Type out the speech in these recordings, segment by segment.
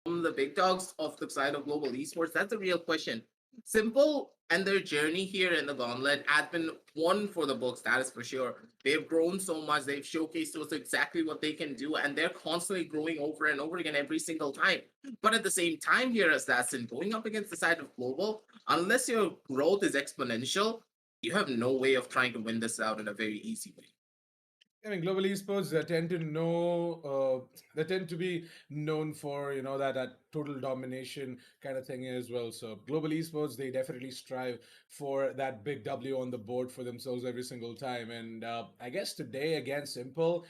The big dogs of the side of global esports? That's a real question. Simple and their journey here in the gauntlet has been one for the books, that is for sure. They've grown so much, they've showcased to us exactly what they can do, and they're constantly growing over and over again every single time. But at the same time, here, Assassin, going up against the side of global, unless your growth is exponential, you have no way of trying to win this out in a very easy way. I mean, global esports they tend to be known for that total domination kind of thing as well. So global esports, they definitely strive for that big W on the board for themselves every single time. And I guess today against Simple,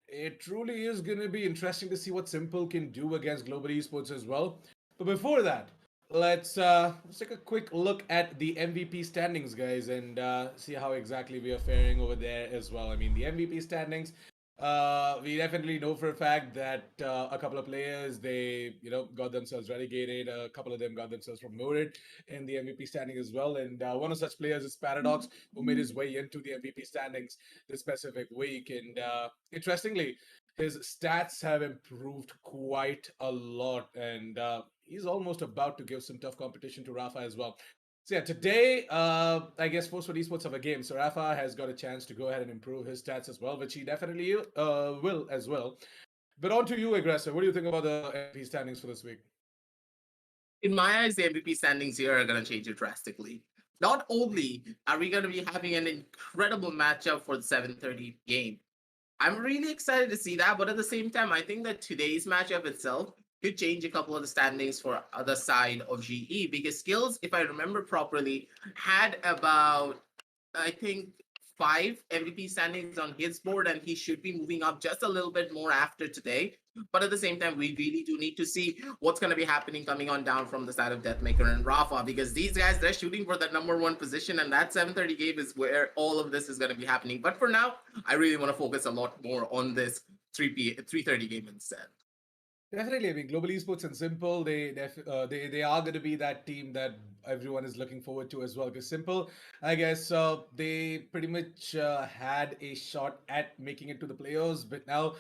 it truly is going to be interesting to see what Simple can do against global esports as well. But before that, let's take a quick look at the MVP standings, guys, and see how exactly we are faring over there as well. I mean, the MVP standings. We definitely know for a fact that a couple of players, they got themselves relegated. A couple of them got themselves promoted in the MVP standing as well. And one of such players is Paradox, who made his way into the MVP standings this specific week. And interestingly, his stats have improved quite a lot, and he's almost about to give some tough competition to Rafa as well. So yeah, today, I guess most for esports have a game. So Rafa has got a chance to go ahead and improve his stats as well, which he definitely will as well. But on to you, Aggressor. What do you think about the MVP standings for this week? In my eyes, the MVP standings here are going to change it drastically. Not only are we going to be having an incredible matchup for the 7:30 game, I'm really excited to see that. But at the same time, I think that today's matchup itself could change a couple of the standings for other side of GE because Skills, if I remember properly, had about I think 5 MVP standings on his board, and he should be moving up just a little bit more after today. But at the same time, we really do need to see what's going to be happening coming on down from the side of Deathmaker and Rafa because these guys, they're shooting for that number one position, and that 7:30 game is where all of this is going to be happening. But for now, I really want to focus a lot more on this 3:30 game instead. Definitely, I mean, global esports and Simple, they are going to be that team that everyone is looking forward to as well. Because Simple, I guess, they pretty much had a shot at making it to the playoffs, but now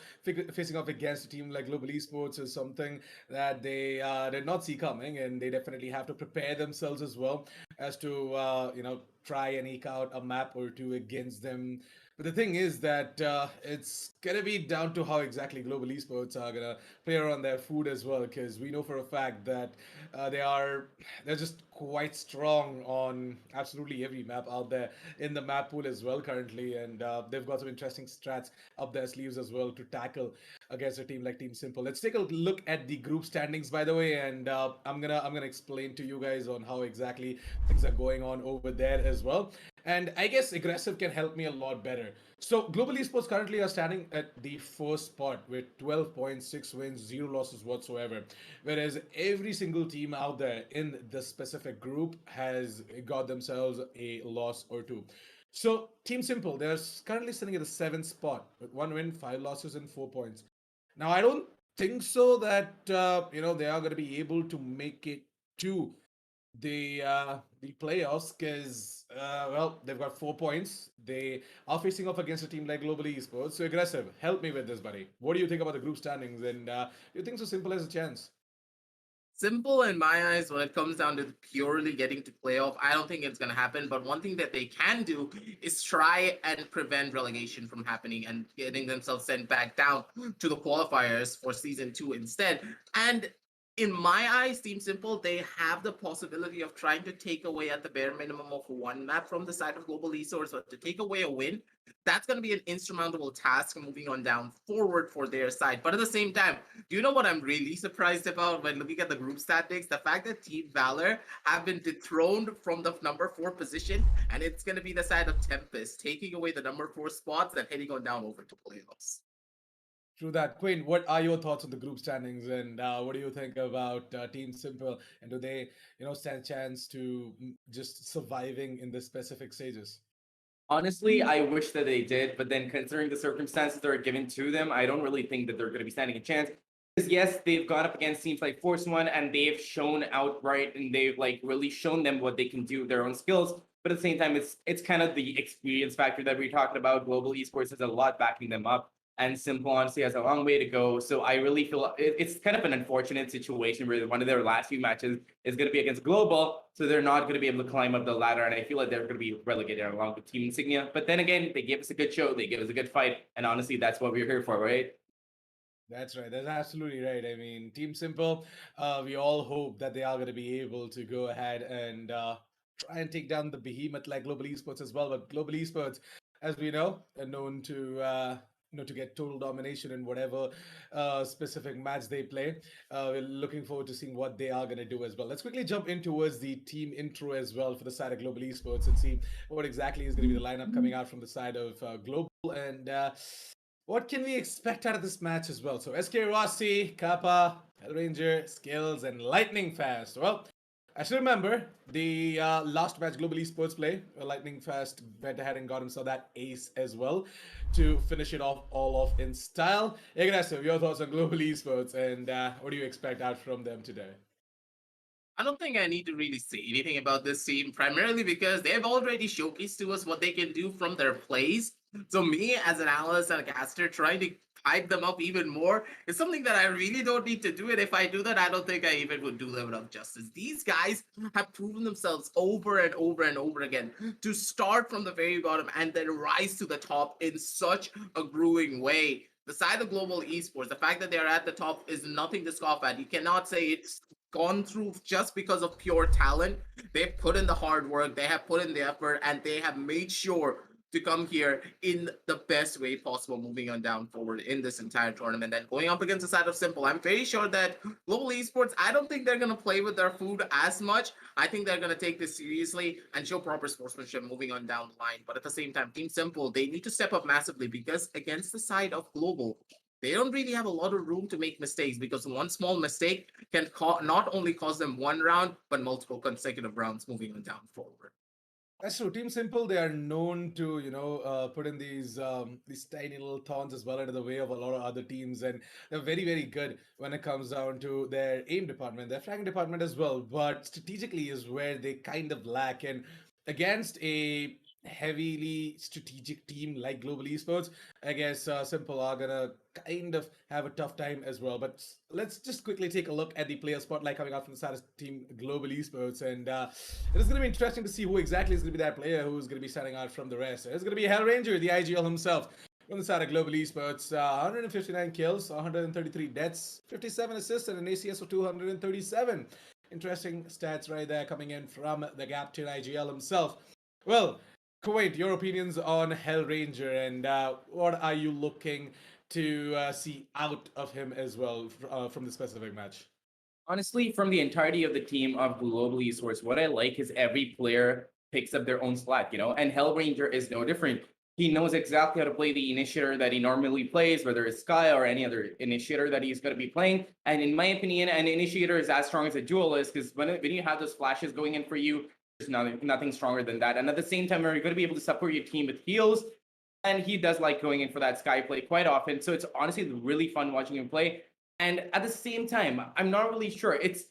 facing off against a team like global esports is something that they did not see coming, and they definitely have to prepare themselves as well as to try and eke out a map or two against them But the thing is that it's gonna be down to how exactly global esports are gonna play around their food as well, because we know for a fact that they're just quite strong on absolutely every map out there in the map pool as well currently, and they've got some interesting strats up their sleeves as well to tackle against a team like Team Simple. Let's take a look at the group standings, by the way, and I'm gonna explain to you guys on how exactly things are going on over there as well. And I guess aggressive can help me a lot better. So global esports currently are standing at the first spot with 12.6 wins, zero losses whatsoever. Whereas every single team out there in the specific group has got themselves a loss or two. So Team Simple, they're currently sitting at the seventh spot with one win, five losses, and 4 points. Now I don't think so that they are going to be able to make it to the playoffs because well, they've got 4 points. They are facing off against a team like Global Esports. So aggressive, help me with this, buddy. What do you think about the group standings? And do you think so simple as a chance? Simple in my eyes when it comes down to purely getting to playoff. I don't think it's going to happen. But one thing that they can do is try and prevent relegation from happening and getting themselves sent back down to the qualifiers for season two instead. And in my eyes, Team Simple, they have the possibility of trying to take away at the bare minimum of one map from the side of Global Esports, but to take away a win, that's going to be an insurmountable task moving on down forward for their side. But at the same time, do you know what I'm really surprised about when looking at the group statistics? The fact that Team Valor have been dethroned from the number four position, and it's going to be the side of Tempest taking away the number four spots and heading on down over to playoffs. True that. Quinn, what are your thoughts on the group standings, and what do you think about Team Simple? And do they, stand a chance to just surviving in the specific stages? Honestly, I wish that they did, but then considering the circumstances that are given to them, I don't really think that they're going to be standing a chance. Because yes, they've gone up against teams like Force One, and they've shown outright, and they've like really shown them what they can do, their own skills. But at the same time, it's kind of the experience factor that we're talking about. Global esports has a lot backing them up, and Simple honestly has a long way to go. So I really feel it's kind of an unfortunate situation where one of their last few matches is going to be against Global, so they're not going to be able to climb up the ladder, and I feel like they're going to be relegated along with Team Insignia. But then again, they gave us a good show, they gave us a good fight, and honestly, that's what we're here for, right? That's right. That's absolutely right. I mean, Team Simple, we all hope that they are going to be able to go ahead and try and take down the behemoth like Global Esports as well. But Global Esports, as we know, are known to to get total domination in whatever specific match they play. We're looking forward to seeing what they are going to do as well. Let's quickly jump in towards the team intro as well for the side of Global Esports and see what exactly is going to be the lineup coming out from the side of Global and. What can we expect out of this match as well? So SK Rossi, Kappa, Hellranger, Skills, and Lightning Fast. Well, I still remember the last match Global Esports play. Lightning Fast went ahead and got himself that ace as well to finish it off all off in style. Ignacio, your thoughts on Global Esports and what do you expect out from them today? I don't think I need to really say anything about this team, primarily because they've already showcased to us what they can do from their plays. So me, as an analyst and a caster, trying to hype them up even more is something that I really don't need to do. And if I do that, I don't think I even would do them enough justice. These guys have proven themselves over and over and over again to start from the very bottom and then rise to the top in such a grueling way. The side of global esports, the fact that they're at the top is nothing to scoff at. You cannot say it's gone through just because of pure talent. They've put in the hard work, they have put in the effort, and they have made sure to come here in the best way possible, moving on down forward in this entire tournament. And going up against the side of Simple, I'm very sure that Global Esports, I don't think they're going to play with their food as much. I think they're going to take this seriously and show proper sportsmanship moving on down the line. But at the same time, Team Simple, they need to step up massively because against the side of Global, they don't really have a lot of room to make mistakes because one small mistake can not only cause them one round, but multiple consecutive rounds moving on down forward. That's true. Team Simple, they are known to, put in these tiny little thorns as well into the way of a lot of other teams, and they're very, very good when it comes down to their aim department, their fragging department as well. But strategically is where they kind of lack, and against a heavily strategic team like Global Esports, I guess Simple are gonna kind of have a tough time as well. But let's just quickly take a look at the player spotlight coming out from the side of team Global Esports, and it is gonna be interesting to see who exactly is gonna be that player who's gonna be standing out from the rest. It's gonna be Hellranger, the IGL himself. On the side of Global Esports, 159 kills, 133 deaths, 57 assists, and an ACS of 237. Interesting stats right there coming in from the Captain IGL himself. Well, Kuwait, your opinions on Hellranger, and what are you looking to see out of him as well from the specific match? Honestly, from the entirety of the team of Global Esports, what I like is every player picks up their own slack, and Hellranger is no different. He knows exactly how to play the initiator that he normally plays, whether it's Sky or any other initiator that he's going to be playing. And in my opinion, an initiator is as strong as a duelist, because when you have those flashes going in for you, there's nothing stronger than that. And at the same time, you're going to be able to support your team with heals. And he does like going in for that Sky play quite often. So it's honestly really fun watching him play. And at the same time, I'm not really sure. It's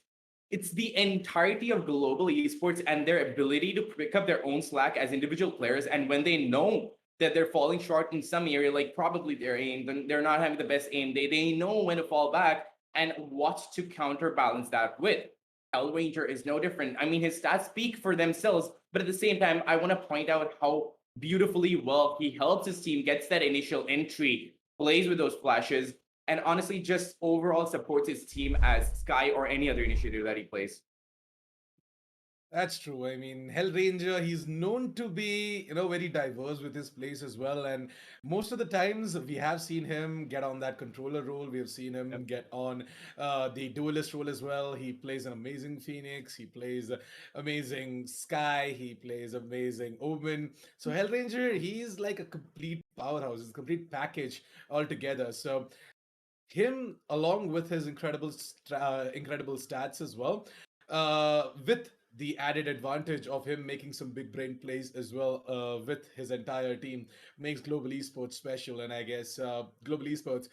the entirety of global esports and their ability to pick up their own slack as individual players. And when they know that they're falling short in some area, like probably their aim, then they're not having the best aim. They know when to fall back and what to counterbalance that with. Hellranger is no different. I mean, his stats speak for themselves, but at the same time, I want to point out how beautifully well he helps his team, gets that initial entry, plays with those flashes, and honestly just overall supports his team as Sky or any other initiator that he plays. That's true. I mean, Hellranger, he's known to be, very diverse with his plays as well. And most of the times we have seen him get on that controller role. We have seen him Yep. get on the duelist role as well. He plays an amazing Phoenix. He plays amazing Sky. He plays amazing Omen. So Hellranger, he's like a complete powerhouse. It's a complete package altogether. So him along with his incredible stats as well, with the added advantage of him making some big brain plays as well with his entire team, makes Global Esports special. And I guess Global Esports,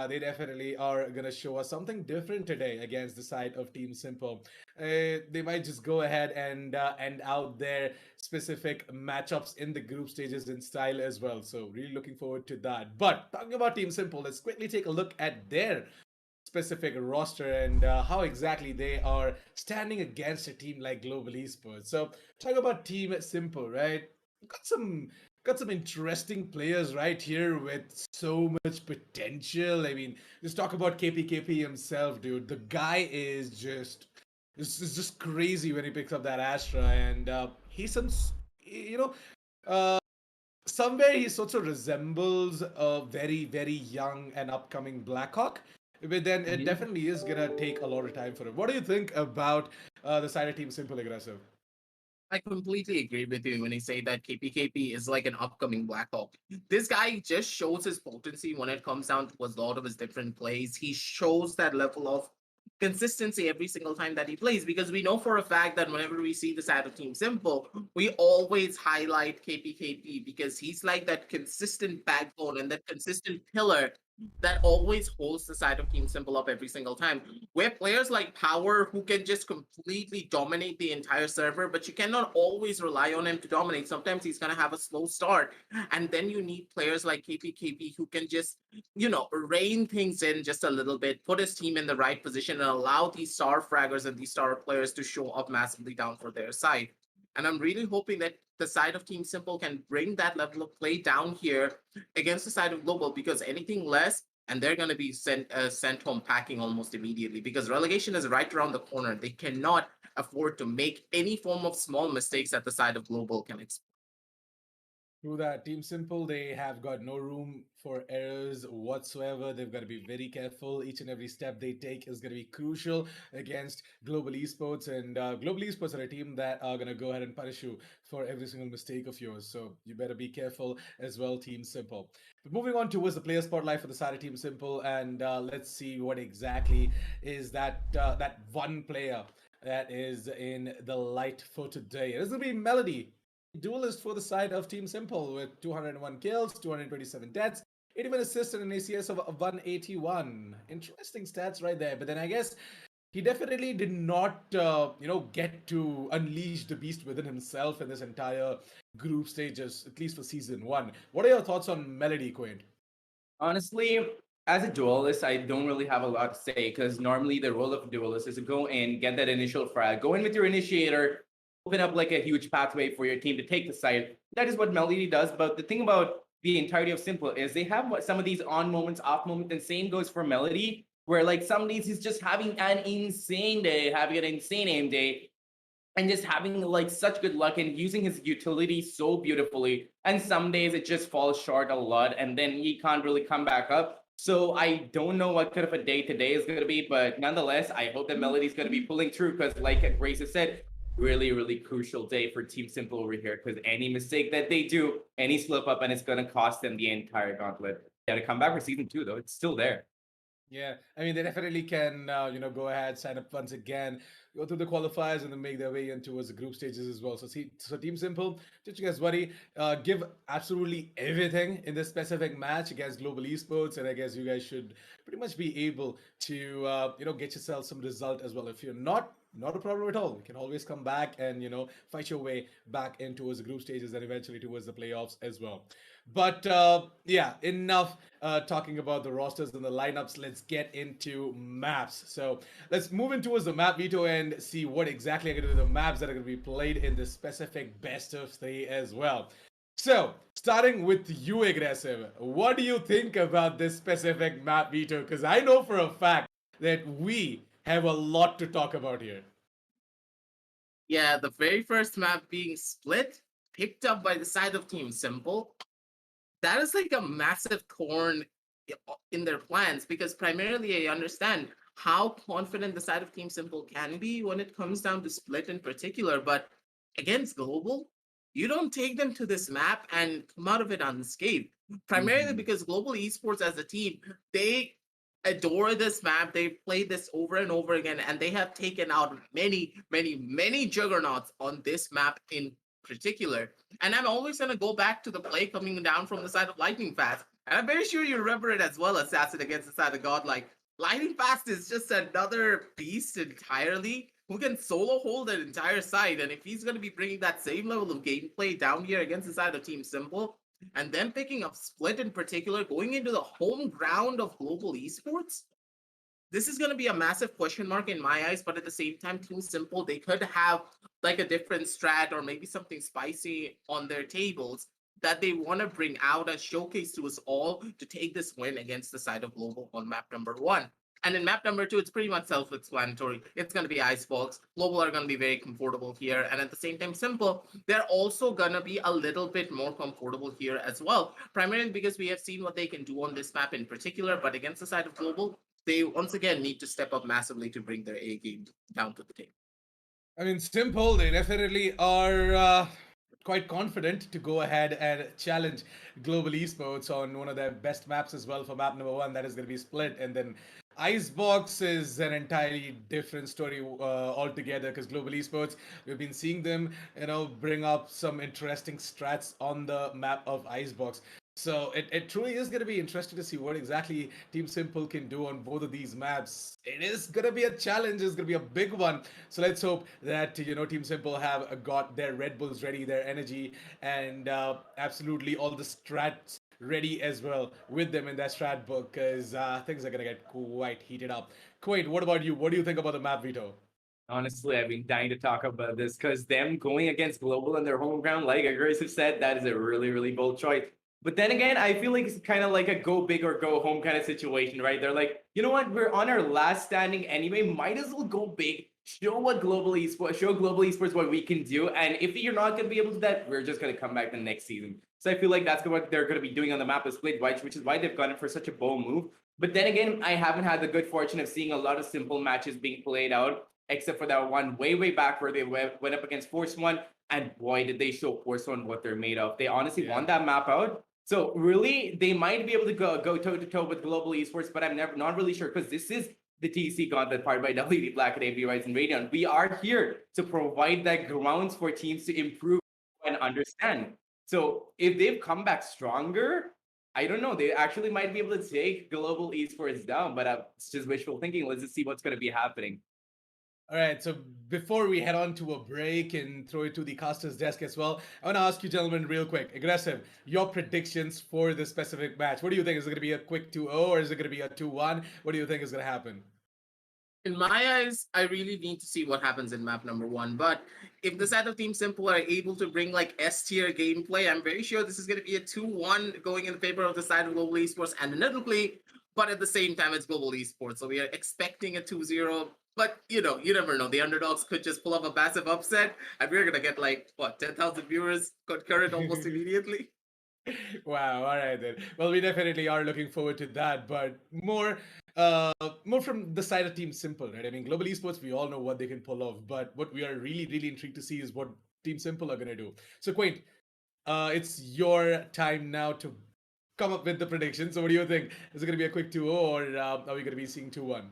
they definitely are going to show us something different today against the side of Team Simple. They might just go ahead and end out their specific matchups in the group stages in style as well. So really looking forward to that. But talking about Team Simple, let's quickly take a look at their specific roster and how exactly they are standing against a team like Global Esports. So talk about Team Simple, right? Got some got some interesting players right here with so much potential. I mean, just talk about KPKP himself, dude. The guy is just it's just crazy when he picks up that Astra, and he's some you know uh somewhere he sort of resembles a very, very young and upcoming Blackhawk. But then it Mhm. definitely is gonna take a lot of time for him. What do you think about the side of Team Simple Aggressive? I completely agree with you when you say that KPKP is like an upcoming Black Hawk. This guy just shows his potency when it comes down to a lot of his different plays. He shows that level of consistency every single time that he plays because we know for a fact that whenever we see the side of Team Simple, we always highlight KPKP because he's like that consistent backbone and that consistent pillar that always holds the side of Team Simple up every single time. Where players like Power who can just completely dominate the entire server, but you cannot always rely on him to dominate. Sometimes he's gonna have a slow start, and then you need players like KPKP who can just, rein things in just a little bit, put his team in the right position, and allow these star fraggers and these star players to show up massively down for their side. And I'm really hoping that the side of Team Simple can bring that level of play down here against the side of Global because anything less, and they're going to be sent home packing almost immediately because relegation is right around the corner. They cannot afford to make any form of small mistakes that the side of Global can expect. Through that, Team Simple, they have got no room for errors whatsoever. They've got to be very careful. Each and every step they take is going to be crucial against Global Esports. And Global Esports are a team that are going to go ahead and punish you for every single mistake of yours. So you better be careful as well, Team Simple. But moving on towards the player spotlight for the side of Team Simple, and let's see what exactly is that one player that is in the light for today. It's going to be Melody, duelist for the side of Team Simple with 201 kills, 227 deaths, 81 assists, and an ACS of 181. Interesting stats right there. But then I guess he definitely did not, get to unleash the beast within himself in this entire group stages, at least for season one. What are your thoughts on Melody, Quaint? Honestly, as a duelist, I don't really have a lot to say because normally the role of a duelist is to go in, get that initial frag, go in with your initiator, open up like a huge pathway for your team to take the site. That is what Melody does. But the thing about the entirety of Simple is they have some of these on moments, off moments, and same goes for Melody, where like some days he's just having an insane day, having an insane aim day, and just having like such good luck and using his utility so beautifully. And some days it just falls short a lot, and then he can't really come back up. So I don't know what kind of a day today is going to be, but nonetheless, I hope that Melody's going to be pulling through because, like Grace has said, really, really crucial day for Team Simple over here. Because any mistake that they do, any slip up, and it's going to cost them the entire gauntlet. Got to come back for season 2 though; it's still there. Yeah, I mean, they definitely can, go ahead, sign up once again, go through the qualifiers, and then make their way in towards the group stages as well. So, see, so Team Simple, just you guys worry, give absolutely everything in this specific match against Global Esports, and I guess you guys should pretty much be able to, get yourself some result as well. If you're not a problem at all. You can always come back and fight your way back in towards the group stages and eventually towards the playoffs as well. But yeah, enough talking about the rosters and the lineups. Let's get into maps. So let's move in towards the map veto and see what exactly are going to be the maps that are going to be played in this specific best of three as well. So, starting with you, Aggressive, what do you think about this specific map veto? Because I know for a fact that we have a lot to talk about here. Yeah, the very first map being split, picked up by the side of Team Simple. That is like a massive thorn in their plans because primarily I understand how confident the side of Team Simple can be when it comes down to split in particular, but against Global, you don't take them to this map and come out of it unscathed. Primarily Mhm. because Global Esports as a team, they adore this map. They've played this over and over again, and they have taken out many, many, many juggernauts on this map in particular. And I'm always going to go back to the play coming down from the side of Lightning Fast. And I'm very sure you remember it as well, Assassin against the side of Godlike. Lightning Fast is just another beast entirely who can solo hold an entire side. And if he's going to be bringing that same level of gameplay down here against the side of Team Simple, and then picking up Split in particular, going into the home ground of global esports, this is going to be a massive question mark in my eyes. But at the same time, Team Simple, they could have like a different strat or maybe something spicy on their tables that they want to bring out and showcase to us all to take this win against the side of Global on map number one. And in map number two, it's pretty much self-explanatory. It's going to be Icebox. Global are going to be very comfortable here. And at the same time, Simple, they're also going to be a little bit more comfortable here as well. Primarily because we have seen what they can do on this map in particular. But against the side of Global, they once again need to step up massively to bring their A game down to the table. I mean, Simple, they definitely are quite confident to go ahead and challenge Global Esports on one of their best maps as well for map number one. That is going to be split. And then Icebox is an entirely different story altogether because Global Esports, we've been seeing them, bring up some interesting strats on the map of Icebox. So it truly is going to be interesting to see what exactly Team Simple can do on both of these maps. It is going to be a challenge. It's going to be a big one. So let's hope that Team Simple have got their Red Bulls ready, their energy, and absolutely all the strats ready as well with them in that strat book because things are going to get quite heated up. Quaid, what about you? What do you think about the map veto? Honestly, I've been dying to talk about this because them going against Global on their home ground, like Aggressive said, that is a really, really bold choice. But then again, I feel like it's kind of like a go big or go home kind of situation, right? They're like, you know what? We're on our last standing anyway. Might as well go big. Show what Global Esports, show Global Esports what we can do. And if you're not going to be able to do that, we're just going to come back the next season. So I feel like that's what they're going to be doing on the map of Split, which is why they've gone in for such a bold move. But then again, I haven't had the good fortune of seeing a lot of simple matches being played out except for that one way, way back where they went up against Force One. And boy, did they show Force One what they're made of. They honestly won that map out. So really, they might be able to go toe to toe with Global Esports, but I'm not really sure because this is the TEC Gauntlet powered by WD Black and AB Ryzen Radeon. We are here to provide that grounds for teams to improve and understand. So if they've come back stronger, I don't know. They actually might be able to take Global Esports down, but it's just wishful thinking. Let's just see what's going to be happening. All right, so before we head on to a break and throw it to the caster's desk as well, I want to ask you, gentlemen, real quick, aggressive, your predictions for this specific match. What do you think? Is it going to be a quick 2-0 or is it going to be a 2-1? What do you think is going to happen? In my eyes, I really need to see what happens in map number one. But if the side of Team Simple are able to bring like S tier gameplay, I'm very sure this is going to be a 2-1 going in favor of the side of Global Esports and inevitably, but at the same time, it's Global Esports. So we are expecting a 2-0. But you never know. The underdogs could just pull up a massive upset, and we're gonna get like what 10,000 viewers concurrent almost immediately. Wow, all right then. Well, we definitely are looking forward to that, but more from the side of Team Simple, right? I mean, Global Esports, we all know what they can pull off, but what we are really intrigued to see is what Team Simple are gonna do. So, Quaint, it's your time now to come up with the prediction. So, what do you think? Is it gonna be a quick 2-0 or are we gonna be seeing 2-1?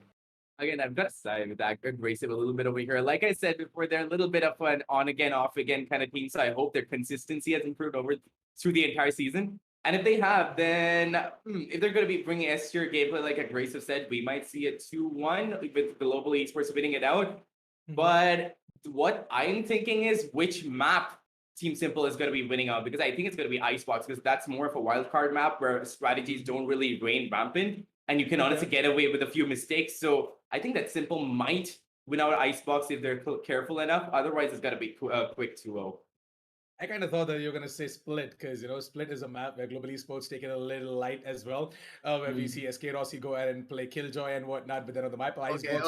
Again, I've got to side with that abrasive a little bit over here. Like I said before, they're a little bit of an on again, off again kind of team. So I hope their consistency has improved over through the entire season. And if they have, then if they're going to be bringing S tier gameplay, like Abrasive said, we might see a 2-1 with Global Esports winning it out. But what I'm thinking is which map Team Simple is going to be winning out, because I think it's going to be Icebox, because that's more of a wildcard map where strategies don't really reign rampant and you can honestly get away with a few mistakes. So I think that Simple might win out Icebox if they're careful enough. Otherwise, it's going to be a quick 2-0. I kind of thought that you were going to say Split because, Split is a map where Global Esports take it a little light as well. Where we see SK Rossi go ahead and play Killjoy and whatnot, but then on the map, Icebox,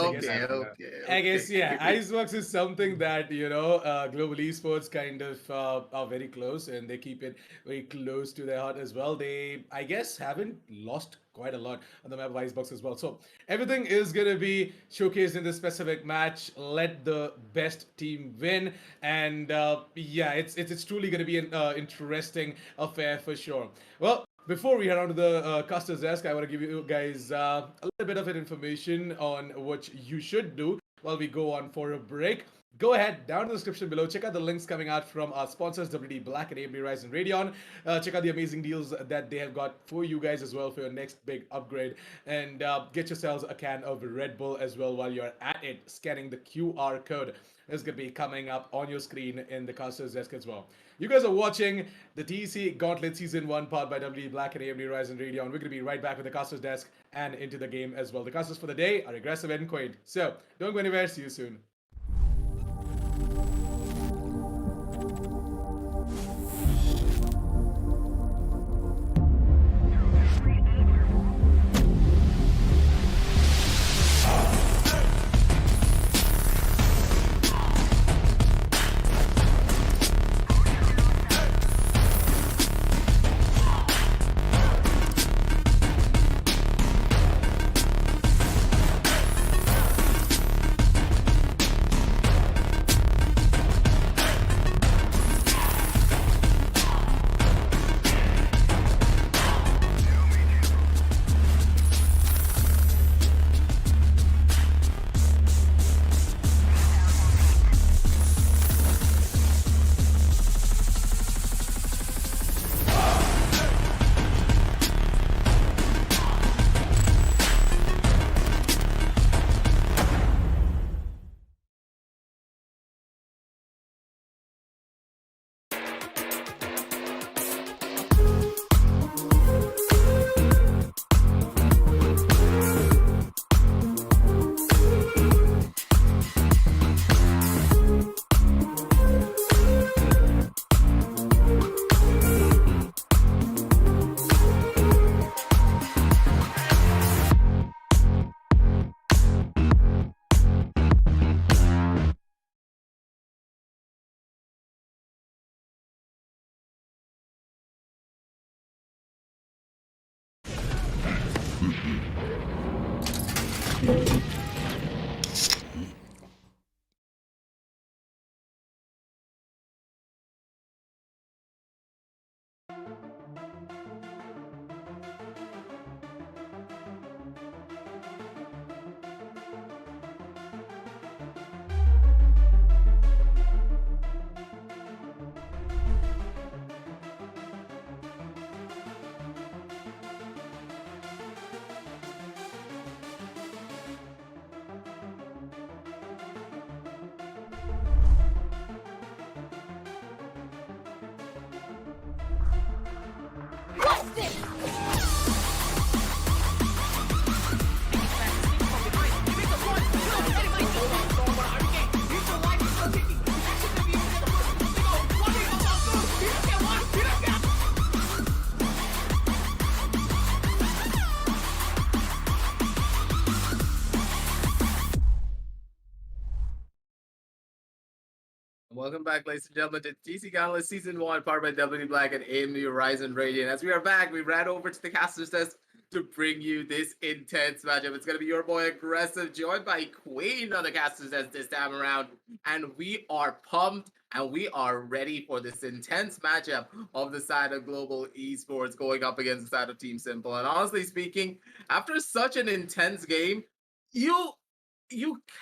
I guess, yeah, Icebox is something that, Global Esports kind of are very close and they keep it very close to their heart as well. They, I guess, haven't lost quite a lot on the map of Icebox as well. So everything is going to be showcased in this specific match. Let the best team win. And yeah, it's truly going to be an interesting affair for sure. Well, before we head on to the caster's desk, I want to give you guys a little bit of information on what you should do while we go on for a break. Go ahead, down in the description below, check out the links coming out from our sponsors, WD Black and AMD Ryzen Radeon. Check out the amazing deals that they have got for you guys as well for your next big upgrade. And get yourselves a can of Red Bull as well while you're at it, scanning the QR code. It's going to be coming up on your screen in the caster's desk as well. You guys are watching the TEC Gauntlet Season 1 powered by WD Black and AMD Ryzen Radeon. We're going to be right back with the caster's desk and into the game as well. The casters for the day are Aggressive and Quaint. So, don't go anywhere. See you soon. What's this? Welcome back, ladies and gentlemen, to TEC Gauntlet Season 1, powered by WD Black and AMD Ryzen Radiant. As we are back, we ran over to the caster's desk to bring you this intense matchup. It's going to be your boy Aggressive, joined by Queen on the caster's desk this time around. And we are pumped and we are ready for this intense matchup of the side of Global Esports going up against the side of Team Simple. And honestly speaking, after such an intense game, you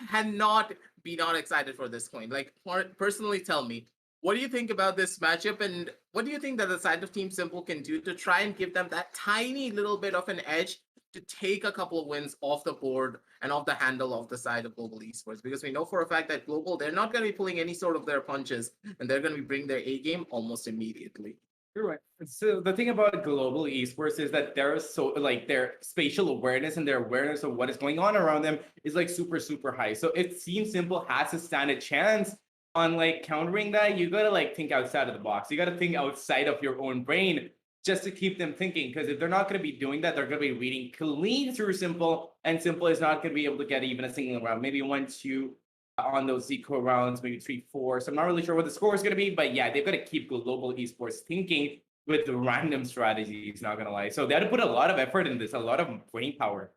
cannot be not excited for this coin. Like, personally, tell me, what do you think about this matchup, and what do you think that the side of Team Simple can do to try and give them that tiny little bit of an edge to take a couple of wins off the board and off the handle of the side of Global Esports? Because we know for a fact that Global, they're not going to be pulling any sort of their punches, and they're going to be bringing their A game almost immediately. You're right. So the thing about global esports is that they're so like their spatial awareness and their awareness of what is going on around them is like super high. So it seems Simple has to stand a chance on like countering that. You gotta like think outside of the box. You gotta think outside of your own brain just to keep them thinking. Because if they're not gonna be doing that, they're gonna be reading clean through Simple, and Simple is not gonna be able to get even a single round. Maybe 1, 2 on those eco rounds, maybe 3, 4. So I'm not really sure what the score is going to be, but yeah, they've got to keep global esports thinking with the random strategies, not going to lie. So they had to put a lot of effort in this, a lot of brain power.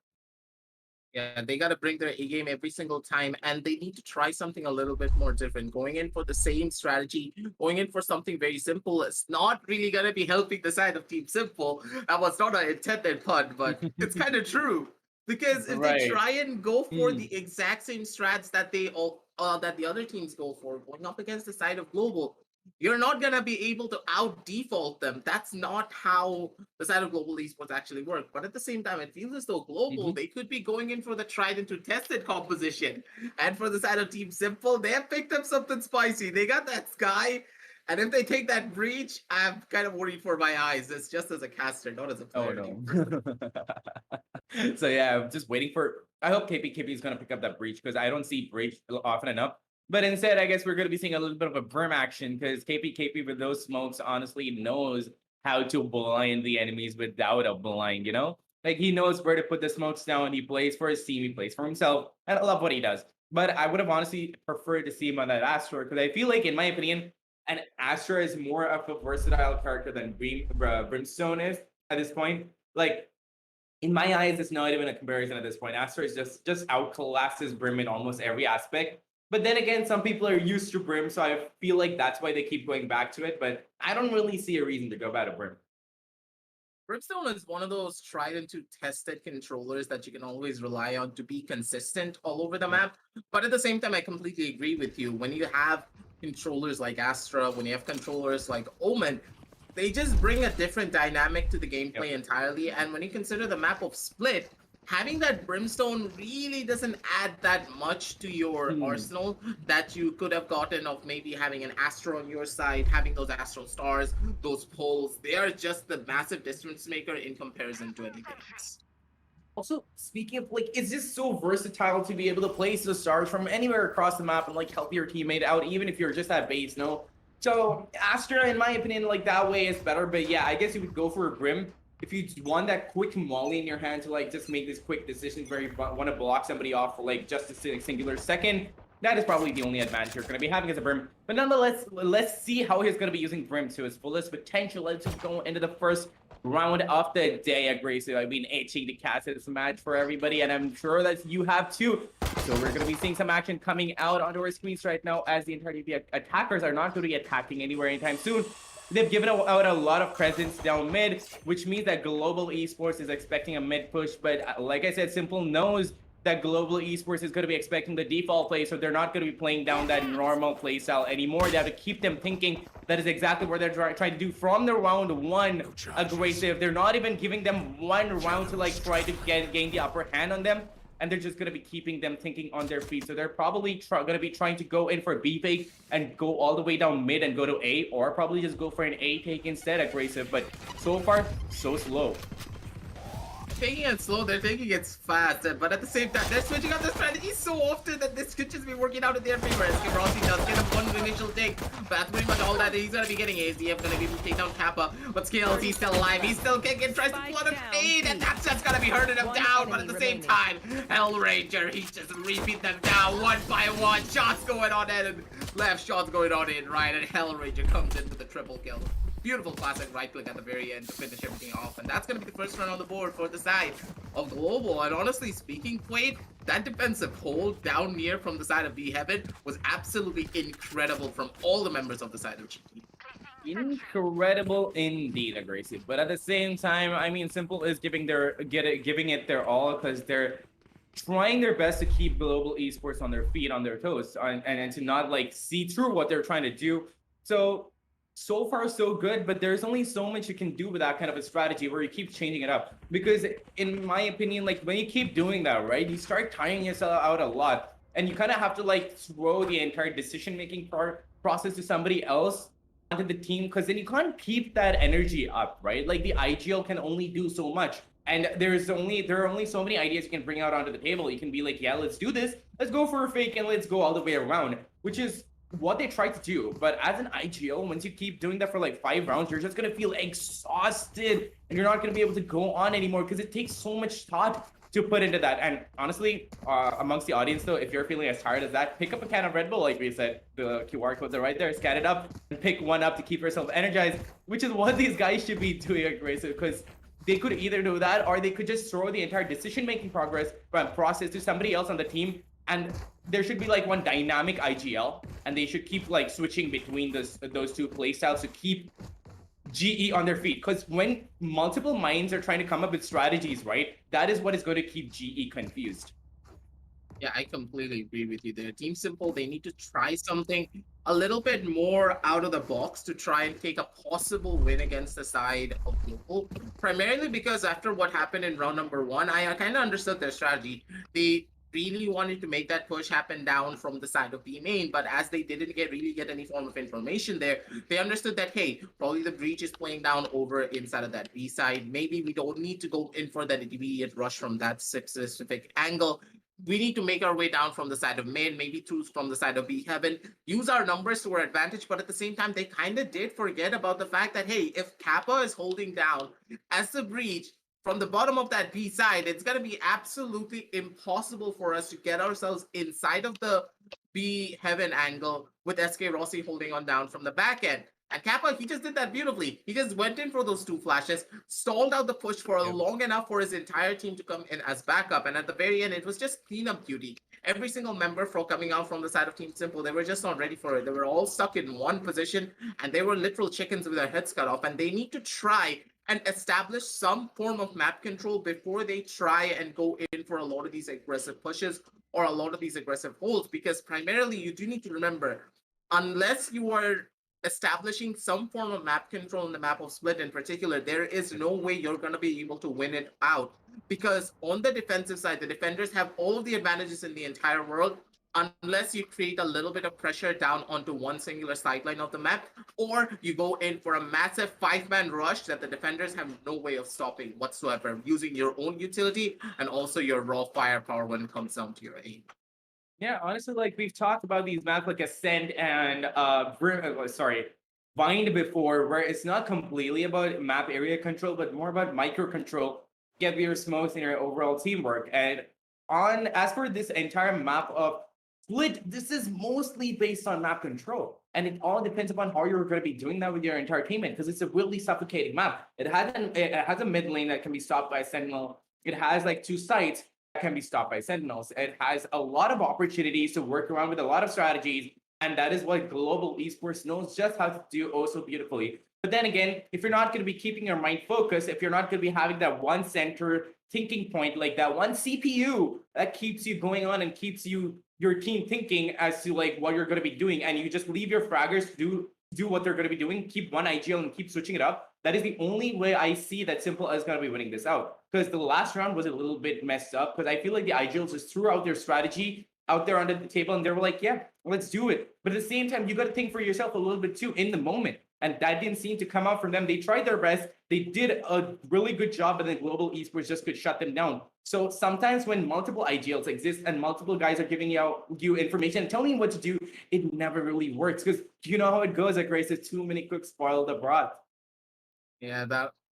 Yeah, they got to bring their A game every single time, and they need to try something a little bit more different. Going in for the same strategy, going in for something very simple, it's not really going to be helping the side of Team Simple. That was not an intended pun, but it's kind of true. Because if they try and go for the exact same strats that that the other teams go for, going up against the side of Global, you're not gonna be able to out default them. That's not how the side of Global Esports actually work. But at the same time, it feels as though Global, they could be going in for the tried and true tested composition. And for the side of Team Simple, they have picked up something spicy. They got that Sky. And if they take that breach, I'm kind of worried for my eyes. It's just as a caster, not as a player. Oh, no. So yeah, I'm just waiting for. I hope KP is gonna pick up that breach because I don't see breach often enough. But instead, I guess we're gonna be seeing a little bit of a brim action because KP with those smokes honestly knows how to blind the enemies without a blind. You know, like he knows where to put the smokes down. He plays for his team. He plays for himself, and I love what he does. But I would have honestly preferred to see him on that Astra because I feel like, in my opinion, an Astra is more of a versatile character than Brimstone is at this point. Like, in my eyes, it's not even a comparison at this point. Astra is just outclasses Brim in almost every aspect. But then again, some people are used to Brim, so I feel like that's why they keep going back to it. But I don't really see a reason to go back to Brim. Brimstone is one of those tried and tested controllers that you can always rely on to be consistent all over the map. But at the same time, I completely agree with you. When you have controllers like Astra, when you have controllers like Omen, they just bring a different dynamic to the gameplay entirely. And when you consider the map of Split, having that Brimstone really doesn't add that much to your arsenal that you could have gotten of maybe having an Astra on your side, having those Astral Stars, those poles. They are just the massive difference maker in comparison to anything else. Also, speaking of, like, it's just so versatile to be able to place the stars from anywhere across the map and, like, help your teammate out, even if you're just at base, no? So, Astra, in my opinion, like, that way is better, but yeah, I guess you would go for a Brim if you want that quick molly in your hand to, like, just make this quick decision where you want to block somebody off for, like, just a singular second. That is probably the only advantage you're going to be having as a Brim. But nonetheless, let's see how he's going to be using Brim to his fullest potential. Let's just go into the first round of the day. Aggressive. I've been itching to cast this match for everybody, and I'm sure that you have too. So we're going to be seeing some action coming out onto our screens right now, as the entirety of the attackers are not going to be attacking anywhere anytime soon. They've given out a lot of presence down mid, which means that Global Esports is expecting a mid push. But like I said, Simple knows that Global Esports is going to be expecting the default play, so they're not going to be playing down that normal playstyle anymore. They have to keep them thinking that is exactly what they're trying to do from the round one. Aggressive. They're not even giving them one round to, like, try to gain the upper hand on them. and they're just going to be keeping them thinking on their feet. So they're probably going to be trying to go in for B fake and go all the way down mid and go to A, or probably just go for an A take instead, aggressive. But so far, so slow. Taking it slow, they're taking it fast, but at the same time, they're switching up the strategy so often that this could just be working out in their favor. SK Rossi does get a one initial take, but that's pretty much all that he's gonna be getting. ASDF gonna be able to take down Kappa, but Scales, he's still alive, he's still kicking, tries to flood him fade, and that's just gonna be hurting him down, but at the same time, Hellranger, he's just repeat them down one by one, shots going on in, and left shots going on in right, and Hellranger comes in with the triple kill. Beautiful classic right click at the very end to finish everything off, and that's going to be the first run on the board for the side of Global. And honestly speaking, Quaid, that defensive hold down near from the side of B Heaven was absolutely incredible from all the members of the side of GT. Incredible indeed, aggressive. But at the same time, I mean, Simple is giving it their all, because they're trying their best to keep Global Esports on their feet, on their toes, and to not like see through what they're trying to do. So far so good, but there's only so much you can do with that kind of a strategy where you keep changing it up. Because in my opinion, like when you keep doing that, right, you start tiring yourself out a lot, and you kind of have to like throw the entire decision-making process to somebody else onto the team, because then you can't keep that energy up, right? Like the IGL can only do so much. And there are only so many ideas you can bring out onto the table. You can be like, yeah, let's do this. Let's go for a fake and let's go all the way around, which is what they try to do. But as an IGO, once you keep doing that for like 5 rounds, you're just gonna feel exhausted and you're not gonna be able to go on anymore, because it takes so much thought to put into that. And honestly, amongst the audience though, if you're feeling as tired as that, pick up a can of Red Bull, like we said. The QR codes are right there. Scan it up and pick one up to keep yourself energized, which is what these guys should be doing, aggressive, because they could either do that or they could just throw the entire decision-making process to somebody else on the team, and there should be like one dynamic IGL, and they should keep like switching between those two playstyles to keep GE on their feet. Because when multiple minds are trying to come up with strategies, right, that is what is going to keep GE confused. Yeah, I completely agree with you there. Team Simple, they need to try something a little bit more out of the box to try and take a possible win against the side of Global. Primarily because after what happened in round number 1, I kind of understood their strategy. They really wanted to make that push happen down from the side of B main, but as they didn't really get any form of information there, they understood that, hey, probably the breach is playing down over inside of that B side. Maybe we don't need to go in for that immediate rush from that specific angle. We need to make our way down from the side of main, maybe through from the side of B Heaven, use our numbers to our advantage, but at the same time, they kind of did forget about the fact that, hey, if Kappa is holding down as the breach, from the bottom of that B side, it's going to be absolutely impossible for us to get ourselves inside of the B Heaven angle with SK Rossi holding on down from the back end. And Kappa, he just did that beautifully. He just went in for those 2 flashes, stalled out the push for long enough for his entire team to come in as backup. And at the very end, it was just cleanup duty. Every single member coming out from the side of Team Simple, they were just not ready for it. They were all stuck in one position, and they were literal chickens with their heads cut off. And they need to try and establish some form of map control before they try and go in for a lot of these aggressive pushes or a lot of these aggressive holds, because primarily you do need to remember, unless you are establishing some form of map control in the map of Split in particular, there is no way you're going to be able to win it out, because on the defensive side, the defenders have all of the advantages in the entire world, unless you create a little bit of pressure down onto one singular sideline of the map, or you go in for a massive 5-man rush that the defenders have no way of stopping whatsoever, using your own utility and also your raw firepower when it comes down to your aim. Yeah, honestly, like we've talked about these maps like Ascend and Bind before, where it's not completely about map area control, but more about micro control, get your smokes and your overall teamwork. And as for this entire map of Split, this is mostly based on map control. And it all depends upon how you're going to be doing that with your entire teammate, because it's a really suffocating map. It has a mid lane that can be stopped by a Sentinel. It has like 2 sites that can be stopped by Sentinels. It has a lot of opportunities to work around with a lot of strategies. And that is what Global Esports knows just how to do oh so beautifully. But then again, if you're not going to be keeping your mind focused, if you're not going to be having that one center thinking point, like that one CPU that keeps you going on and keeps your team thinking as to like what you're going to be doing, and you just leave your fraggers to do what they're going to be doing, keep one IGL and keep switching it up, that is the only way I see that Simple is going to be winning this out. Because the last round was a little bit messed up, because I feel like the IGLs just threw out their strategy out there under the table and they were like, yeah, let's do it. But at the same time, you got to think for yourself a little bit too in the moment. And that didn't seem to come out from them. They tried their best. They did a really good job, but then Global Esports just could shut them down. So sometimes when multiple IGLs exist and multiple guys are giving you information and telling you what to do, it never really works. Because you know how it goes, like Grace, too many cooks spoil the broth. Yeah,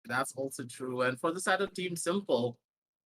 that's also true. And for the side of Team Simple,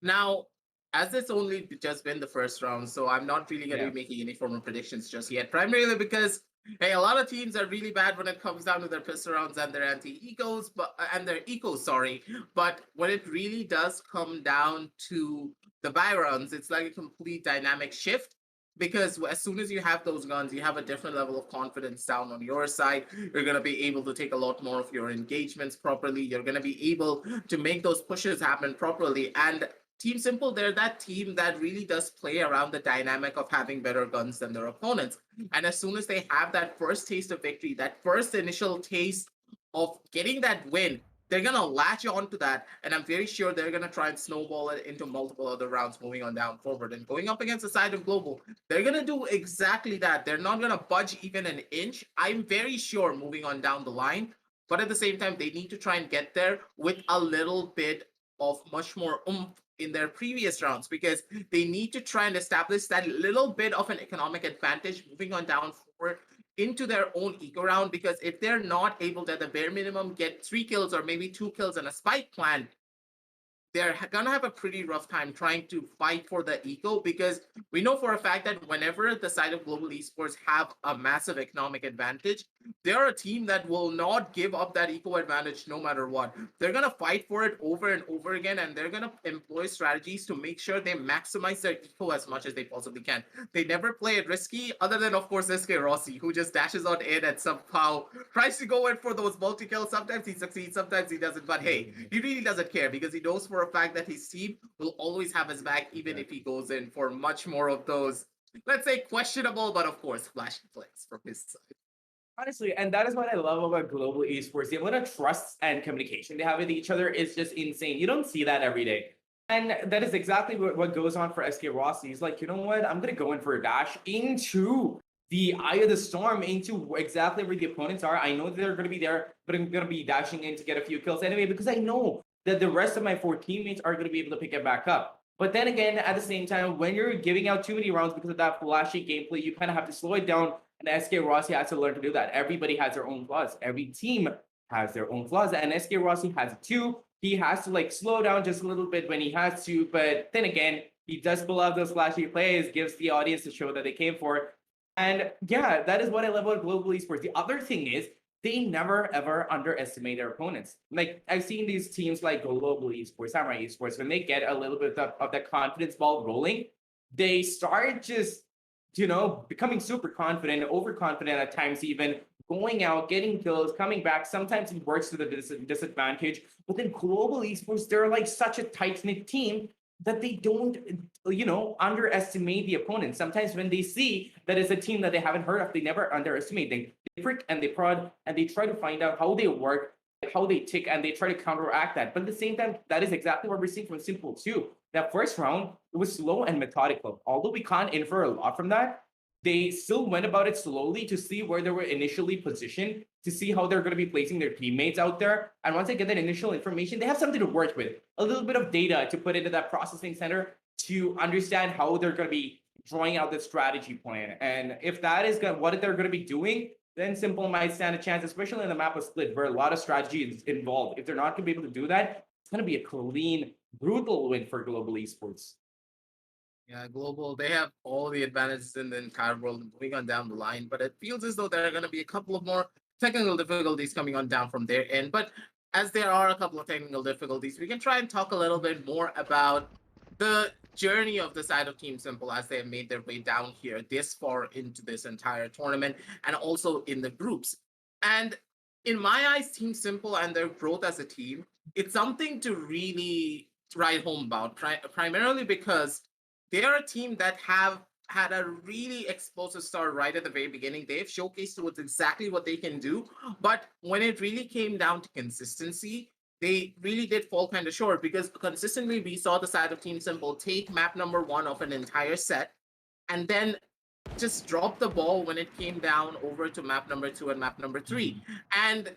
now as it's only just been the first round, so I'm not really going to Yeah. be making any formal predictions just yet. Primarily because hey, a lot of teams are really bad when it comes down to their pistol rounds and their anti-ecos, but and their ecos, sorry. But when it really does come down to the buy rounds, it's like a complete dynamic shift. Because as soon as you have those guns, you have a different level of confidence down on your side. You're going to be able to take a lot more of your engagements properly. You're going to be able to make those pushes happen properly. And Team Simple, they're that team that really does play around the dynamic of having better guns than their opponents. And as soon as they have that first taste of victory, that first initial taste of getting that win, they're gonna latch on to that, and I'm very sure they're gonna try and snowball it into multiple other rounds moving on down forward. And going up against the side of Global, they're gonna do exactly that. They're not gonna budge even an inch. I'm very sure moving on down the line, but at the same time, they need to try and get there with a little bit of much more oomph in their previous rounds because they need to try and establish that little bit of an economic advantage moving on down forward into their own eco round, because if they're not able to at the bare minimum get 3 kills or maybe 2 kills and a spike plan, they're gonna have a pretty rough time trying to fight for the eco, because we know for a fact that whenever the side of Global Esports have a massive economic advantage, they're a team that will not give up that eco advantage no matter what. They're gonna fight for it over and over again, and they're gonna employ strategies to make sure they maximize their eco as much as they possibly can. They never play it risky, other than of course SK Rossi, who just dashes on in and somehow tries to go in for those multi kills. Sometimes he succeeds, sometimes he doesn't, but hey, he really doesn't care because he knows for a fact that his team will always have his back, even if he goes in for much more of those, let's say, questionable, but of course, flashy plays from his side. Honestly, and that is what I love about global esports. The amount of trust and communication they have with each other is just insane. You don't see that every day. And that is exactly what goes on for SK Rossi. He's like, you know what? I'm going to go in for a dash into the eye of the storm, into exactly where the opponents are. I know they're going to be there, but I'm going to be dashing in to get a few kills anyway, because I know that the rest of my 4 teammates are going to be able to pick it back up. But then again, at the same time, when you're giving out too many rounds because of that flashy gameplay, you kind of have to slow it down. And SK Rossi has to learn to do that. Everybody has their own flaws. Every team has their own flaws. And SK Rossi has it too. He has to like slow down just a little bit when he has to. But then again, he does pull out those flashy plays, gives the audience the show that they came for. And yeah, that is what I love about global esports. The other thing is they never ever underestimate their opponents. Like I've seen these teams like global esports, Samurai esports, when they get a little bit of that confidence ball rolling, they start just becoming super confident, overconfident at times, even going out, getting kills, coming back. Sometimes it works to the disadvantage. But then global esports, they're like such a tight-knit team that they don't, underestimate the opponent. Sometimes when they see that it's a team that they haven't heard of, they never underestimate. They prick and they prod and they try to find out how they work, how they tick, and they try to counteract that. But at the same time, that is exactly what we're seeing from Simple too. That first round, it was slow and methodical. Although we can't infer a lot from that, they still went about it slowly to see where they were initially positioned, to see how they're going to be placing their teammates out there. And once they get that initial information, they have something to work with, a little bit of data to put into that processing center to understand how they're going to be drawing out the strategy plan. And if that is what they're going to be doing, then Simple might stand a chance, especially in the map of Split, where a lot of strategy is involved. If they're not going to be able to do that, it's going to be a clean, brutal win for global esports. Yeah, global, they have all the advantages in the entire world moving on down the line, but it feels as though there are going to be a couple of more technical difficulties coming on down from their end. But as there are a couple of technical difficulties, we can try and talk a little bit more about the journey of the side of Team Simple as they have made their way down here this far into this entire tournament and also in the groups. And in my eyes, Team Simple and their growth as a team, it's something to really write home about, primarily because they are a team that have had a really explosive start right at the very beginning. They've showcased towards exactly what they can do. But when it really came down to consistency, they really did fall kind of short because consistently we saw the side of Team Simple take map number one of an entire set and then just drop the ball when it came down over to map number two and map number three. And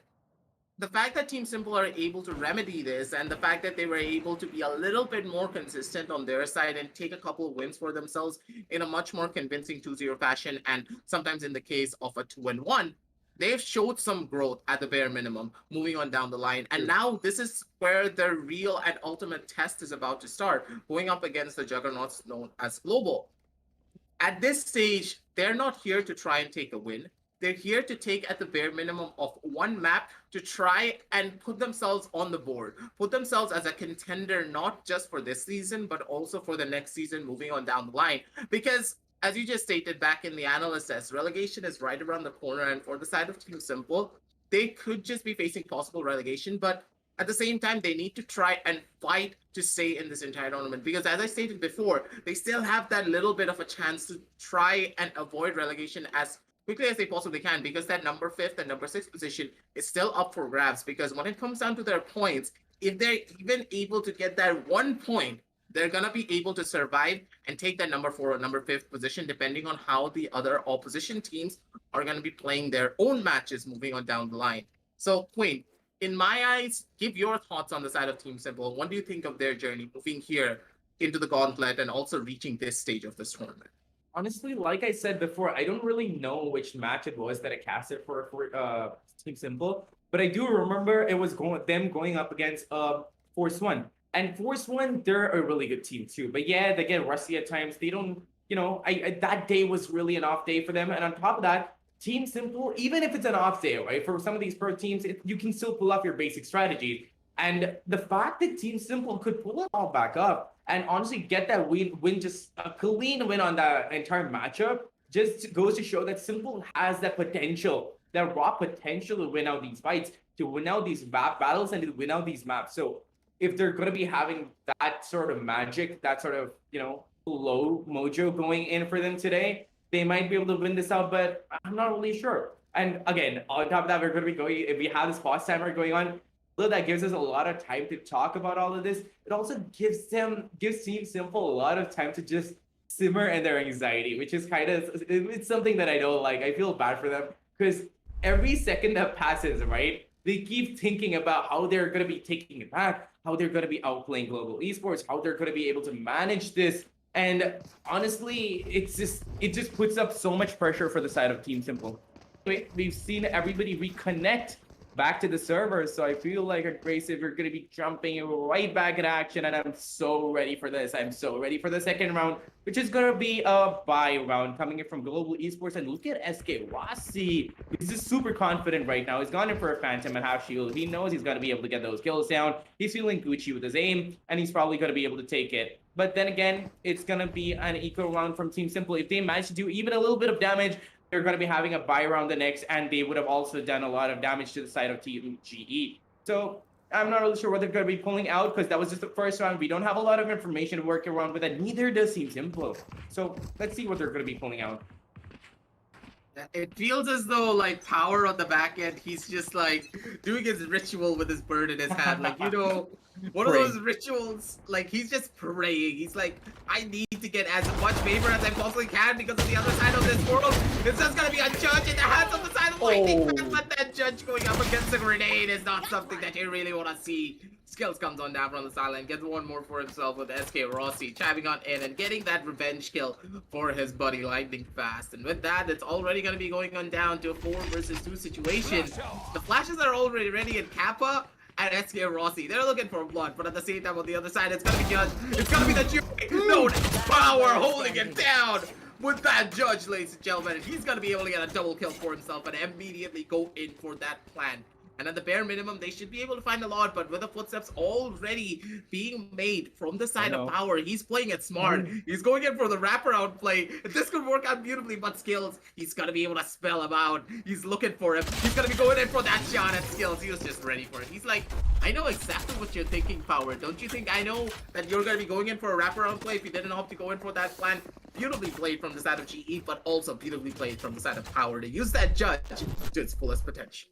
the fact that Team Simple are able to remedy this and the fact that they were able to be a little bit more consistent on their side and take a couple of wins for themselves in a much more convincing 2-0 fashion, and sometimes in the case of a 2-1, they've showed some growth at the bare minimum moving on down the line. And now this is where the real and ultimate test is about to start, going up against the juggernauts known as Global. At this stage, they're not here to try and take a win. They're here to take at the bare minimum of one map to try and put themselves on the board, put themselves as a contender, not just for this season, but also for the next season moving on down the line. Because as you just stated back in the analyst test, relegation is right around the corner. And for the side of Team Simple, they could just be facing possible relegation, but at the same time, they need to try and fight to stay in this entire tournament because, as I stated before, they still have that little bit of a chance to try and avoid relegation as quickly as they possibly can because that number 5th and number 6th position is still up for grabs. Because when it comes down to their points, if they're even able to get that 1 point, they're going to be able to survive and take that number 4 or number 5th position, depending on how the other opposition teams are going to be playing their own matches moving on down the line. So, Queen, in my eyes, give your thoughts on the side of Team Simple. What do you think of their journey moving here into the Gauntlet and also reaching this stage of this tournament? Honestly, like I said before, I don't really know which match it was that I casted for Team Simple, but I do remember it was them going up against Force One. And Force One, they're a really good team too. But yeah, they get rusty at times. They don't, I that day was really an off day for them. And on top of that, Team Simple, even if it's an off day, right? For some of these pro teams, you can still pull off your basic strategy. And the fact that Team Simple could pull it all back up and honestly get that win just a clean win on that entire matchup just goes to show that Simple has that potential, that raw potential to win out these fights, to win out these map battles, and to win out these maps. So if they're going to be having that sort of magic, that sort of, low mojo going in for them today, they might be able to win this out, but I'm not really sure. And again, on top of that, we're going to be going, if we have this pause timer going on, that gives us a lot of time to talk about all of this. It also gives Team Simple a lot of time to just simmer in their anxiety, which is it's something that I don't like. I feel bad for them because every second that passes, right, they keep thinking about how they're going to be taking it back, how they're going to be outplaying Global Esports, how they're going to be able to manage this. And honestly, it just puts up so much pressure for the side of Team Simple. We've seen everybody reconnect back to the server, so I feel like Aggressive, you're going to be jumping right back in action, and I'm so ready for this. I'm so ready for the second round, which is going to be a bye round coming in from Global Esports. And look at SK Rossi. He's just super confident right now. He's gone in for a Phantom and half shield. He knows he's going to be able to get those kills down. He's feeling Gucci with his aim, and he's probably going to be able to take it. But then again, it's going to be an eco round from Team Simple. If they manage to do even a little bit of damage, they're going to be having a bye round the next, and they would have also done a lot of damage to the side of Team GE. So I'm not really sure what they're going to be pulling out because that was just the first round. We don't have a lot of information to work around with, and neither does Team Simple. So let's see what they're going to be pulling out. It feels as though, like, Power on the back end, he's just, like, doing his ritual with his bird in his hand. Like, one of those rituals, like, he's just praying. He's like, I need to get as much favor as I possibly can because on the other side of this world, it's just going to be a judge in the hands of the side of lightning. But that judge going up against a grenade is not something that you really want to see. Skills comes on down from the sideline, gets one more for himself with SK Rossi, chiming on in and getting that revenge kill for his buddy Lightning Fast. And with that, it's already going to be going on down to a 4 versus 2 situation. The flashes are already ready in Kappa and SK Rossi. They're looking for blood, but at the same time on the other side, it's going to be Judge. It's going to be the Jury. No, Power holding it down with that Judge, ladies and gentlemen. And he's going to be able to get a double kill for himself and immediately go in for that plan. And at the bare minimum, they should be able to find a lot, but with the footsteps already being made from the side of Power, he's playing it smart. He's going in for the wraparound play. This could work out beautifully, but Skills, he's going to be able to spell him out. He's looking for him. He's going to be going in for that shot at Skills. He was just ready for it. He's like, I know exactly what you're thinking, Power. Don't you think I know that you're going to be going in for a wraparound play if you didn't opt to go in for that plan? Beautifully played from the side of GE, but also beautifully played from the side of Power to use that judge to its fullest potential.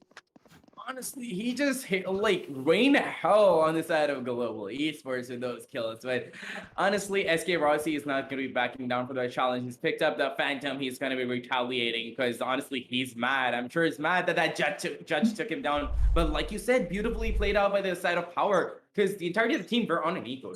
Honestly, he just hit like rain hell on the side of Global Esports with those kills. But honestly, SK Rossi is not going to be backing down for that challenge. He's picked up the Phantom. He's going to be retaliating because honestly, he's mad. I'm sure he's mad that judge took him down. But like you said, beautifully played out by the side of Power. Because the entirety of the team, they're on an eco.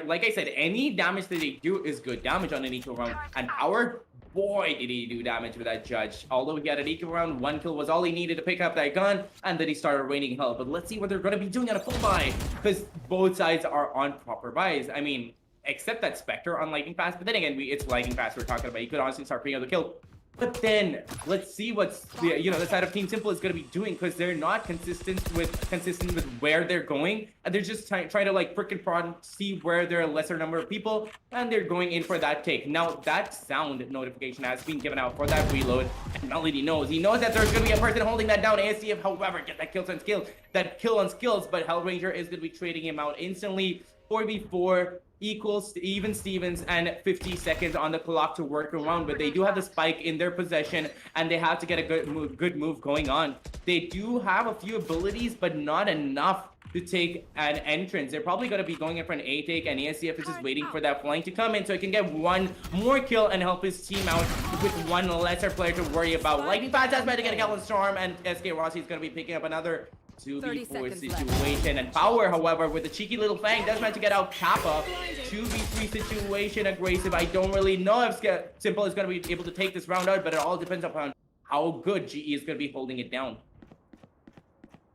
Like I said, any damage that they do is good damage on an eco round. And Power, boy, did he do damage with that judge. Although he had an eco round, 1 kill was all he needed to pick up that gun, and then he started raining hell. But let's see what they're going to be doing on a full buy, because both sides are on proper buys. I mean, except that Spectre on Lightning Fast, but then again, it's Lightning Fast we're talking about. He could honestly start picking up the kill. But then let's see what's the side of Team Simple is going to be doing, because they're not consistent with where they're going, and they're just trying to like freaking prod, see where there are a lesser number of people, and they're going in for that take. Now that sound notification has been given out for that reload, and Melody knows. He knows that there's going to be a person holding that down. ASTF, however, get that kill on skills, but Hellranger is going to be trading him out instantly. 4v4 equals even Stevens, and 50 seconds on the clock to work around, but they do have the spike in their possession, and they have to get a good move going on. They do have a few abilities, but not enough to take an entrance. They're probably going to be going in for an A take, and ASCF is just waiting for that flank to come in so he can get one more kill and help his team out with one lesser player to worry about. Lightning Fast has to get a kill on Storm, and SK Rossi is going to be picking up another 2v4 situation. And Power, however, with the cheeky little fang, does manage to get out Kappa. 2v3 situation, aggressive. I don't really know if Simple is going to be able to take this round out, but it all depends upon how good GE is going to be holding it down.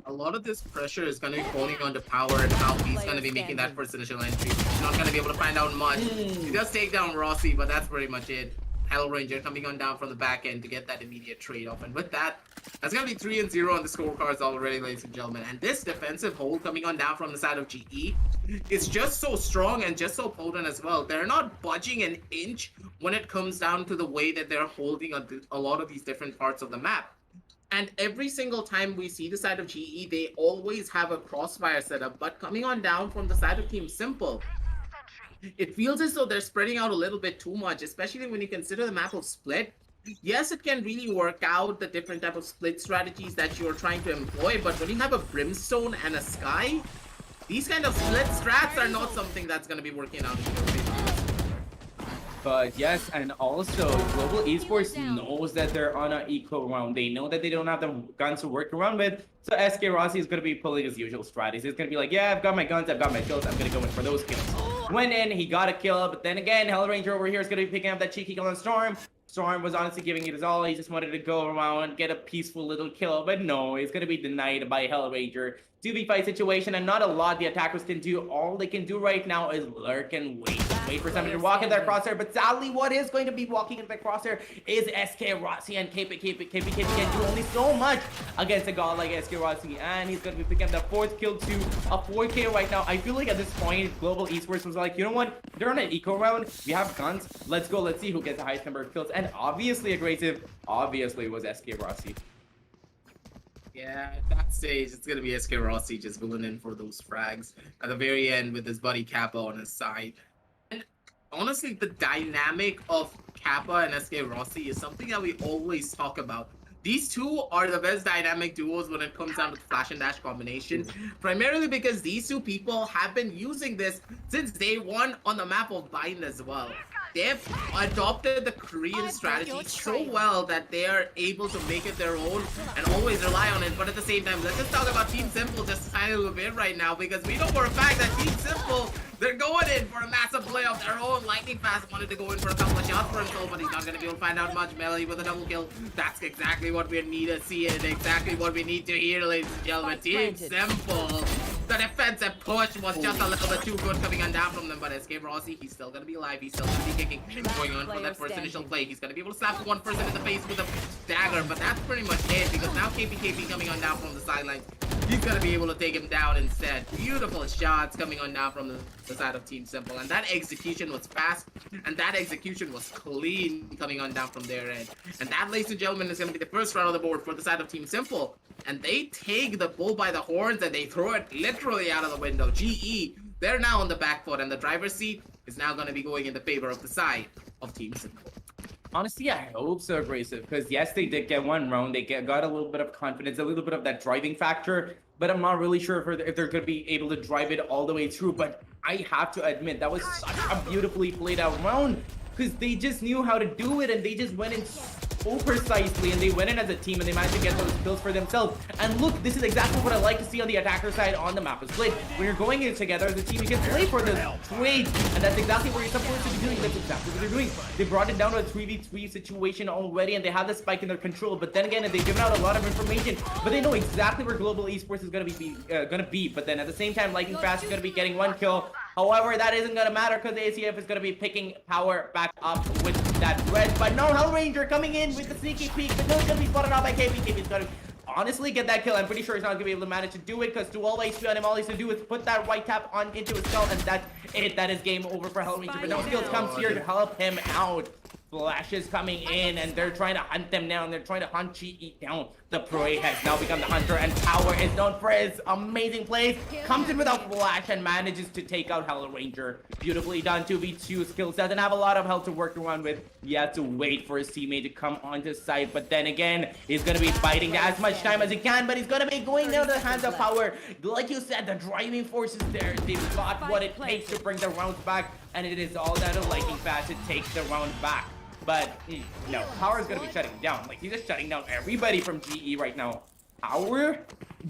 A lot of this pressure is going to be falling onto Power and how he's going to be making that first initial entry. He's not going to be able to find out much. He does take down Rossi, but that's pretty much it. Hellranger coming on down from the back end to get that immediate trade-off. And with that, that's going to be 3-0 on the scorecards already, ladies and gentlemen. And this defensive hold coming on down from the side of GE is just so strong and just so potent as well. They're not budging an inch when it comes down to the way that they're holding a lot of these different parts of the map. And every single time we see the side of GE, they always have a crossfire setup. But coming on down from the side of Team Simple, it feels as though they're spreading out a little bit too much, especially when you consider the map of split. Yes, it can really work out the different type of split strategies that you're trying to employ, but when you have a Brimstone and a Sky, these kind of split strats are not something that's going to be working out in your favor. But yes, and also Global Esports knows that they're on an eco round. They know that they don't have the guns to work around with. So SK Rossi is going to be pulling his usual strategies. He's going to be like, yeah, I've got my guns, I've got my kills, I'm going to go in for those kills. Went in, he got a kill, but then again, Hellranger over here is going to be picking up that cheeky kill on Storm. Storm was honestly giving it his all. He just wanted to go around and get a peaceful little kill, but no, he's going to be denied by Hellranger. 2v5 situation, and not a lot the attackers can do. All they can do right now is lurk and wait. Wait for somebody to walk in that crosshair, but sadly, what is going to be walking in that crosshair is SK Rossi, and KP can do only so much against a god like SK Rossi, and he's going to be picking up the 4th kill to a 4K right now. I feel like at this point, Global Esports was like, you know what? They're on an eco round. We have guns. Let's go. Let's see who gets the highest number of kills. And obviously aggressive, obviously was SK Rossi. Yeah, at that stage, it's going to be SK Rossi just going in for those frags at the very end with his buddy Kappa on his side. And honestly, the dynamic of Kappa and SK Rossi is something that we always talk about. These two are the best dynamic duos when it comes down to the flash and dash combination, primarily because these two people have been using this since day one on the map of Bind as well. They've adopted the Korean strategy so well that they are able to make it their own and always rely on it. But at the same time, let's just talk about Team Simple just a tiny little bit right now, because we know for a fact that Team Simple, they're going in for a massive play of their own. Lightning Fast wanted to go in for a couple of shots for himself, but he's not going to be able to find out much. Melody with a double kill. That's exactly what we need to see and exactly what we need to hear, ladies and gentlemen. Team Simple. The defensive push was just a little bit too good coming on down from them, but SK Rossi, he's still going to be alive. He's still going to be kicking. Going on for that first initial play. He's going to be able to slap one person in the face with a dagger, but that's pretty much it, because now KP coming on down from the sidelines. He's going to be able to take him down instead. Beautiful shots coming on down from the side of Team Simple, and that execution was fast, and that execution was clean coming on down from their end. And that, ladies and gentlemen, is going to be the first round on the board for the side of Team Simple. And they take the bull by the horns and they throw it literally out of the window. GE, they're now on the back foot, and the driver's seat is now going to be going in the favor of the side of Team Simple. Honestly, I hope so, Abrasive, because yes, they did get one round. They got a little bit of confidence, a little bit of that driving factor, but I'm not really sure if they're going to be able to drive it all the way through. But I have to admit, that was such a beautifully played out round, because they just knew how to do it, and they just went in so precisely, and they went in as a team, and they managed to get those kills for themselves. And look, this is exactly what I like to see on the attacker side on the map is played. When you're going in together as a team, you can play for the trade, and that's exactly what you're supposed to be doing. That's exactly what they're doing. They brought it down to a 3v3 situation already, and they have the spike in their control. But then again, they've given out a lot of information, but they know exactly where Global Esports is gonna be. But then at the same time, Lightning Fast is gonna be getting one kill. However, that isn't gonna matter because the ACF is gonna be picking power back up with that red. But no, Hellranger coming in with the sneaky peek, but no, it's gonna be spotted out by KP. He's gonna honestly get that kill. I'm pretty sure he's not gonna be able to manage to do it because to all HP on him, all he's to do is put that white tap on into his skull, and that's it. That is game over for Hellranger. But no skills comes here to help him out. Flashes coming in, and they're trying to hunt them down. They're trying to hunt GE down. The Pro has now become the hunter, and Power is known for his amazing plays. Comes in with a flash and manages to take out Hellranger. Beautifully done. 2v2 skills. Doesn't have a lot of health to work around with. He has to wait for his teammate to come onto site, but then again, he's going to be fighting as much time as he can, but he's going to be going down to the hands of Power. Like you said, the driving force is there. They've got what it takes to bring the rounds back, and it is all down to Lightning Fast to take the round back. But no, Power is going to be shutting down. Like, he's just shutting down everybody from GE right now. Power,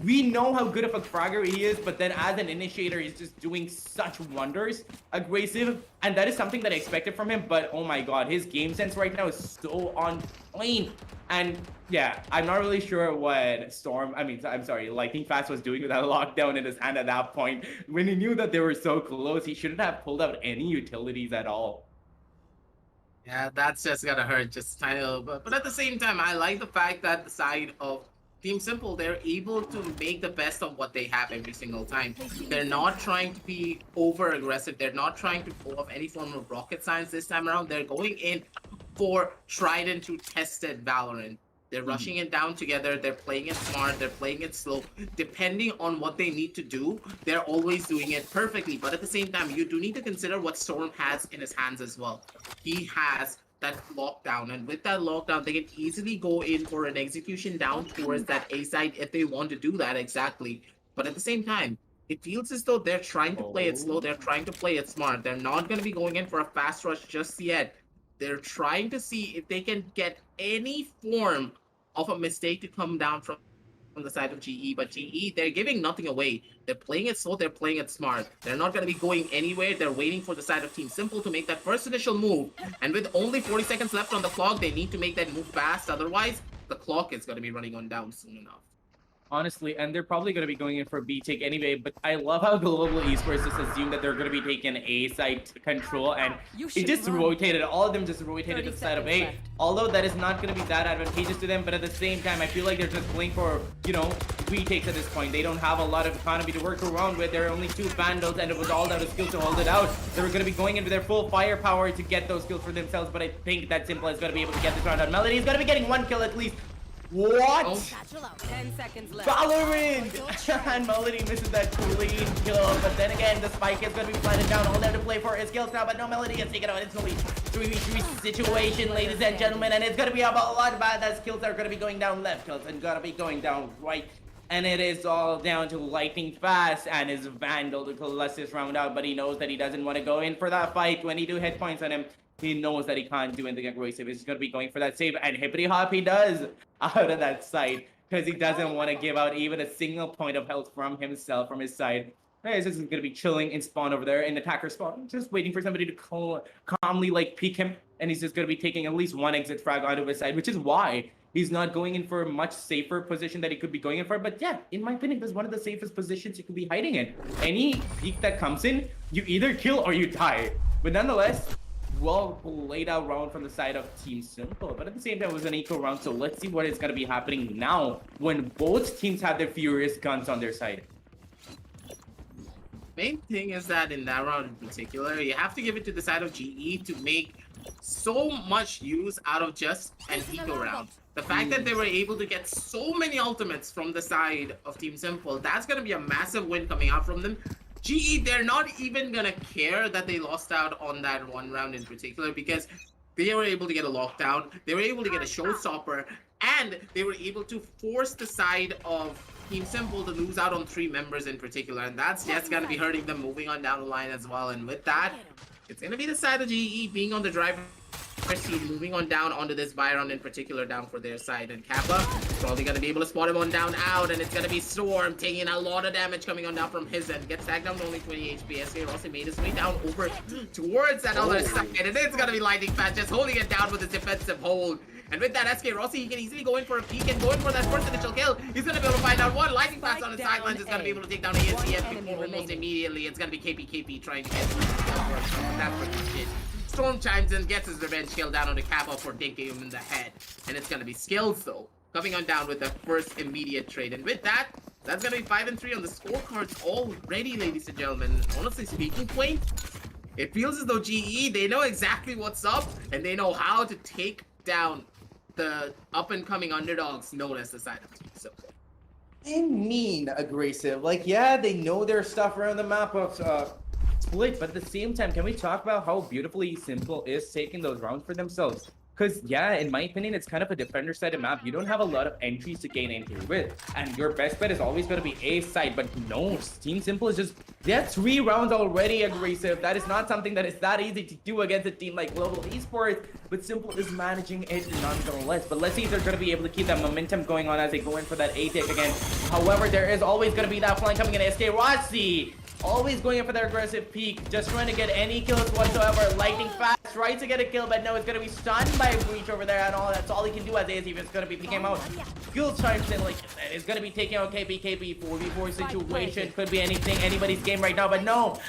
we know how good of a fragger he is, but then as an initiator, he's just doing such wonders. Aggressive, and that is something that I expected from him, but oh my god, his game sense right now is so on point. And yeah, I'm not really sure what Lightning Fast was doing with that lockdown in his hand at that point. When he knew that they were so close, he shouldn't have pulled out any utilities at all. Yeah, that's just gonna hurt just tiny little bit. But at the same time, I like the fact that the side of Team Simple, they're able to make the best of what they have every single time. They're not trying to be over aggressive. They're not trying to pull off any form of rocket science this time around. They're going in for tried and true tested Valorant. They're rushing it down together. They're playing it smart. They're playing it slow. Depending on what they need to do, they're always doing it perfectly. But at the same time, you do need to consider what Storm has in his hands as well. He has that lockdown, and with that lockdown, they can easily go in for an execution down towards that A side if they want to do that exactly. But at the same time, it feels as though they're trying to play it slow. They're trying to play it smart. They're not going to be going in for a fast rush just yet. They're trying to see if they can get any form of a mistake to come down from the side of GE. But GE, they're giving nothing away. They're playing it slow. They're playing it smart. They're not going to be going anywhere. They're waiting for the side of Team Simple to make that first initial move. And with only 40 seconds left on the clock, they need to make that move fast. Otherwise, the clock is going to be running on down soon enough. Honestly, and they're probably going to be going in for B take anyway, but I love how Global Esports just assumed that they're going to be taking A side control, and it just rotated. All of them just rotated to the side of A. Left. Although that is not going to be that advantageous to them, but at the same time, I feel like they're just playing for, B takes at this point. They don't have a lot of economy to work around with. There are only 2 Vandals, and it was all down to skill to hold it out. They were going to be going in with their full firepower to get those kills for themselves, but I think that Simple is going to be able to get this round out. Melody is going to be getting 1 kill at least. What? 10 seconds left. Valorant! And Melody misses that clean kill, but then again, the spike is going to be planted down. All there to play for his kills now, but no, Melody is taken out instantly. 3v3 situation, ladies and gentlemen, and it's going to be about a lot bad. That skills are going to be going down left, kills and going to be going down right. And it is all down to Lightning Fast and his Vandal to close this round out, but he knows that he doesn't want to go in for that fight. 22 hit points on him. He knows that he can't do anything aggressive. He's going to be going for that save, and hippity hop he does out of that side because he doesn't want to give out even a single point of health from himself, from his side. He's just going to be chilling in spawn over there in attacker spawn, just waiting for somebody to calmly peek him, and he's just going to be taking at least 1 exit frag onto his side, which is why he's not going in for a much safer position that he could be going in for. But yeah, in my opinion, that's one of the safest positions you could be hiding in. Any peek that comes in, you either kill or you die. But nonetheless, well laid out round from the side of Team Simple, but at the same time it was an equal round, so let's see what is going to be happening now when both teams have their furious guns on their side. Main thing is that in that round in particular, you have to give it to the side of GE to make so much use out of just an eco round. The fact that they were able to get so many ultimates from the side of Team Simple, that's going to be a massive win coming out from them. GE, they're not even gonna care that they lost out on that 1 round in particular, because they were able to get a lockdown, they were able to get a showstopper, and they were able to force the side of Team Simple to lose out on 3 members in particular, and that's just going to be hurting them moving on down the line as well. And with that, it's going to be the side of GE being on the driver's seat, moving on down onto this Byron in particular down for their side. And Kappa probably going to be able to spot him on down out, and it's going to be Storm taking a lot of damage coming on down from his end. Gets tagged down to only 20 HP. SK Rossi made his way down over towards that other side, and it's going to be Lightning Fast just holding it down with his defensive hold. And with that, SK Rossi, he can easily go in for a peek and going for that first initial kill. He's going to be able to find out one. Lightning Fast on the sidelines is going to be able to take down ASCF before almost immediately. It's going to be KP trying to get that's what he did. Storm chimes in, gets his revenge kill down on the Kappa for dinking him in the head. And it's going to be Skills, though, coming on down with the first immediate trade. And with that, that's going to be 5-3 on the scorecards already, ladies and gentlemen. Honestly speaking, Quaint, it feels as though GE, they know exactly what's up, and they know how to take down the up-and-coming underdogs known as the side of Team Simple. I mean, aggressive. Like, yeah, they know their stuff around the map of Split, but at the same time, can we talk about how beautifully Simple is taking those rounds for themselves? Because, yeah, in my opinion, it's kind of a defender-sided map. You don't have a lot of entries to gain entry with. And your best bet is always going to be A side. But no, Team Simple is just... They have 3 rounds already aggressive. That is not something that is that easy to do against a team like Global Esports. But Simple is managing it nonetheless. But let's see if they're going to be able to keep that momentum going on as they go in for that A-Tech again. However, there is always going to be that flank coming in. SK Rossi always going in for their aggressive peek, just trying to get any kills whatsoever. Lightning Fast tries to get a kill, but no, it's going to be stunned by a breach over there and all. That's all he can do as is. It's going to be peeking out. Skills chimes in like it's going to be taking out KP 4v4 situation. Could be anything, anybody's game right now, but no.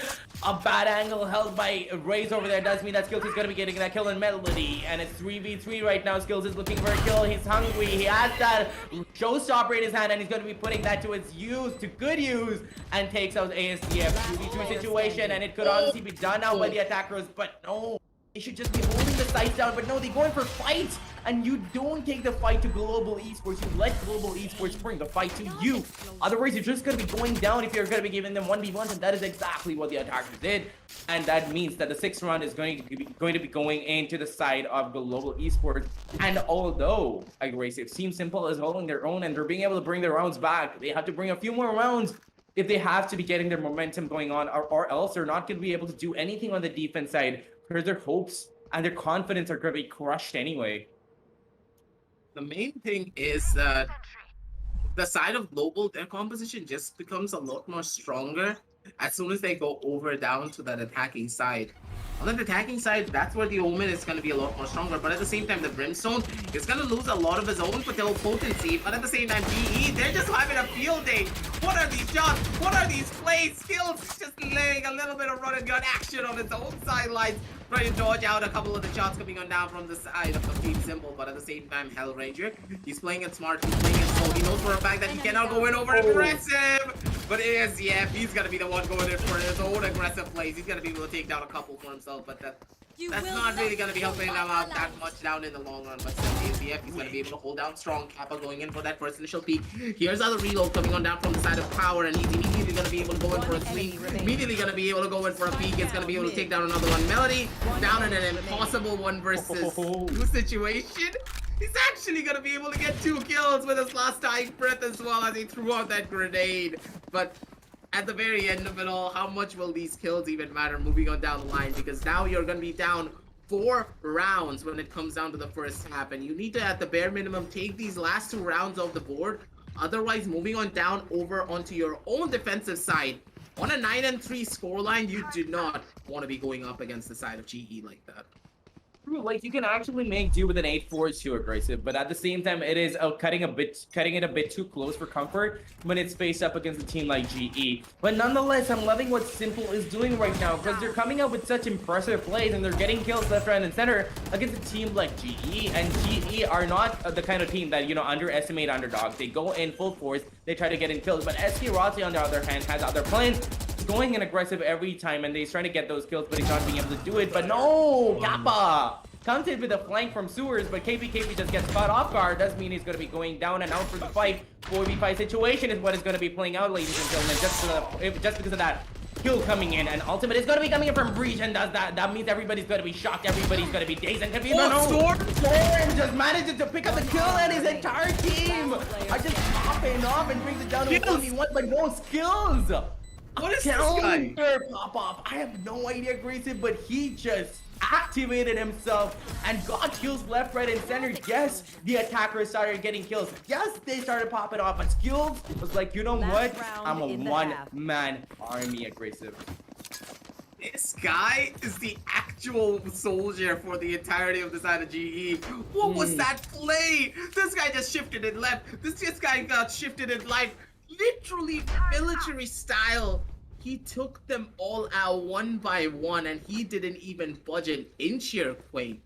A bad angle held by Raze over there does mean that Skills is going to be getting that kill in Melody, and it's 3v3 right now. Skills is looking for a kill. He's hungry. He has that showstopper in his hand, and he's going to be putting that to its use, to good use, and takes out ASDF. 2v2 situation, and it could honestly be done now by the attackers, but no. They should just be holding the sights down, but no, they're going for fights, and you don't take the fight to Global Esports. You let Global Esports bring the fight to you. Otherwise, you're just going to be going down if you're going to be giving them 1v1s, and that is exactly what the attackers did. And that means that the 6th round is going to be going into the side of Global Esports. And although aggressive Team Simple is holding their own, and they're being able to bring their rounds back, they have to bring a few more rounds if they have to be getting their momentum going on, or else they're not going to be able to do anything on the defense side, because their hopes and their confidence are going to be crushed anyway. The main thing is that the side of Global, their composition just becomes a lot more stronger as soon as they go over down to that attacking side. On the attacking side, that's where the Omen is going to be a lot more stronger, but at the same time, the Brimstone is going to lose a lot of his own potency, but at the same time, GE, they're just having a field day. What are these shots? What are these plays? Skills just laying a little bit of run and gun action on its own sidelines, trying to dodge out a couple of the shots coming on down from the side of the Team Simple, but at the same time, Hell Ranger, he's playing it smart, he's playing it slow. He knows for a fact that he cannot go in over aggressive, but yeah, he's going to be the one going in for his own aggressive plays. He's going to be able to take down a couple for himself, but that's not really going to be helping them out that much down in the long run. But still, ACF, he's going to be able to hold down strong. Kappa going in for that first initial peek. Here's other reload coming on down from the side of Power, and he's immediately going to be able to go in for a swing. Immediately going to be able to go in for a peek. It's going to be able to take down another one. Melody down in an impossible 1 versus 2 situation. He's actually going to be able to get 2 kills with his last dying breath as well as he threw out that grenade. But at the very end of it all, how much will these kills even matter moving on down the line? Because now you're going to be down 4 rounds when it comes down to the first half, and you need to, at the bare minimum, take these last 2 rounds off the board. Otherwise, moving on down over onto your own defensive side, on a 9-3 scoreline, you do not want to be going up against the side of GE like that. Like, you can actually make do with an 8-4 too aggressive, but at the same time, it is cutting it a bit too close for comfort when it's faced up against a team like GE. But nonetheless, I'm loving what Simple is doing right now, because they're coming out with such impressive plays and they're getting kills left, right, and center against a team like GE. And GE are not the kind of team that, you know, underestimate underdogs. They go in full force, they try to get in kills. But SK Rossi, on the other hand, has other plans. Going in aggressive every time, and he's trying to get those kills, but he's not being able to do it. But no, Kappa comes in with a flank from sewers, but KP just gets caught off guard. Does mean he's going to be going down and out for the fight. 4v5 situation is what is going to be playing out, ladies and gentlemen, just because of that. kill coming in, and ultimate is gonna be coming in from Breach, and does that. That means everybody's gonna be shocked, everybody's gonna be dazed and confused. Storm! Storm just manages to pick up the kill, and his entire team are just popping off and brings it down to 1v1, but no skills. What is this guy? Counter pop-up. I have no idea, Grayson, but he just activated himself and got kills left, right, and center. Yes, the attackers started getting kills. Yes, they started popping off, but skills was like, you know what? I'm a one-man army aggressive. This guy is the actual soldier for the entirety of the side of GE. What was that play? This guy just shifted and left. This guy got shifted and life. Literally military style. He took them all out one by one, and he didn't even budge an inch here, Quake.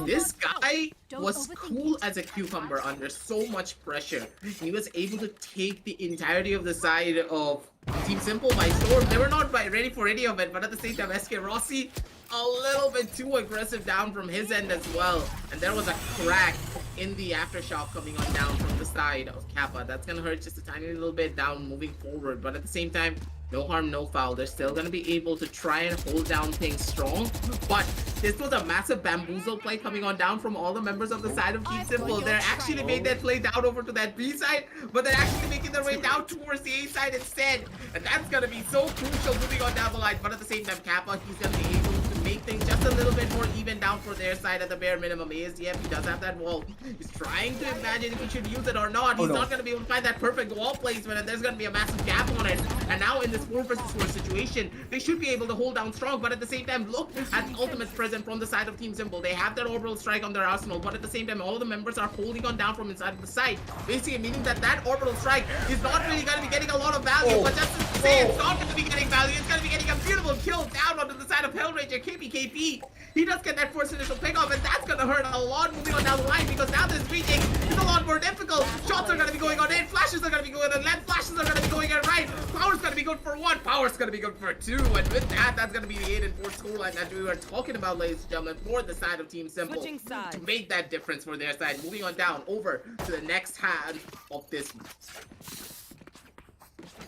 This guy was cool as a cucumber under so much pressure. He was able to take the entirety of the side of Team Simple by storm. They were not ready for any of it, but at the same time, SK Rossi a little bit too aggressive down from his end as well. And there was a crack in the aftershock coming on down from the side of Kappa. That's gonna hurt just a tiny little bit down moving forward, but at the same time, no harm, no foul. They're still gonna be able to try and hold down things strong, but this was a massive bamboozle play coming on down from all the members of the side of Team Simple. They're actually made that play down over to that B side, but they're actually making their way down towards the A side instead, and that's gonna be so crucial moving on down the line. But at the same time, Kappa, he's gonna be able to make things just a little bit more even down for their side at the bare minimum. ASDF, he does have that wall. He's trying to imagine if he should use it or not. He's not gonna be able to find that perfect wall placement, and there's gonna be a massive gap on it. And now in this 4 versus 4 situation, they should be able to hold down strong, but at the same time, look at the ultimates present from the side of Team Simple. They have their orbital strike on their arsenal, but at the same time, all of the members are holding on down from inside of the site, basically meaning that that orbital strike is not really going to be getting a lot of value. But just to say it's not going to be getting value, it's going to be getting a beautiful kill down onto the side of Hellranger. KP. He does get that first initial pick off, and that's going to hurt a lot moving on down the line, because now this reaching is a lot more difficult. Shots are going to be going on in, flashes are going to be going on left, flashes are going to be going on right. Power's going to be good for 1, power's going to be good for 2, and with that, that's going to be the 8 and 4 scoreline that we were talking about, ladies and gentlemen, for the side of Team Simple to make that difference for their side. Moving on down over to the next half of this match.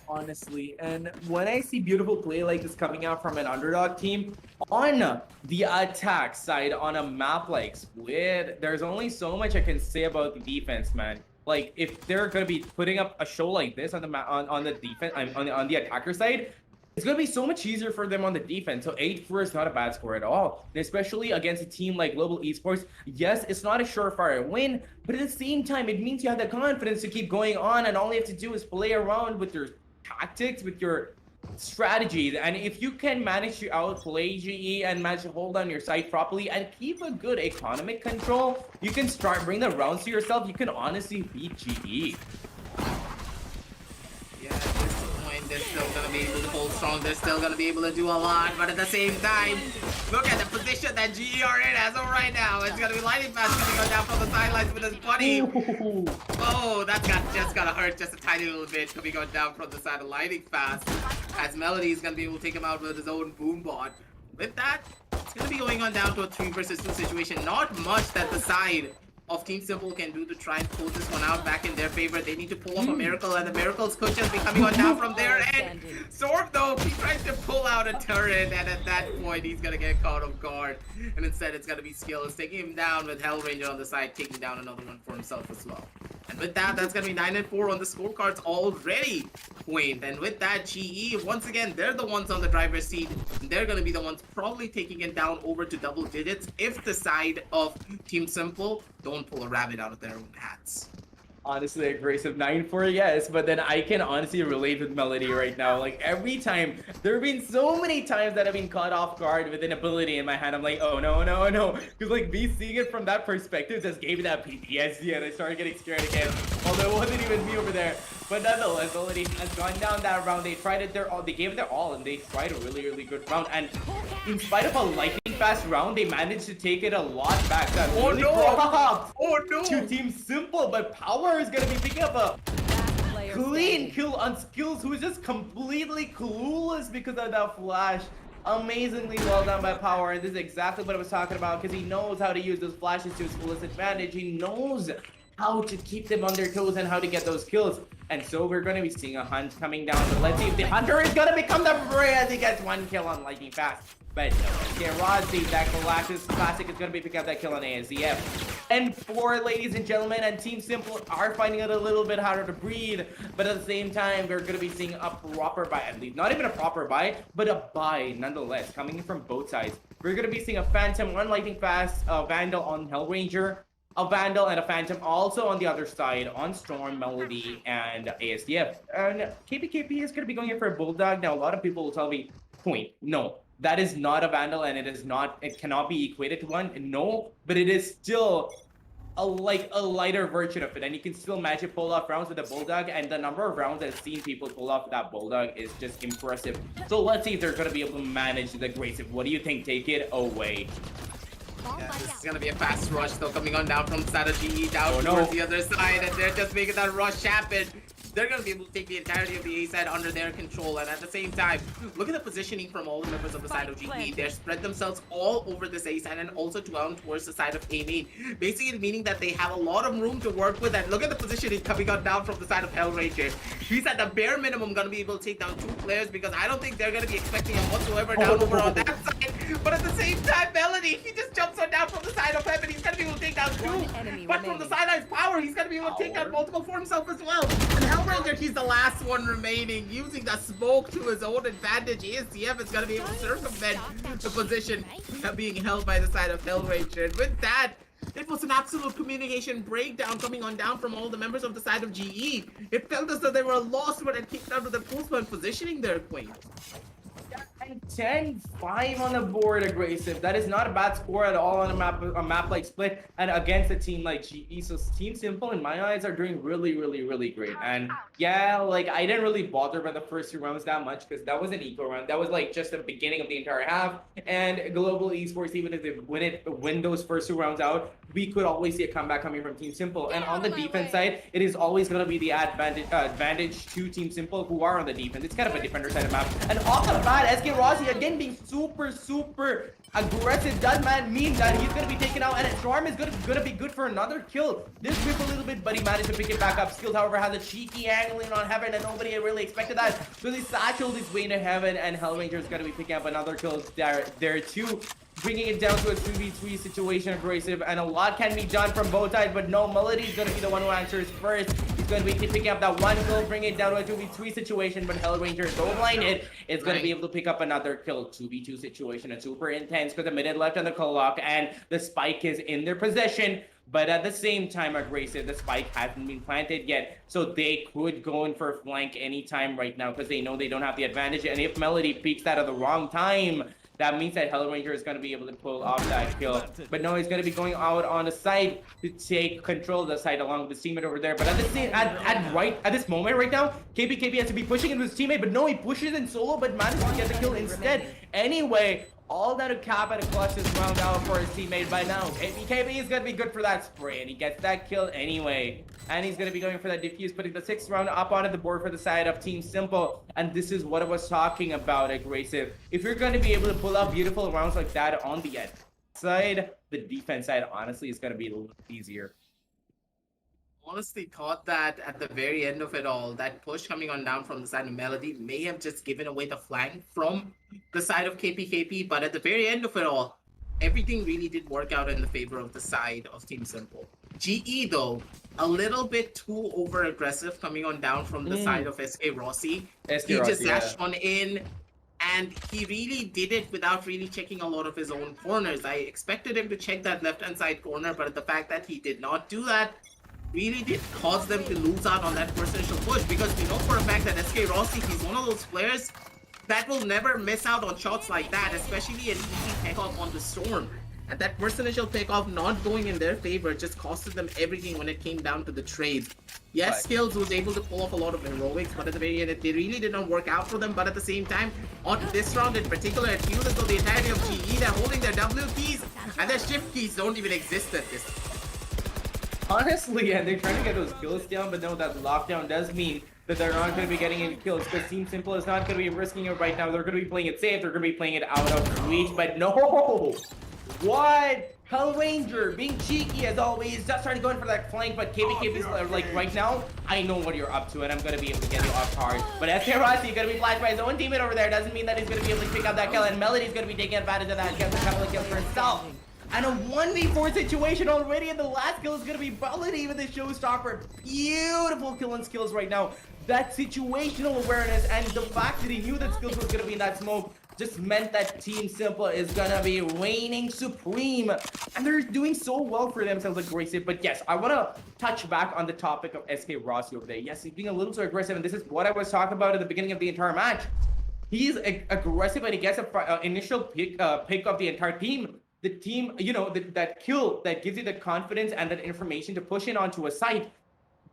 Honestly, and when I see beautiful play like this coming out from an underdog team on the attack side on a map like Split, there's only so much I can say about the defense, man. Like, if they're gonna be putting up a show like this on the on the defense on the attacker side, it's going to be so much easier for them on the defense. So 8-4 is not a bad score at all, and especially against a team like Global Esports. Yes, it's not a surefire win, but at the same time, it means you have the confidence to keep going on, and all you have to do is play around with your tactics, with your strategies. And if you can manage to outplay GE and manage to hold on your side properly and keep a good economic control, you can bring the rounds to yourself. You can honestly beat GE. Yeah, at this point, they're still going to be able to hold strong. They're still going to be able to do a lot. But at the same time, look at the position that GE are in as of right now. It's going to be Lightning Fast coming on down from the sidelines with his buddy. Oh, that's just going to hurt just a tiny little bit coming on down from the side of Lightning Fast. As Melody is going to be able to take him out with his own boom bot. With that, it's going to be going on down to a 3 versus 2 situation. Not much that the side of Team Simple can do to try and pull this one out back in their favor. They need to pull off a miracle, and the miracles could just be coming on down from their end. Storm, though, he tries to pull out a turret, and at that point, he's gonna get caught off guard. And instead, it's gonna be Skills taking him down with Hellranger on the side, taking down another one for himself as well. And with that, that's gonna be 9 and 4 on the scorecards already. Wayne. And with that, GE, once again, they're the ones on the driver's seat. They're gonna be the ones probably taking it down over to double digits if the side of Team Simple don't pull a rabbit out of their own hats. Honestly, aggressive 9-4, yes, but then I can honestly relate with Melody right now. Like, every time, there have been so many times that I've been caught off guard with an ability in my hand. I'm like, oh no, no, no. Because, like, me seeing it from that perspective just gave me that PTSD, and I started getting scared again. Although it wasn't even me over there. But nonetheless, Melody has gone down that round. They tried it their all. They gave it their all, and they tried a really, really good round. And in spite of a lightning fast round, they managed to take it a lot back. That really to Team Simple, but Power is gonna be picking up a clean kill on Skills, who is just completely clueless because of that flash. Amazingly well done by Power, and this is exactly what I was talking about, because he knows how to use those flashes to his fullest advantage. He knows how to keep them on their toes and how to get those kills. And so we're going to be seeing a hunt coming down. But let's see if the hunter is going to become the prey as he gets one kill on lightning fast. But no, Rossi, that Lakhs Classic is going to be picking up that kill on ASDF. And 4, ladies and gentlemen, and Team Simple are finding it a little bit harder to breathe. But at the same time, we're going to be seeing a proper buy, at least not even a proper buy, but a buy nonetheless, coming in from both sides. We're going to be seeing a Phantom on lightning fast, a Vandal on Hellranger, a Vandal and a Phantom also on the other side on Storm, Melody, and ASDF. And KPKP is going to be going in for a Bulldog. Now, a lot of people will tell me, point, no, that is not a Vandal and it cannot be equated to one. No, but it is still a lighter version of it. And you can still magic pull off rounds with a Bulldog. And the number of rounds I've seen people pull off that Bulldog is just impressive. So let's see if they're going to be able to manage the Aggressive. What do you think? Take it away. Yeah, this is gonna be a fast rush though, coming on down from the side of GE down towards the other side, and they're just making that rush happen. They're gonna be able to take the entirety of the A side under their control, and at the same time, look at the positioning from all the members of the side of GE. They're spread themselves all over this A side and also down towards the side of A main. Basically meaning that they have a lot of room to work with, and look at the positioning coming on down from the side of Hellranger. He's at the bare minimum gonna be able to take down 2 players because I don't think they're gonna be expecting him whatsoever down over on that side. But at the same time, Melody, he just jumps on down from the side of him and he's gonna be able to take down 2. But from the side of power, he's gonna be able to take down multiple for himself as well. And Hellranger, he's the last one remaining, using the smoke to his own advantage. ASDF is gonna be able to circumvent the position being held by the side of Hellranger. And with that, it was an absolute communication breakdown coming on down from all the members of the side of GE. It felt as though they were lost when it kicked out of the postman positioning their queen. And 10-5 on the board, Aggressive. That is not a bad score at all on a map like Split and against a team like GE. So Team Simple, in my eyes, are doing really great. And yeah, like I didn't really bother by the first 2 rounds that much because that was an eco round. That was like just the beginning of the entire half. And Global Esports, even if they win those first 2 rounds out, we could always see a comeback coming from Team Simple. And on the defense side, it is always going to be the advantage to Team Simple who are on the defense. It's kind of a defender side of map. And off the bat, SK Rossi again being super aggressive. Does man mean that he's gonna be taken out, and Storm is gonna be good for another kill. This whip a little bit, but he managed to pick it back up. Skills, however, has a cheeky angling on Heaven, and nobody really expected that. So he satcheled his way into Heaven, and Hellranger is gonna be picking up another kill there too, bringing it down to a 2v3 situation. Aggressive, and a lot can be done from both sides, but no, Melody is gonna be the one who answers first. He's gonna be picking up that one kill, bring it down to a 2v3 situation, but Hellranger, so blinded, is gonna be able to pick up another kill. 2v2 situation, and super intense because the minute left on the clock, and the spike is in their possession. But at the same time, Aggressive, the spike hasn't been planted yet, so they could go in for a flank anytime right now because they know they don't have the advantage. And if Melody peeks that at the wrong time, that means that Hellranger is going to be able to pull off that kill. But no, he's going to be going out on the side to take control of the side along with his teammate over there. But at this moment right now, KPKP has to be pushing into his teammate, but no, he pushes in solo but manages to get the kill instead. Anyway, all that to cap and a clutch this round out for his teammate by now. KPKP is going to be good for that spray, and he gets that kill anyway. And he's going to be going for that defuse, putting the 6th round up onto the board for the side of Team Simple. And this is what I was talking about, Aggressive. If you're going to be able to pull out beautiful rounds like that on the side, the defense side honestly is going to be a little easier. Honestly thought that at the very end of it all, that push coming on down from the side of Melody may have just given away the flank from the side of KPKP, but at the very end of it all, everything really did work out in the favor of the side of Team Simple. GE though, a little bit too over aggressive coming on down from the side of SK Rossi. He just lashed on in, and he really did it without really checking a lot of his own corners. I expected him to check that left-hand side corner, but the fact that he did not do that really did cause them to lose out on that first initial push, because we know for a fact that SK Rossi, he's one of those players that will never miss out on shots like that, especially an easy takeoff on the Storm. And that first initial takeoff not going in their favor just costed them everything when it came down to the trades. Yes, Skills was able to pull off a lot of heroics, but at the very end, they really did not work out for them. But at the same time, on this round in particular, it feels as though the entirety of GE, they're holding their W keys, and their shift keys don't even exist at this. Honestly, and they're trying to get those kills down, but no, that lockdown does mean that they're not going to be getting any kills, because Team Simple is not going to be risking it right now. They're going to be playing it safe, they're going to be playing it out of reach, but no! What? Hellranger being cheeky as always, just trying to go in for that flank, but KBKB is like right now, I know what you're up to and I'm gonna be able to get you off guard. But SK Rossi gonna be flashed by his own teammate over there, doesn't mean that he's gonna be able to pick up that kill, and Melody's gonna be taking advantage of that, gets a couple of kills for himself. And a 1v4 situation already, and the last kill is gonna be Melody with the showstopper. Beautiful killing skills right now. That situational awareness and the fact that he knew that skills was gonna be in that smoke just meant that Team Simple is gonna be reigning supreme, and they're doing so well for themselves, aggressive. But yes, I want to touch back on the topic of SK Rossi over there. Yes, he's being a little too aggressive, and this is what I was talking about at the beginning of the entire match. He's aggressive, and he gets a initial pick of the entire team. The team, you know, that kill that gives you the confidence and that information to push in onto a site.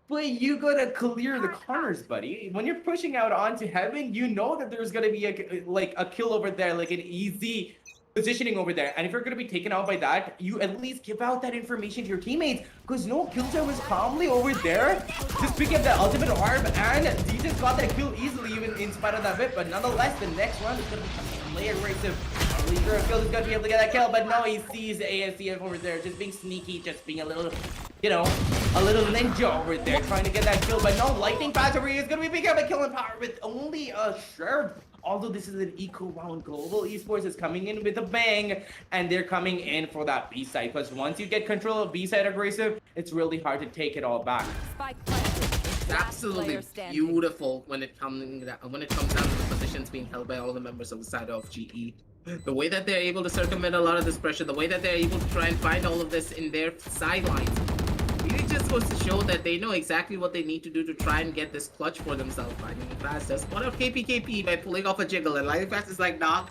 But you gotta clear the corners, buddy. When you're pushing out onto heaven, you know that there's gonna be a kill over there, like an easy positioning over there. And if you're gonna be taken out by that, you at least give out that information to your teammates. Because no, Killjoy was calmly over there, just picking up that ultimate orb, and he just got that kill easily, even in spite of that whip. But nonetheless, the next round is gonna be layer aggressive. Leader of Kills is gonna be able to get that kill, but no, he sees the ASCF over there, just being sneaky, just being a little, you know, a little ninja over there, trying to get that kill. But no, Lightning Fast over here is gonna be picking up a kill in power with only a Sherb. Although this is an eco round, Global Esports is coming in with a bang, and they're coming in for that B side. Because once you get control of B side aggressive, it's really hard to take it all back. Spike planted. It's absolutely beautiful when it comes down to the positions being held by all the members of the side of GE. The way that they're able to circumvent a lot of this pressure, the way that they're able to try and find all of this in their sidelines, really just goes to show that they know exactly what they need to do to try and get this clutch for themselves. Lightning Fast does spot out KPKP by pulling off a jiggle, and Lightning Fast is like, nah,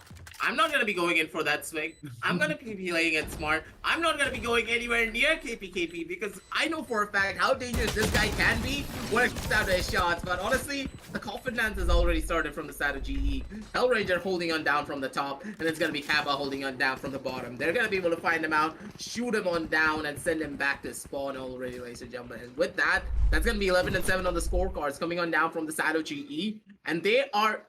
I'm not gonna be going in for that swing. I'm gonna be playing it smart. I'm not gonna be going anywhere near KPKP because I know for a fact how dangerous this guy can be when it comes down to his shots. But honestly, the confidence has already started from the side of GE. Hellranger holding on down from the top, and it's gonna be Kappa holding on down from the bottom. They're gonna be able to find him out, shoot him on down, and send him back to spawn already, ladies and gentlemen. And with that, that's gonna be 11 and 7 on the scorecards coming on down from the side of GE, and they are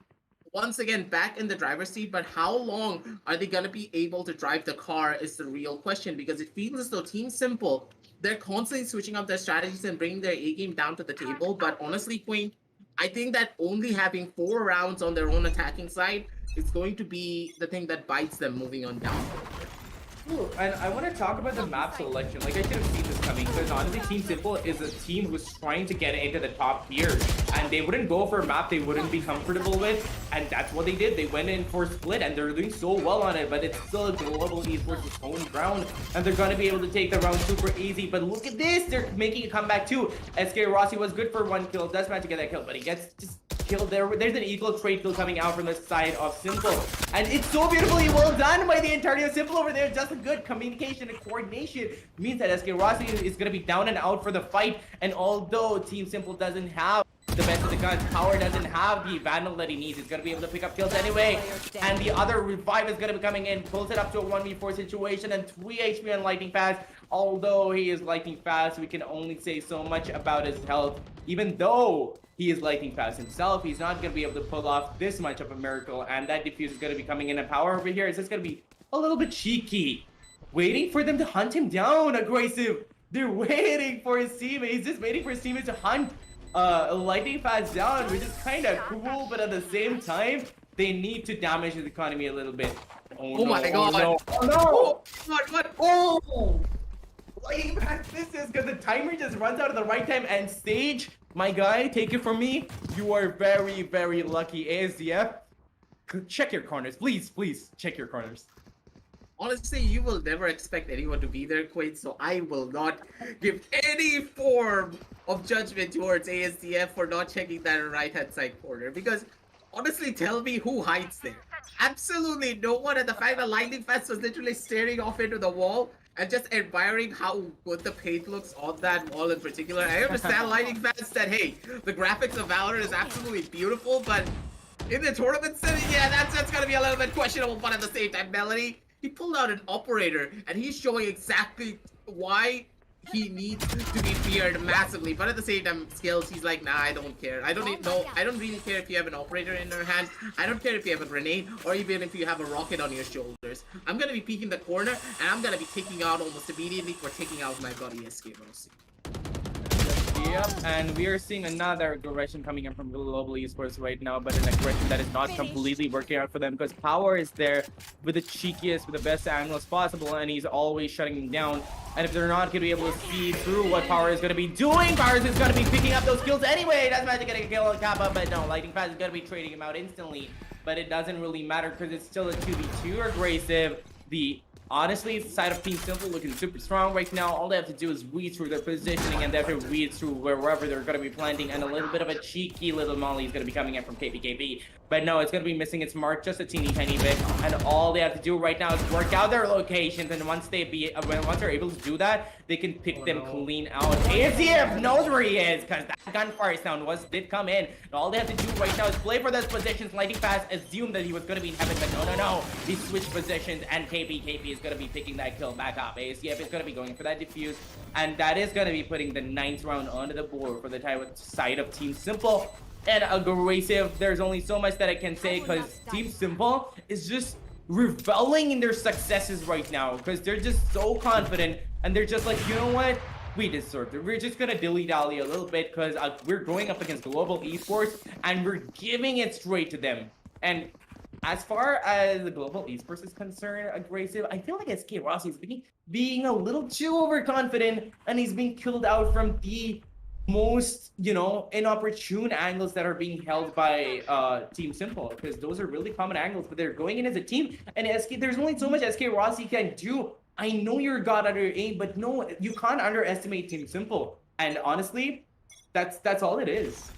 once again back in the driver's seat. But how long are they going to be able to drive the car is the real question, because it feels as though Team Simple, they're constantly switching up their strategies and bringing their A game down to the table. But honestly, Queen, I think that only having 4 rounds on their own attacking side is going to be the thing that bites them moving on down. Ooh, and I want to talk about the map selection. Like, I should have seen this coming, because honestly, Team Simple is a team who's trying to get into the top tier, and they wouldn't go for a map they wouldn't be comfortable with, and that's what they did. They went in for Split, and they're doing so well on it, but it's still a Global Esports' home ground, and they're going to be able to take the round super easy. But look at this, they're making a comeback too. SK Rossi was good for 1 kill, does manage to get that kill, but he gets just killed there. There's an equal trade kill coming out from the side of Simple, and it's so beautifully well done by the entirety of Simple over there. Just a good communication and coordination means that SK Rossi is going to be down and out for the fight. And although Team Simple doesn't have the best of the guns, Power doesn't have the vandal that he needs, he's going to be able to pick up kills anyway. And the other revive is going to be coming in, pulls it up to a 1v4 situation, and 3 HP on Lightning Fast. Although he is Lightning Fast, we can only say so much about his health. Even though he is Lightning Fast himself, he's not going to be able to pull off this much of a miracle. And that defuse is going to be coming in, and Power over here is just going to be a little bit cheeky, waiting for them to hunt him down. Aggressive, they're waiting for his teammate. He's just waiting for his teammates to hunt Lightning Fast down, which is kind of cool, but at the same time, they need to damage his economy a little bit. Oh no, my god! Oh no! What? Oh! Lightning Fast, this is because the timer just runs out at the right time. And Stage, my guy, take it from me, you are very, very lucky. ASDF, check your corners, please, check your corners. Honestly, you will never expect anyone to be there, Quaid, so I will not give any form of judgment towards ASDF for not checking that right-hand side corner. Because, honestly, tell me who hides there. Absolutely no one. And the fact that Lightning Fast was literally staring off into the wall and just admiring how good the paint looks on that wall in particular. I understand Lightning Fast said, hey, the graphics of Valorant is absolutely beautiful, but in the tournament setting, yeah, that's going to be a little bit questionable. But at the same time, Melody, he pulled out an operator, and he's showing exactly why he needs to be feared massively. But at the same time, skills, he's like, nah, I don't care. I don't really care if you have an operator in your hand. I don't care if you have a grenade or even if you have a rocket on your shoulders. I'm gonna be peeking the corner and I'm gonna be kicking out almost immediately for taking out my buddy SK Rossi. Yep, and we are seeing another aggression coming in from Global Esports right now, but an aggression that is not completely working out for them because Power is there with the cheekiest, with the best angles possible, and he's always shutting them down. And if they're not going to be able to see through what Power is going to be doing, Power is going to be picking up those kills anyway. That's Magic getting a kill on Kappa, but no, Lightning Fast is going to be trading him out instantly. But it doesn't really matter because it's still a 2v2 aggressive. Honestly, the side of Team Simple looking super strong right now. All they have to do is weed through their positioning and they have to weed through wherever they're going to be planting. And a little bit of a cheeky little molly is going to be coming in from KPKP. But no, it's going to be missing its mark just a teeny tiny bit. And all they have to do right now is work out their locations. And once they're able to do that, they can pick them clean out. ASCF knows where he is because that gunfire sound did come in. And all they have to do right now is play for those positions. Lightning Fast assumed that he was going to be in heaven, but no. He switched positions and KPKP is going to be picking that kill back up. ASCF is going to be going for that defuse. And that is going to be putting the 9th round onto the board for the side of Team Simple. And aggressive, there's only so much that I can say because Team Simple is just reveling in their successes right now because they're just so confident and they're just like, you know what? We deserved it. We're just gonna dilly-dally a little bit because we're going up against Global Esports and we're giving it straight to them. And as far as the Global Esports is concerned, aggressive, I feel like SK Rossi is being a little too overconfident and he's being killed out from the most, inopportune angles that are being held by Team Simple because those are really common angles, but they're going in as a team. And there's only so much SK Rossi can do. I know you're god under aim, but no, you can't underestimate Team Simple. And honestly, that's all it is.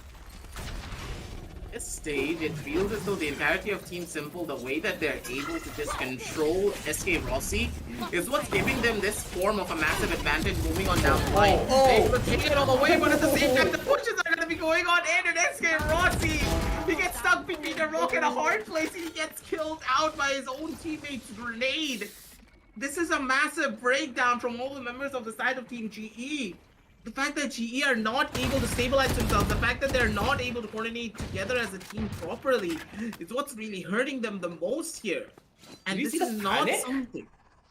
This stage, it feels as though the entirety of Team Simple, the way that they're able to just control SK Rossi, is what's giving them this form of a massive advantage moving on down the line. They will take it all away, but at the same time, the pushes are going to be going on in, and SK Rossi, he gets stuck between a rock and a hard place, and he gets killed out by his own teammate's grenade. This is a massive breakdown from all the members of the side of Team GE. The fact that GE are not able to stabilize themselves, the fact that they're not able to coordinate together as a team properly is what's really hurting them the most here. And this is not something.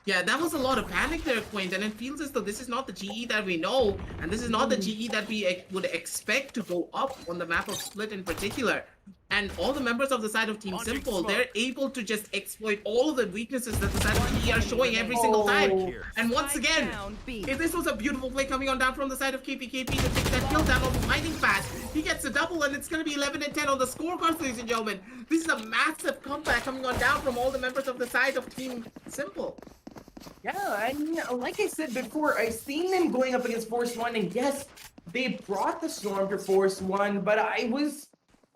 Yeah, that was a lot of panic there, Quint, and it feels as though this is not the GE that we know, and this is not the GE that we would expect to go up on the map of Split in particular. And all the members of the side of Team Simple, they're able to just exploit all of the weaknesses that the side of GE are showing every single time. And once again, if this was a beautiful play coming on down from the side of KPKP to take that kill down on the Lightning Fast. He gets a double and it's going to be 11 and 10 on the scorecards, ladies and gentlemen. This is a massive comeback coming on down from all the members of the side of Team Simple. Yeah, and like I said before, I've seen them going up against Force 1, and yes, they brought the Storm to Force 1, but I was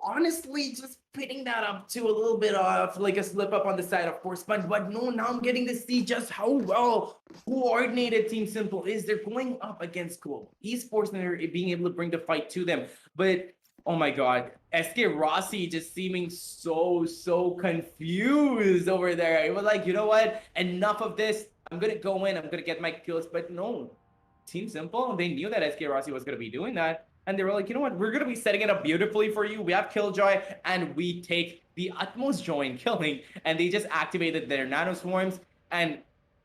honestly just pitting that up to a little bit of like a slip up on the side of Force 1, but no, now I'm getting to see just how well coordinated Team Simple is. They're going up against Global Esports and they're being able to bring the fight to them, but oh my god, SK Rossi just seeming so confused over there. It was like, you know what? Enough of this. I'm going to go in. I'm going to get my kills. But no, Team Simple, they knew that SK Rossi was going to be doing that. And they were like, you know what? We're going to be setting it up beautifully for you. We have Killjoy and we take the utmost joy in killing. And they just activated their nano swarms. And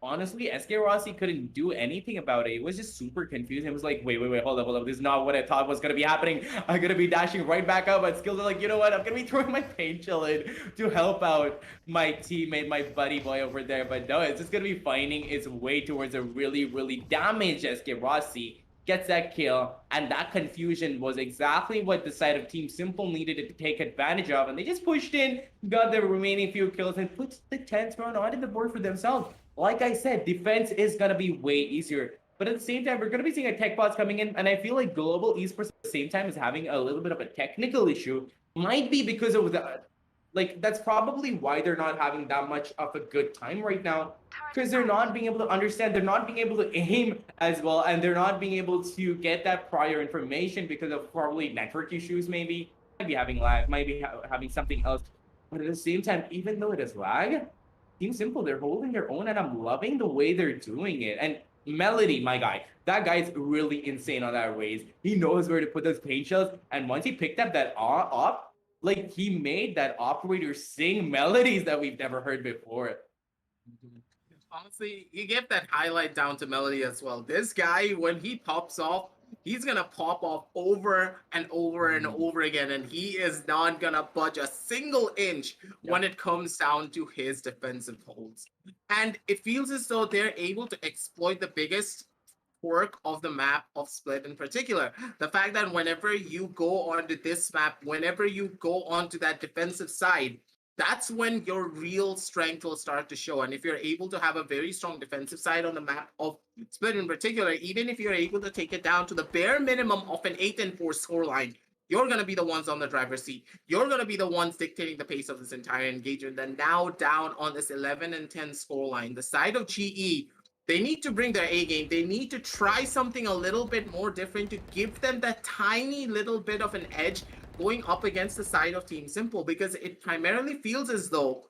honestly, SK Rossi couldn't do anything about it. It was just super confusing. It was like, wait, hold up. This is not what I thought was going to be happening. I'm going to be dashing right back up. But skills are like, you know what? I'm going to be throwing my pain chill in to help out my teammate, my buddy boy over there. But no, it's just going to be finding its way towards a really damaged SK Rossi. Gets that kill, and that confusion was exactly what the side of Team Simple needed to take advantage of, and they just pushed in, got the remaining few kills, and put the 10th round onto the board for themselves. Like I said, defense is going to be way easier, but at the same time, we're going to be seeing a tech bots coming in, and I feel like Global Esports at the same time is having a little bit of a technical issue. Might be because of the, that's probably why they're not having that much of a good time right now. Because they're not being able to understand, they're not being able to aim as well, and they're not being able to get that prior information because of probably network issues maybe. Might be having lag, might be having something else. But at the same time, even though it is lag, Team Simple, they're holding their own, and I'm loving the way they're doing it. And Melody, my guy. That guy's really insane on that raise. He knows where to put those paint shells. And once he picked up that op, like he made that operator sing melodies that we've never heard before. Honestly, you give that highlight down to Melody as well. This guy, when he pops off, he's gonna pop off over and over and over again, and he is not gonna budge a single inch when it comes down to his defensive holds. And it feels as though they're able to exploit the biggest quirk of the map of Split in particular. The fact that whenever you go onto this map, whenever you go onto that defensive side, that's when your real strength will start to show. And if you're able to have a very strong defensive side on the map of Split in particular, even if you're able to take it down to the bare minimum of an 8-4 scoreline, you're going to be the ones on the driver's seat. You're going to be the ones dictating the pace of this entire engagement. And now down on this 11-10 scoreline, the side of GE, they need to bring their A game. They need to try something a little bit more different to give them that tiny little bit of an edge going up against the side of Team Simple, because it primarily feels as though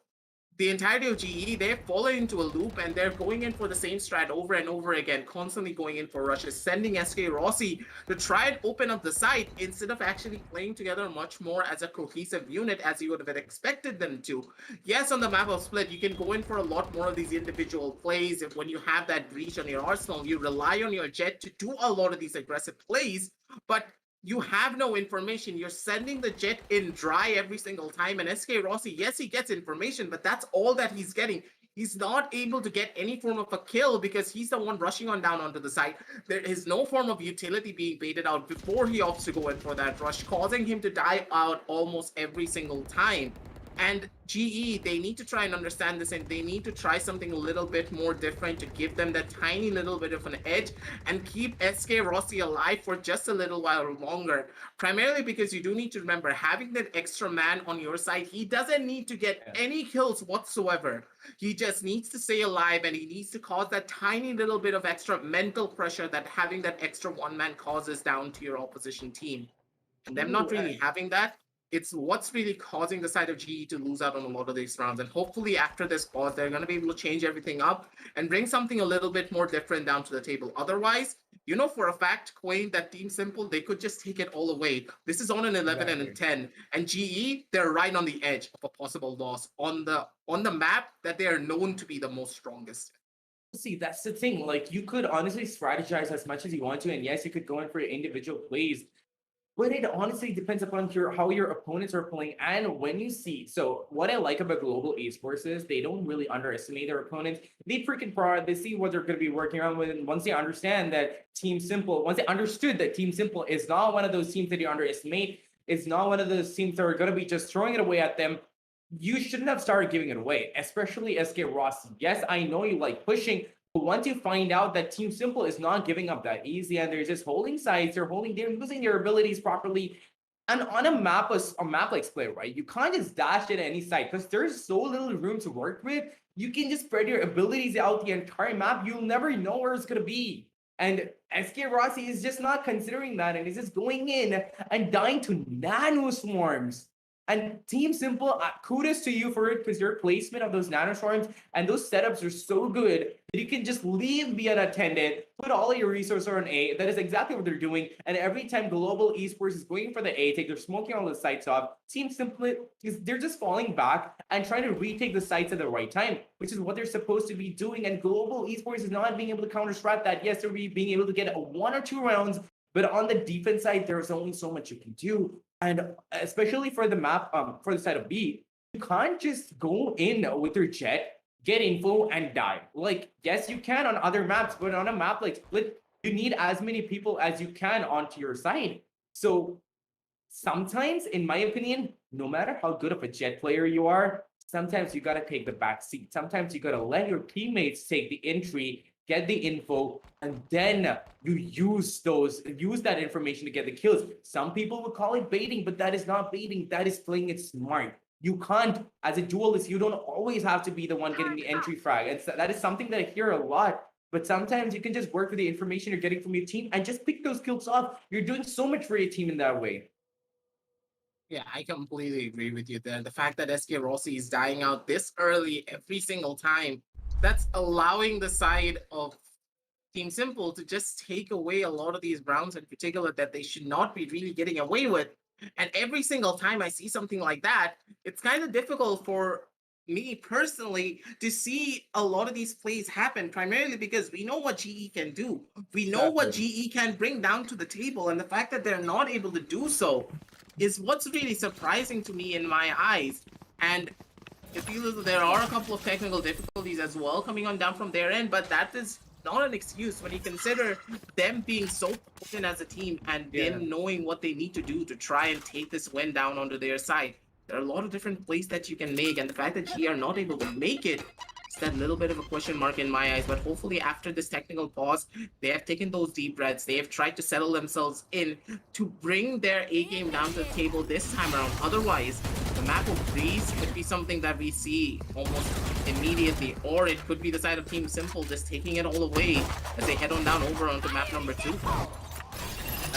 the entirety of GE, they're falling into a loop and they're going in for the same strat over and over again, constantly going in for rushes, sending SK Rossi to try and open up the site instead of actually playing together much more as a cohesive unit as you would have expected them to. Yes, on the map of Split, you can go in for a lot more of these individual plays. If when you have that breach on your arsenal, you rely on your jet to do a lot of these aggressive plays, but you have no information. You're sending the jet in dry every single time. And SK Rossi, yes, he gets information, but that's all that he's getting. He's not able to get any form of a kill because he's the one rushing on down onto the side. There is no form of utility being baited out before he opts to go in for that rush, causing him to die out almost every single time. And GE, they need to try and understand this, and they need to try something a little bit more different to give them that tiny little bit of an edge and keep SK Rossi alive for just a little while longer. Primarily because you do need to remember, having that extra man on your side, he doesn't need to get any kills whatsoever. He just needs to stay alive, and he needs to cause that tiny little bit of extra mental pressure that having that extra one man causes down to your opposition team. And them not really having that, it's what's really causing the side of GE to lose out on a lot of these rounds. And hopefully after this pause, they're going to be able to change everything up and bring something a little bit more different down to the table. Otherwise, you know for a fact, Quain, that Team Simple, they could just take it all away. This is on an 11 and a 10. And GE, they're right on the edge of a possible loss on the map that they are known to be the most strongest. See, that's the thing. Like, you could honestly strategize as much as you want to, and yes, you could go in for individual plays. But it honestly depends upon how your opponents are playing and when you see. So what I like about global esports is they don't really underestimate their opponents. They freaking prod. They see what they're going to be working on with. And once they understand that Team Simple, once they understood that Team Simple is not one of those teams that you underestimate, it's not one of those teams that are going to be just throwing it away at them, you shouldn't have started giving it away, especially SK Rossi. Yes, I know you like pushing, but once you find out that Team Simple is not giving up that easy and they're just holding sides, they're using their abilities properly. And on a map like Split, right, you can't just dash it at any side because there's so little room to work with. You can just spread your abilities out the entire map. You'll never know where it's going to be. And SK Rossi is just not considering that, and he's just going in and dying to nano swarms. And Team Simple, kudos to you for it, because your placement of those nanoswarms and those setups are so good that you can just leave be unattended, put all of your resources on A. That is exactly what they're doing. And every time Global Esports is going for the A take, they're smoking all the sites off. Team Simple, they're just falling back and trying to retake the sites at the right time, which is what they're supposed to be doing. And Global Esports is not being able to counter-strat that. Yes, they're being able to get 1 or 2 rounds, but on the defense side, there's only so much you can do. And especially for the map, for the side of B, you can't just go in with your jet, get info, and die. Like, yes, you can on other maps, but on a map like Split, you need as many people as you can onto your side. So sometimes, in my opinion, no matter how good of a jet player you are, sometimes you gotta take the back seat. Sometimes you gotta let your teammates take the entry, get the info, and then you use that information to get the kills. Some people would call it baiting, but that is not baiting. That is playing it smart. You can't, as a duelist, you don't always have to be the one getting the entry frag. And that is something that I hear a lot. But sometimes you can just work with the information you're getting from your team and just pick those kills off. You're doing so much for your team in that way. Yeah, I completely agree with you there. The fact that SK Rossi is dying out this early every single time, that's allowing the side of Team Simple to just take away a lot of these rounds in particular that they should not be really getting away with. And every single time I see something like that, it's kind of difficult for me personally to see a lot of these plays happen, primarily because we know what GE can do. We know what GE can bring down to the table, and the fact that they're not able to do so is what's really surprising to me in my eyes. And it feels as though there are a couple of technical difficulties as well coming on down from their end, but that is not an excuse when you consider them being so potent as a team and them knowing what they need to do to try and take this win down onto their side. There are a lot of different plays that you can make, and the fact that GE are not able to make it is that little bit of a question mark in my eyes. But hopefully after this technical pause, they have taken those deep breaths. They have tried to settle themselves in to bring their A game down to the table this time around. Otherwise, the map of freeze could be something that we see almost immediately, or it could be the side of Team Simple just taking it all away as they head on down over onto map number 2.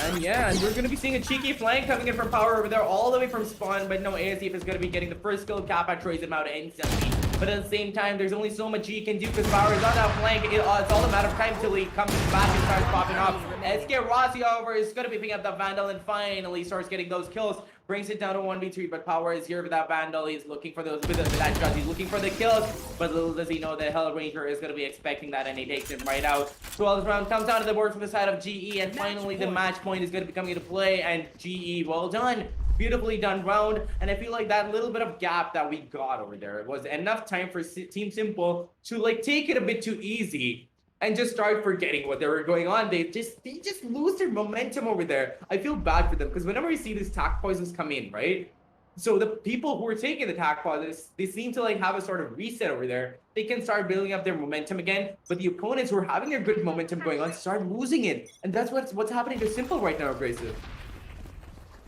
And yeah, and we're going to be seeing a cheeky flank coming in from Power over there all the way from spawn, but no, ASF is going to be getting the first kill. Kappa trays him out instantly. But at the same time, there's only so much he can do because Power is on that flank. It's all a matter of time till he comes back and starts popping off. SK Rossi, however, is going to be picking up the Vandal and finally starts getting those kills. Brings it down to 1v3, but Power is here with that Vandal. He's looking for those, with that judge. He's looking for the kills, but little does he know that Hell Ranger is going to be expecting that, and he takes him right out. 12th round comes out of the board from the side of GE, and finally the match point is going to be coming into play, and GE, well done. Beautifully done round, and I feel like that little bit of gap that we got over there was enough time for Team Simple to like take it a bit too easy and just start forgetting what they were going on. They just lose their momentum over there. I feel bad for them because whenever we see these tac pauses come in, right? So the people who are taking the tac pauses, they seem to like have a sort of reset over there. They can start building up their momentum again, but the opponents who are having their good momentum going on start losing it, and that's what's happening to Simple right now, Abrasive.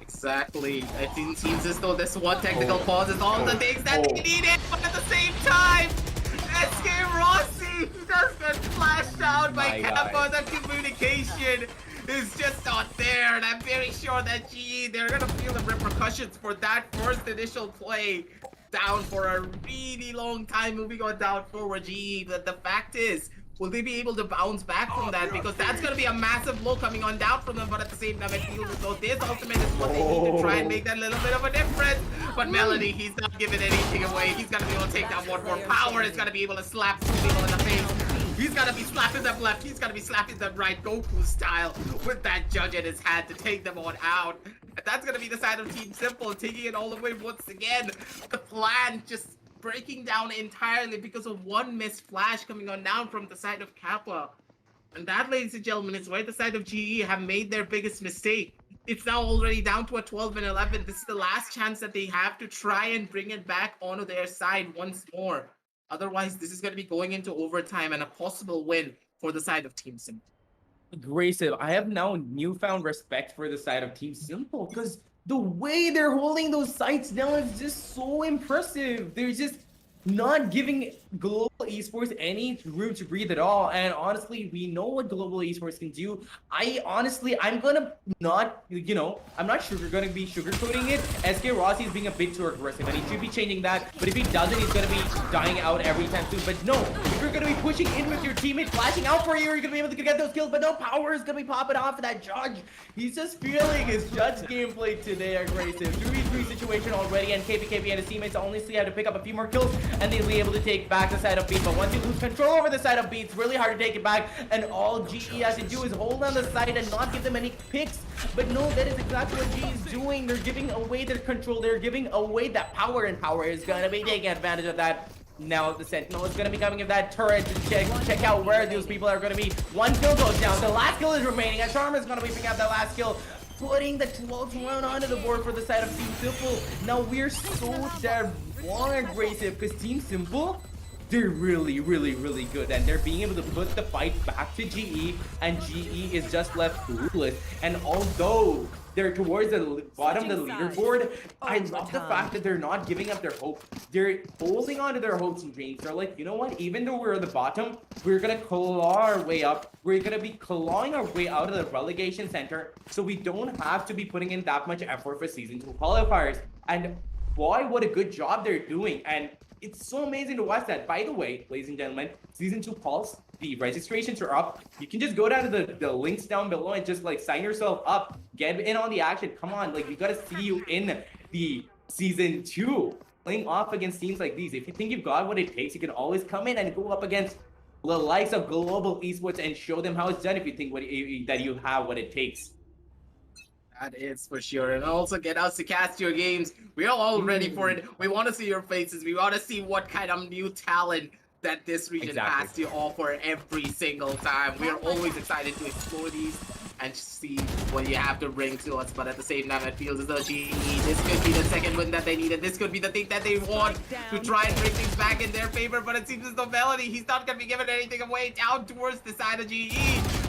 Exactly. It seems as though this one technical pause is all the things that they needed, but at the same time, SK Rossi, he does get flashed out by Kappa. That communication is just not there, and I'm very sure that GE, they're gonna feel the repercussions for that first initial play down for a really long time moving on down forward. GE, but the fact is, will they be able to bounce back from that? Because that's going to be a massive blow coming on down from them, but at the same time, it feels as though this ultimate is what they need to try and make that little bit of a difference. But Melody, he's not giving anything away. He's going to be able to take that one more power. He's going to be able to slap two people in the face. He's going to be slapping them left. He's going to be slapping them right, Goku style, with that judge in his hand to take them on out. And that's going to be the side of Team Simple, taking it all the way once again. The plan just breaking down entirely because of one missed flash coming on down from the side of Kappa. And that, ladies and gentlemen, is where the side of GE have made their biggest mistake. It's now already down to a 12 and 11. This is the last chance that they have to try and bring it back onto their side once more. Otherwise, this is going to be going into overtime and a possible win for the side of Team Simple. Abrasive, I have now newfound respect for the side of Team Simple because the way they're holding those sites down is just so impressive. They're just not giving global esports any room to breathe at all. And honestly, we know what global esports can do. I'm gonna not, I'm not gonna be sugarcoating it. SK Rossi is being a bit too aggressive, and he should be changing that. But if he doesn't, he's gonna be dying out every time soon. But no, if you're gonna be pushing in with your teammate flashing out for you, you're gonna be able to get those kills. But no, Power is gonna be popping off of that judge. He's just feeling his judge gameplay today, aggressive. 3v3 situation already, and KPKP and his teammates honestly had to pick up a few more kills, and they'll be able to take back the side of B. But once you lose control over the side of B, it's really hard to take it back, and all GE has to do is hold on the side and not give them any picks. But no, that is exactly what GE is doing. They're giving away their control. They're giving away that power, and Power is gonna be taking advantage of that. Now the Sentinel is gonna be coming in that turret to check out where those people are gonna be. One kill goes down. The last kill is remaining, and Charm is gonna be picking up that last kill, putting the 12th round onto the board for the side of Team Simple. Now we're so damn aggressive because Team Simple, they're really, really, really good, and they're being able to put the fight back to GE, and GE is just left clueless. And although they're towards the bottom of the leaderboard, I love the fact that they're not giving up their hope. They're holding on to their hopes and dreams. They're like, you know what? Even though we're at the bottom, we're gonna claw our way up. We're gonna be clawing our way out of the relegation center, so we don't have to be putting in that much effort for Season 2 qualifiers. And boy, what a good job they're doing. And it's so amazing to watch that. By the way, ladies and gentlemen, Season 2 Pulse, the registrations are up. You can just go down to the links down below and just like sign yourself up, get in on the action. Come on, like we gotta see you in the season 2 playing off against teams like these. If you think you've got what it takes, you can always come in and go up against the likes of global esports and show them how it's done if you think that you have what it takes. That is for sure. And also get us to cast your games. We are all ready for it. We want to see your faces. We want to see what kind of new talent that this region has to offer every single time. We are always excited to explore these and see what you have to bring to us. But at the same time, it feels as though GE, this could be the second win that they needed. This could be the thing that they want to try and bring things back in their favor. But it seems as though Melody, he's not going to be giving anything away down towards the side of GE.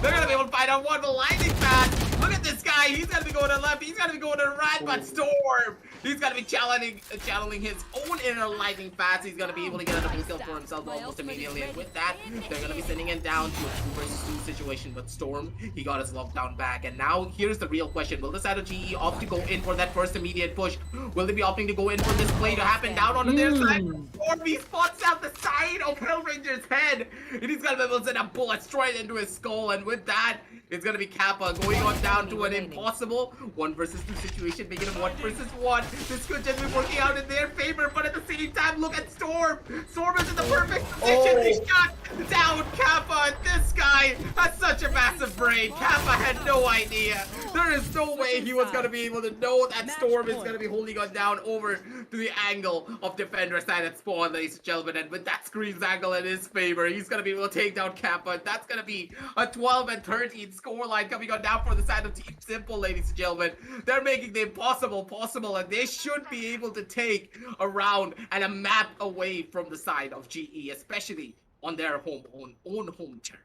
They're going to be able to find out one, but lightning fast. Look at this guy. He's going to be going to the left. He's going to be going to the right. But Storm, he's going to be channeling his own inner lightning fast. He's going to be able to get a double kill for himself almost immediately. And with that, they're going to be sending him down to a 2 versus 2 situation. But Storm, he got his lockdown back. And now here's the real question. Will the side of GE opt to go in for that first immediate push? Will they be opting to go in for this play to happen down onto their side? Storm, he spots out the side of Hellranger's head. And he's going to be able to send a bullet straight into his skull. And with that, it's going to be Kappa going on down to an impossible 1 versus 2 situation, making it 1 versus 1. This could just be working out in their favor, but at the same time, look at Storm. Storm is in the perfect position. He shot down Kappa, and this guy has such a massive brain. Kappa had no idea. There is no way he was going to be able to know that Storm is going to be holding on down over to the angle of defender side at spawn, ladies and gentlemen. And with that screen's angle in his favor, he's going to be able to take down Kappa. That's going to be a 12 and 13 scoreline coming on down for the side of Team Simple, ladies and gentlemen. They're making the impossible possible, and they should be able to take a round and a map away from the side of GE, especially on their own home turf.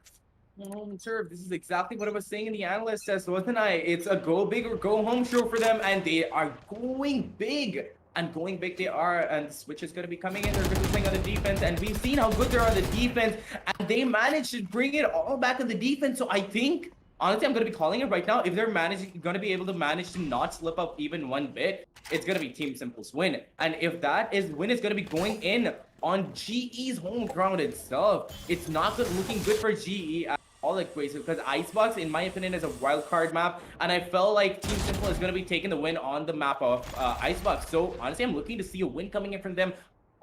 Home turf. This is exactly what I was saying in the analyst test, wasn't I? It's a go big or go home show for them, and they are going big. And going big they are, and Switch is going to be coming in. They're going to be playing on the defense, and we've seen how good they are on the defense, and they managed to bring it all back on the defense. So I think, honestly, I'm going to be calling it right now. If they're going to be able to manage to not slip up even one bit, it's going to be Team Simple's win. And if that win is going to be going in on GE's home ground itself, it's not looking good for GE at all, like crazy, because Icebox, in my opinion, is a wild card map, and I felt like Team Simple is going to be taking the win on the map of Icebox. So honestly, I'm looking to see a win coming in from them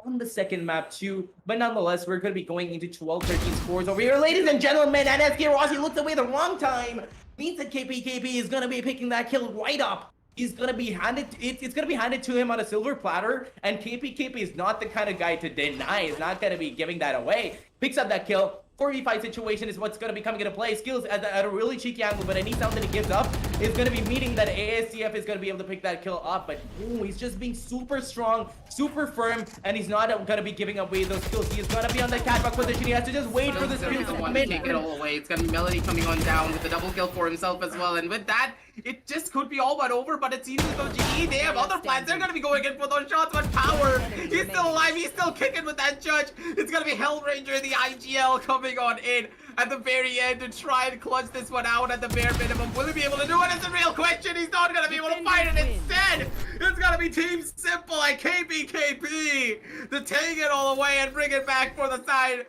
on the second map too. But nonetheless, we're going to be going into 12-13 scores over here, ladies and gentlemen. And SK Rossi looked away the wrong time. Means that KP is going to be picking that kill right up. He's gonna be handed. It's gonna be handed to him on a silver platter, and KP is not the kind of guy to deny. He's not gonna be giving that away. Picks up that kill. 4v5 situation is what's going to be coming into play. Skills at a really cheeky angle, but any sound that he gives up is going to be meaning that ASCF is going to be able to pick that kill up. But ooh, he's just being super strong, super firm, and he's not going to be giving away those kills. He is going to be on the catwalk position. He has to just wait for this kill to come in. Take it all away. It's going to be Melody coming on down with the double kill for himself as well. And with that, it just could be all but over, but it seems as though GE, they have other plans. They're going to be going in for those shots, but Power, he's still alive. He's still kicking with that judge. It's going to be Hellranger, the IGL, coming on in at the very end to try and clutch this one out at the bare minimum. Will he be able to do it? It's a real question. He's not going to be able to fight it. Instead, it's going to be Team Simple and KPKP to take it all away and bring it back for the side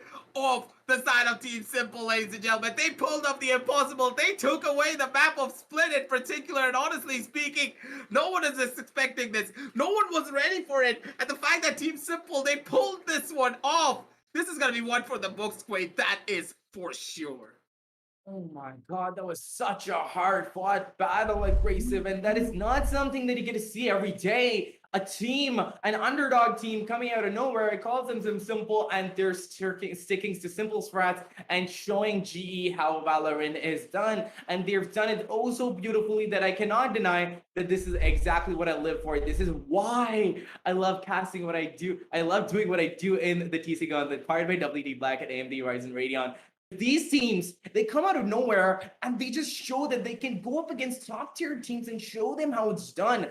of Team Simple, ladies and gentlemen. They pulled up the impossible. They took away the map of Split in particular, and honestly speaking, no one is expecting this. No one was ready for it. And the fact that Team Simple, they pulled this one off, this is going to be one for the books, Quaid. That is for sure. Oh my god, that was such a hard-fought battle, aggressive, and that is not something that you get to see every day. A team, an underdog team coming out of nowhere, it calls them Simple, and they're sticking to Simple strats and showing GE how Valorant is done. And they've done it oh so beautifully that I cannot deny that this is exactly what I live for. This is why I love casting what I do. I love doing what I do in the TEC Gauntlet, powered by WD Black and AMD Ryzen Radeon. These teams, they come out of nowhere and they just show that they can go up against top tier teams and show them how it's done.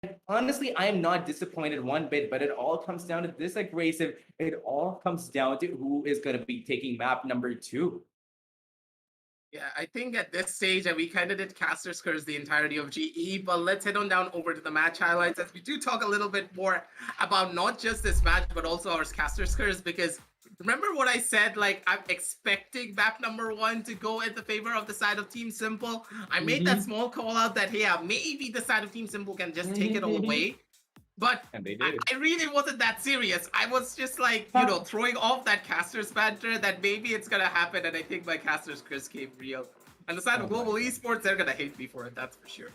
And honestly, I am not disappointed one bit, but it all comes down to this aggressive. It all comes down to who is going to be taking map number 2. Yeah, I think at this stage, we kind of did Caster's Curse the entirety of GE, but let's head on down over to the match highlights as we do talk a little bit more about not just this match, but also our Caster's Curse, because remember what I said? Like, I'm expecting map number 1 to go in the favor of the side of Team Simple. I made that small call out that, hey, maybe the side of Team Simple can just take it all away. But And they I, did. I really wasn't that serious. I was just like, throwing off that caster's banter that maybe it's gonna happen, and I think my caster's curse came real. And the side of Global Esports, they're gonna hate me for it, that's for sure.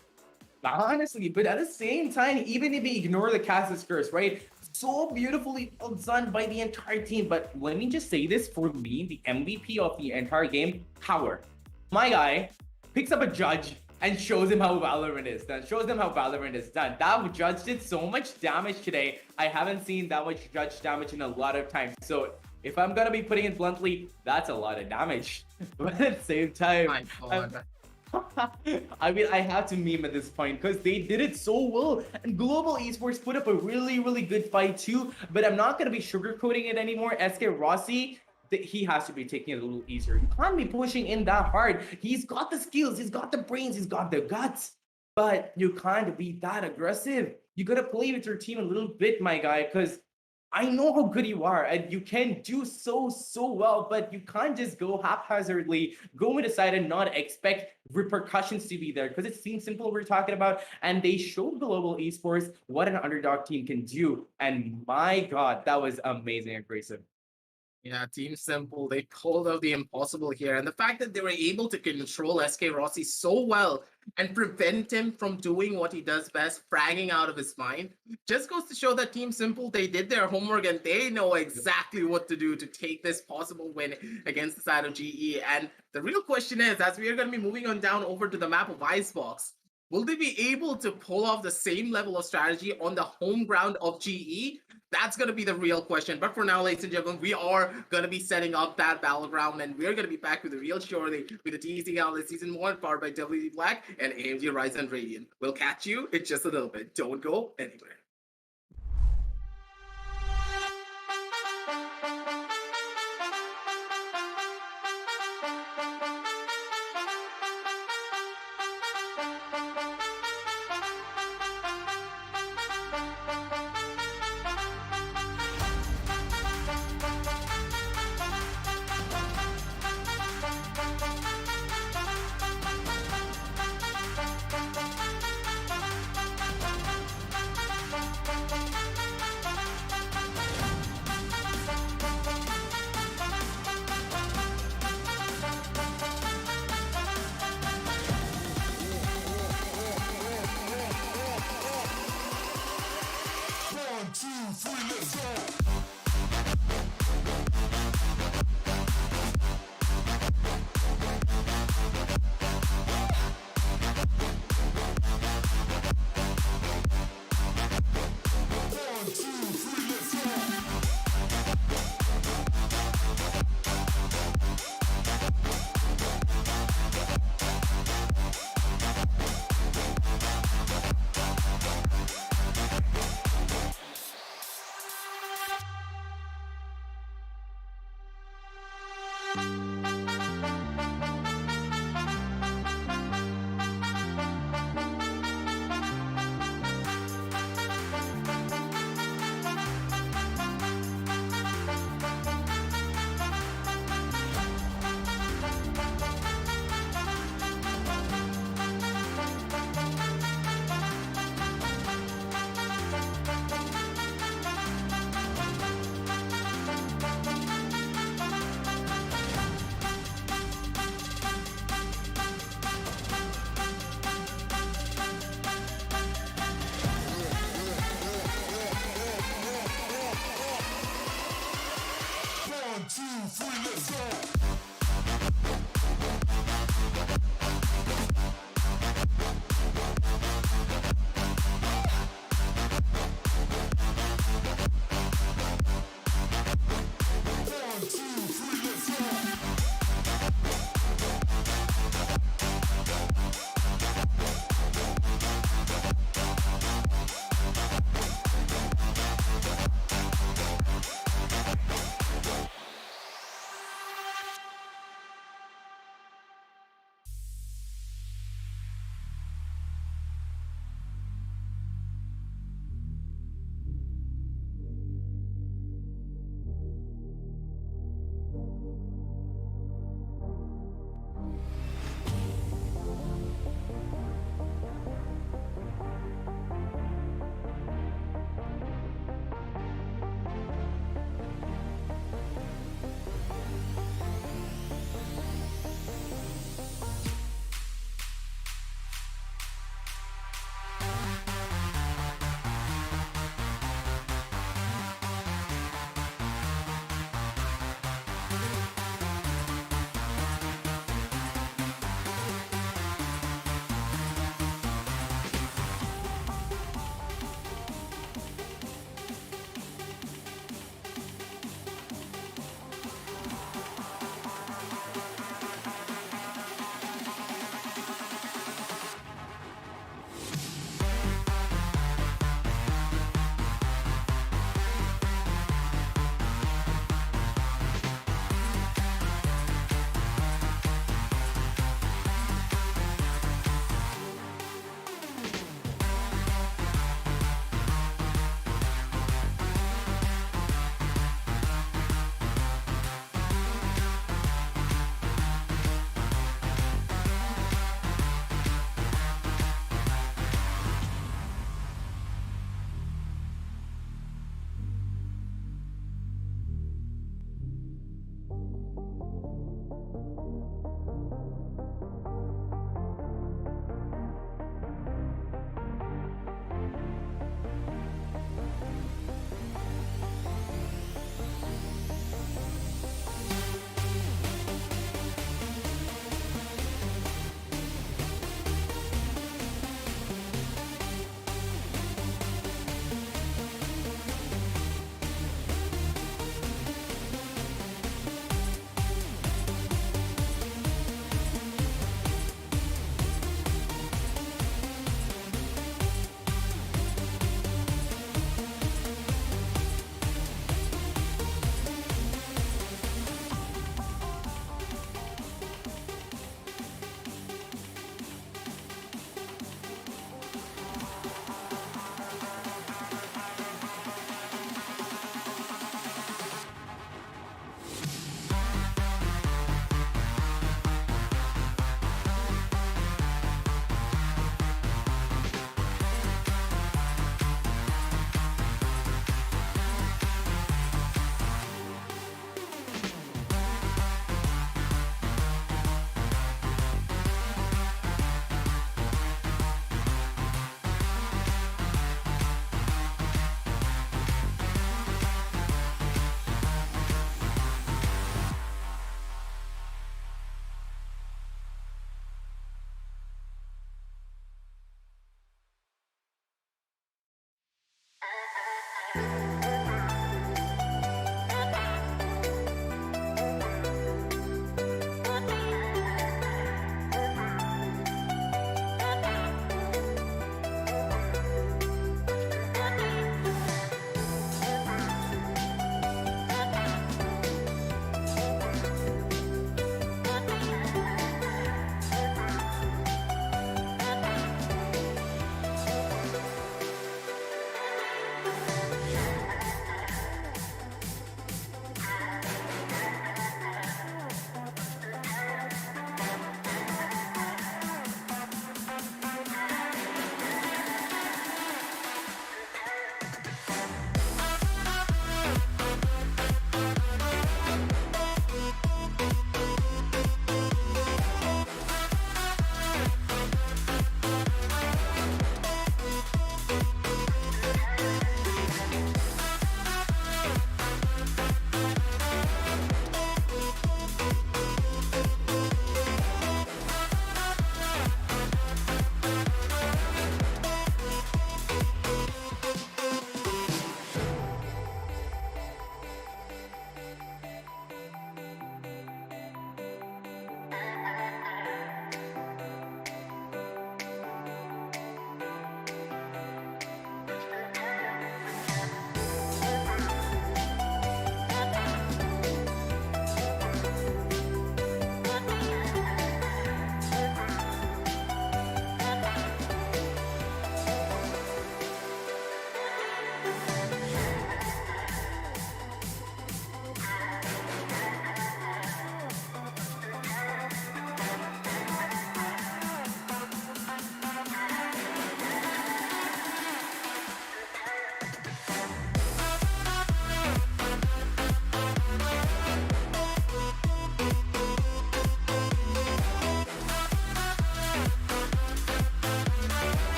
Honestly, but at the same time, even if we ignore the Cassis curse, right? So beautifully well done by the entire team. But let me just say this, for me, the MVP of the entire game, Power. My guy picks up a judge and shows him how Valorant is done. Shows them how Valorant is done. That judge did so much damage today. I haven't seen that much judge damage in a lot of time. So if I'm gonna be putting it bluntly, that's a lot of damage. But at the same time, My God. I mean, I have to meme at this point because they did it so well. And Global Esports put up a really, really good fight too. But I'm not going to be sugarcoating it anymore. SK Rossi, he has to be taking it a little easier. You can't be pushing in that hard. He's got the skills, he's got the brains, he's got the guts. But you can't be that aggressive. You got to play with your team a little bit, my guy, because I know how good you are and you can do so well, but you can't just go haphazardly, go and decide and not expect repercussions to be there, because it seems simple we're talking about, and they showed Global Esports what an underdog team can do. And my God, that was amazing aggressive. Yeah, Team Simple, they pulled out the impossible here. And the fact that they were able to control SK Rossi so well and prevent him from doing what he does best, fragging out of his mind, just goes to show that Team Simple, they did their homework and they know exactly what to do to take this possible win against the side of GE. And the real question is, as we are going to be moving on down over to the map of Icebox, will they be able to pull off the same level of strategy on the home ground of GE? That's going to be the real question. But for now, ladies and gentlemen, we are going to be setting up that battleground, and we're going to be back with the real shortly with the TEC Gauntlet Season 1 powered by WD Black and AMD Ryzen Radiant. We'll catch you in just a little bit. Don't go anywhere.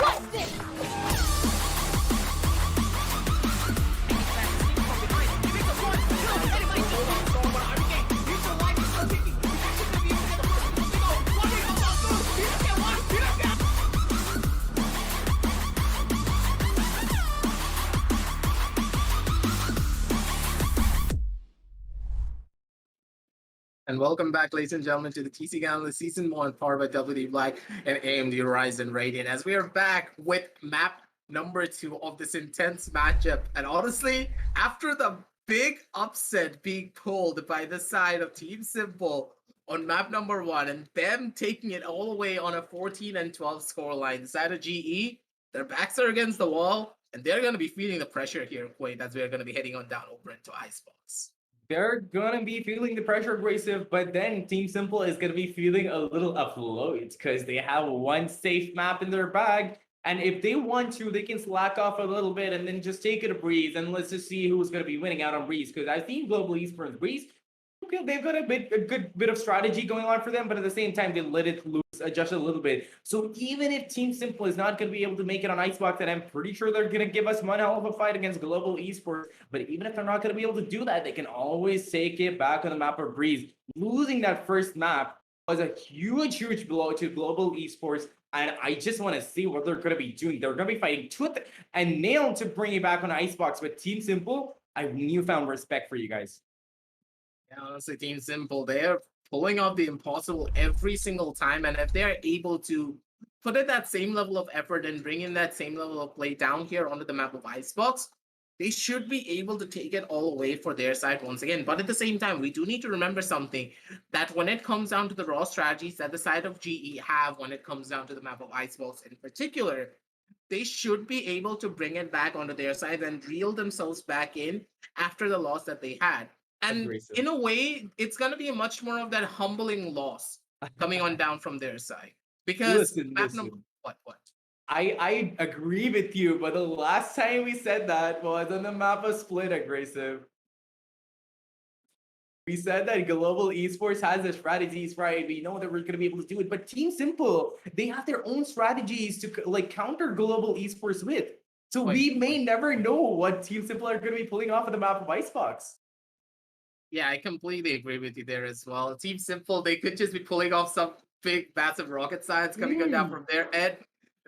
What's this? And welcome back, ladies and gentlemen, to the TC Gauntlet Season 1, powered by WD Black and AMD Ryzen Radiant. As we are back with map number 2 of this intense matchup. And honestly, after the big upset being pulled by the side of Team Simple on map number 1, and them taking it all the way on a 14-12 scoreline, the side of GE, their backs are against the wall, and they're going to be feeling the pressure here, Quaid, as we're going to be heading on down over into Icebox. They're gonna be feeling the pressure abrasive, but then Team Simple is gonna be feeling a little afloat because they have one safe map in their bag. And if they want to, they can slack off a little bit and then just take it a breeze. And let's just see who's gonna be winning out on Breeze. Because I've seen Global Esports Breeze. Okay, they've got a good bit of strategy going on for them, but at the same time, they let it loose just a little bit. So even if Team Simple is not going to be able to make it on Icebox, and I'm pretty sure they're going to give us one hell of a fight against Global Esports, but even if they're not going to be able to do that, they can always take it back on the map of Breeze. Losing that first map was a huge blow to Global Esports, and I just want to see what they're going to be doing. They're going to be fighting tooth and nail to bring it back on Icebox, but Team Simple, I have newfound respect for you guys. Yeah, honestly, Team Simple, they're pulling off the impossible every single time. And if they're able to put in that same level of effort and bring in that same level of play down here onto the map of Icebox, they should be able to take it all away for their side once again. But at the same time, we do need to remember something, that when it comes down to the raw strategies that the side of GE have, when it comes down to the map of Icebox in particular, they should be able to bring it back onto their side and reel themselves back in after the loss that they had. And Aggressive. in a way, it's going to be much more of that humbling loss coming on down from their side. Because map number what? I agree with you, but the last time we said that was on the map of Split Aggressive. We said that Global Esports has their strategies, right? We know that we're going to be able to do it, but Team Simple, they have their own strategies to like counter Global Esports with. So we may never know what Team Simple are going to be pulling off of the map of Icebox. Yeah, I completely agree with you there as well. Team Simple, they could just be pulling off some big, massive rocket science coming down from their end.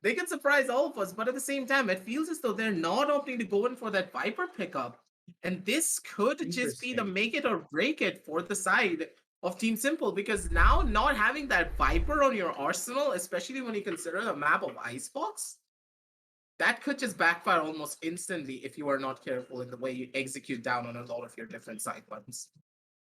They could surprise all of us, but at the same time, it feels as though they're not opting to go in for that Viper pickup. And this could just be the make it or break it for the side of Team Simple, because now not having that Viper on your arsenal, especially when you consider the map of Icebox, that could just backfire almost instantly if you are not careful in the way you execute down on a lot of your different side buttons.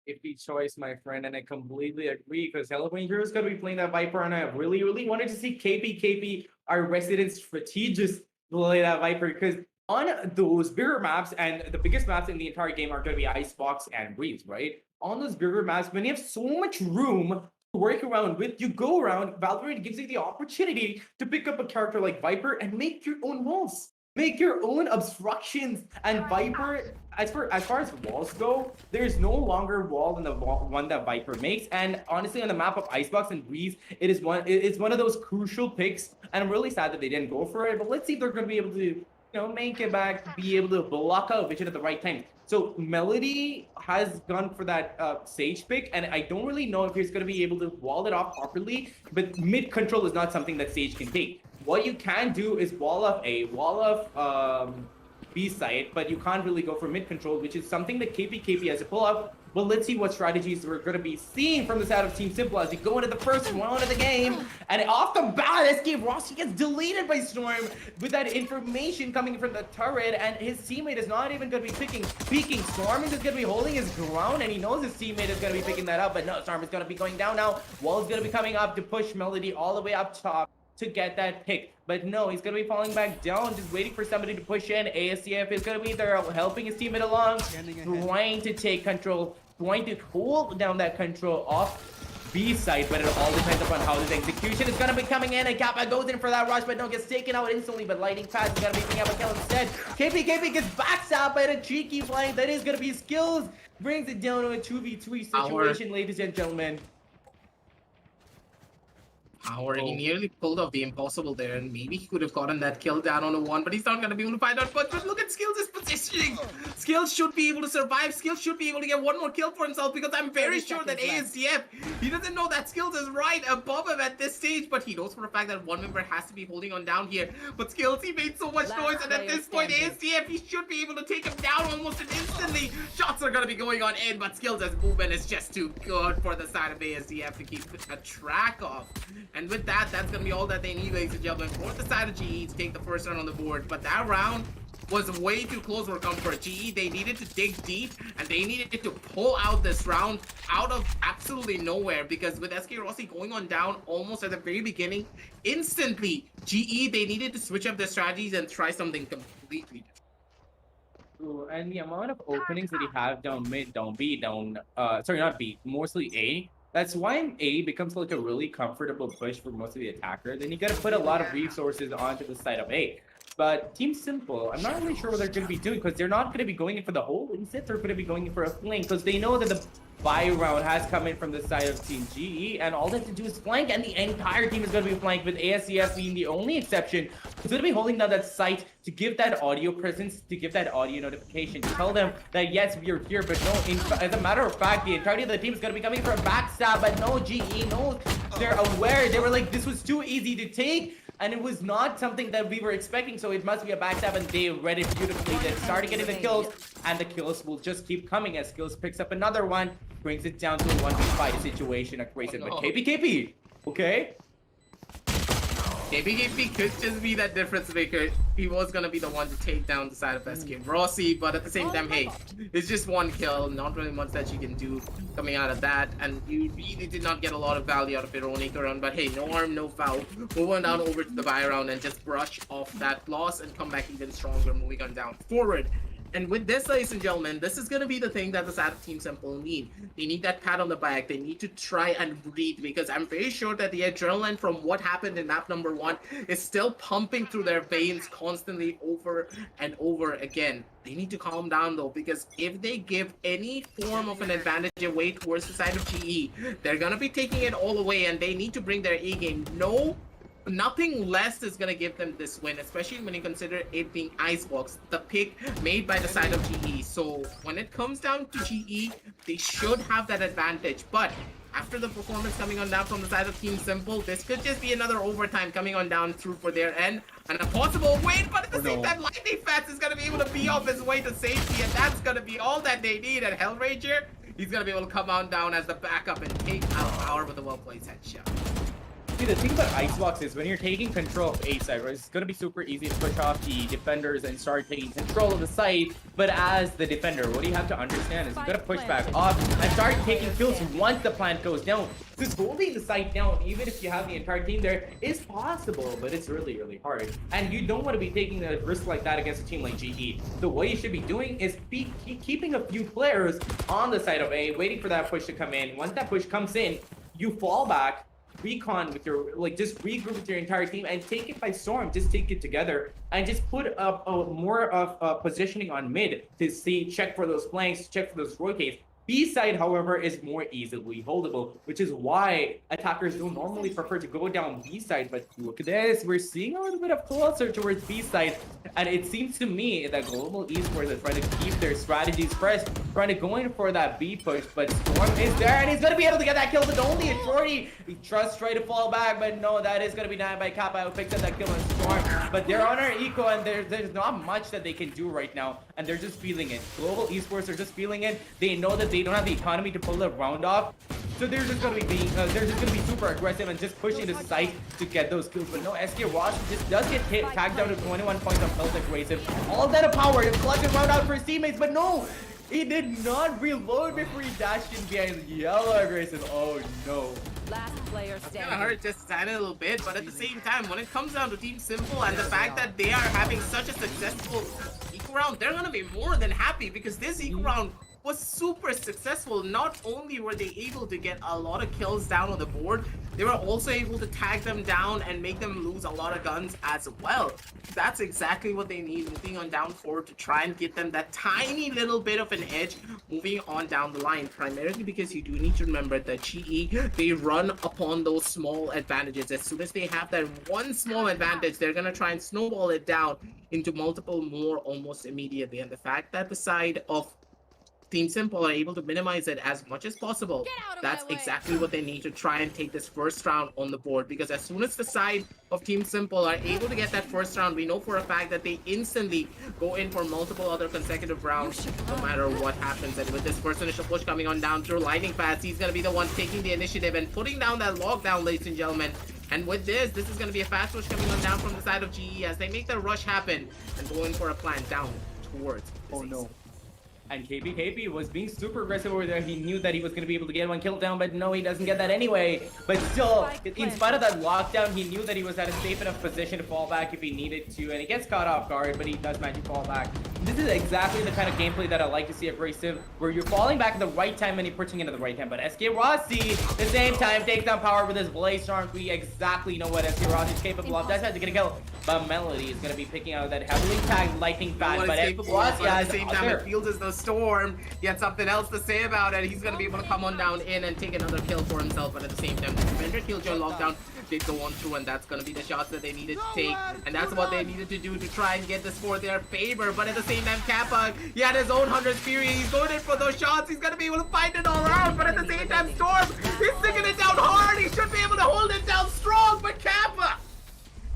Iffy choice, my friend, and I completely agree because Hello Ranger is going to be playing that Viper, and I really wanted to see KP, our resident strategist, play that Viper because on those bigger maps, and the biggest maps in the entire game are going to be Icebox and Breeze, right? On those bigger maps, when you have so much room to work around with, you go around, Valorant gives you the opportunity to pick up a character like Viper and make your own walls. Make your own obstructions. And Viper, as far as walls go, there's no longer wall than the one that Viper makes. And honestly, on the map of Icebox and Breeze, it's one of those crucial picks. And I'm really sad that they didn't go for it. But let's see if they're going to be able to, make it back, be able to block out Vision at the right time. So Melody has gone for that Sage pick, and I don't really know if he's going to be able to wall it off properly, but mid control is not something that Sage can take. What you can do is wall off A, wall off B side, but you can't really go for mid control, which is something that KP has to pull off. But let's see what strategies we're going to be seeing from the side of Team Simple as we go into the first round of the game. And off the bat, Escape Rossi gets deleted by Storm with that information coming from the turret. And his teammate is not even going to be peeking. Storm is just going to be holding his ground, and he knows his teammate is going to be picking that up. But no, Storm is going to be going down now. Wall is going to be coming up to push Melody all the way up top to get that pick. But no, he's going to be falling back down, just waiting for somebody to push in. ASCF is going to be there helping his teammate along, trying to take control, trying to hold down that control off B side, but it all depends upon how this execution is going to be coming in. And Kappa goes in for that rush, but no, gets taken out instantly. But Lightning Pass is going to be picking up a kill instead. KP gets backstabbed by the cheeky flank. That is going to be skills. Brings it down to a 2v3 situation, ladies and gentlemen. power. He Oh. nearly pulled off the impossible there, and maybe he could have gotten that kill down on a one, but he's not going to be able to find out. But look at Skills' positioning. Skills should be able to survive. Skills should be able to get one more kill for himself, because I'm very 30 sure that seconds ASDF, he doesn't know that Skills is right above him at this stage, but he knows for a fact that one member has to be holding on down here. But Skills, he made so much Last noise, and at player this point, standing. ASDF, he should be able to take him down almost instantly. Shots are going to be going on in, but Skills' movement is just too good for the side of ASDF to keep a track of. And with that, that's going to be all that they need, ladies and gentlemen, for the side of GE to take the first round on the board. But that round was way too close for comfort. GE, they needed to dig deep, and they needed to pull out this round out of absolutely nowhere, because with SK Rossi going on down almost at the very beginning, instantly, GE, they needed to switch up their strategies and try something completely different. Ooh, and the amount of openings that you have down mid, down B, down sorry, not B, mostly A. That's why A becomes like a really comfortable push for most of the attacker. Then you gotta put a lot of resources onto the side of A. But Team Simple, I'm not really sure what they're gonna be doing, because they're not gonna be going in for the whole. Instead, they're gonna be going in for a flank, because they know that the buy round has come in from the side of Team GE, and all they have to do is flank, and the entire team is going to be flanked, with ASCF being the only exception. It's going to be holding down that site to give that audio presence, to give that audio notification, to tell them that yes, we are here, but no, as a matter of fact, the entirety of the team is going to be coming for a backstab, but no, GE knows, they're aware, they were like, this was too easy to take, and it was not something that we were expecting, so it must be a backstab, and they read it beautifully. They started getting the kills, and the kills will just keep coming as Skills picks up another one, brings it down to a 1v5 situation, aggressive. But KP, okay? KP could just be that difference maker. He was going to be the one to take down the side of SK Rossi, but at the same time, hey, it's just one kill, not really much that you can do coming out of that, and you really did not get a lot of value out of your own eco round, but hey, no harm, no foul. Move on down over to the buy round and just brush off that loss and come back even stronger, moving on down forward. And with this, ladies and gentlemen, this is going to be the thing that the side of Team Simple need. They need that pat on the back. They need to try and breathe, because I'm very sure that the adrenaline from what happened in map number 1 is still pumping through their veins constantly over and over again. They need to calm down though, because if they give any form of an advantage away towards the side of GE, they're going to be taking it all away, and they need to bring their A game. Nothing less is going to give them this win, especially when you consider it being Icebox, the pick made by the side of GE. So when it comes down to GE, they should have that advantage. But after the performance coming on down from the side of Team Simple, this could just be another overtime coming on down through for their end. And a possible win, but at the same time, Lightning Fats is going to be able to be off his way to safety, and that's going to be all that they need. And Hellrager, he's going to be able to come on down as the backup and take out power with a well-placed headshot. See, the thing about Icebox is when you're taking control of A side, right, it's going to be super easy to push off the defenders and start taking control of the site. But as the defender, what you have to understand is you got to push back off and start taking kills once the plant goes down. Because holding the site down, even if you have the entire team there, is possible, but it's really, really hard. And you don't want to be taking a risk like that against a team like GE. So what you should be doing is keeping a few players on the side of A, waiting for that push to come in. Once that push comes in, you fall back, recon with your, just regroup with your entire team and take it by storm. Just take it together and just put up more of positioning on mid to check for those flanks, check for those rotates. B side, however, is more easily holdable, which is why attackers don't normally prefer to go down B side. But look at this, we're seeing a little bit of closer towards B side, and it seems to me that Global Esports is trying to keep their strategies fresh, trying to go in for that B push. But Storm is there, and he's gonna be able to get that kill, but only a shorty. He try to fall back, but no, that is gonna be done by Kappa, who picks up that kill on Storm. But they're on our eco, and there's not much that they can do right now, and they're just feeling it. Global Esports are just feeling it. They know that they don't have the economy to pull the round off, so they're just gonna be super aggressive and just pushing the site to get those kills. But no, SK Ross just does get tagged down to 21 points of health aggressive. All that of power to clutch and round out for his teammates, but no, he did not reload before he dashed in behind yellow aggressive. Oh no. Last player It's standing. gonna hurt just a tiny little bit, but at the same time, when it comes down to Team Simple and the fact that they are having such a successful eco round, they're gonna be more than happy, because this eco round was super successful. Not only were they able to get a lot of kills down on the board, they were also able to tag them down and make them lose a lot of guns as well. That's exactly what they need moving on down forward to try and get them that tiny little bit of an edge moving on down the line. Primarily because you do need to remember that GE, they run upon those small advantages. As soon as they have that one small advantage, they're going to try and snowball it down into multiple more almost immediately. And the fact that the side of Team Simple are able to minimize it as much as possible, that's exactly what they need to try and take this first round on the board. Because as soon as the side of Team Simple are able to get that first round, we know for a fact that they instantly go in for multiple other consecutive rounds, no matter what happens. And with this first initial push coming on down through Lightning Fast, he's going to be the one taking the initiative and putting down that lockdown, ladies and gentlemen. And with this is going to be a fast push coming on down from the side of GE as they make the rush happen and go in for a plan down towards Oh no. And KP was being super aggressive over there. He knew that he was going to be able to get one kill down, but no, he doesn't get that anyway. But still, in spite of that lockdown, he knew that he was at a safe enough position to fall back if he needed to. And he gets caught off guard, but he does manage to fall back. This is exactly the kind of gameplay that I like to see aggressive, where you're falling back at the right time and you're pushing into the right time. But SK Rossi, at the same time, takes down power with his Blaze Storm. We exactly know what SK Rossi is capable of. That's how to get a kill. But Melody is going to be picking out that heavily tagged Lightning Fast. But at the same time, it feels as though Storm, he had something else to say about it. He's going to be able to come on down in and take another kill for himself. But at the same time, the defender Killjoy lockdown did go on through, and that's going to be the shots that they needed to take. And that's what they needed to do to try and get the score their favor. But at the same time, Kappa, he had his own 100 Fury. He's going in for those shots. He's going to be able to find it all out. But at the same time, Storm, he's sticking it down hard. He should be able to hold it down strong. But Kappa,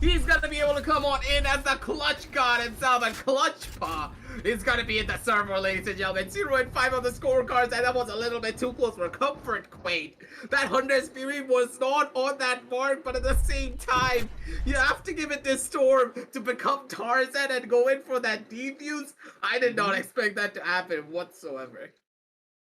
he's going to be able to come on in as the clutch god himself. And Clutch Paw is going to be in the server, ladies and gentlemen. 0-5 on the scorecards, and that was a little bit too close for comfort, Quaid. That 100 Spirit was not on that mark, but at the same time, you have to give it this Storm to become Tarzan and go in for that defuse. I did not expect that to happen whatsoever.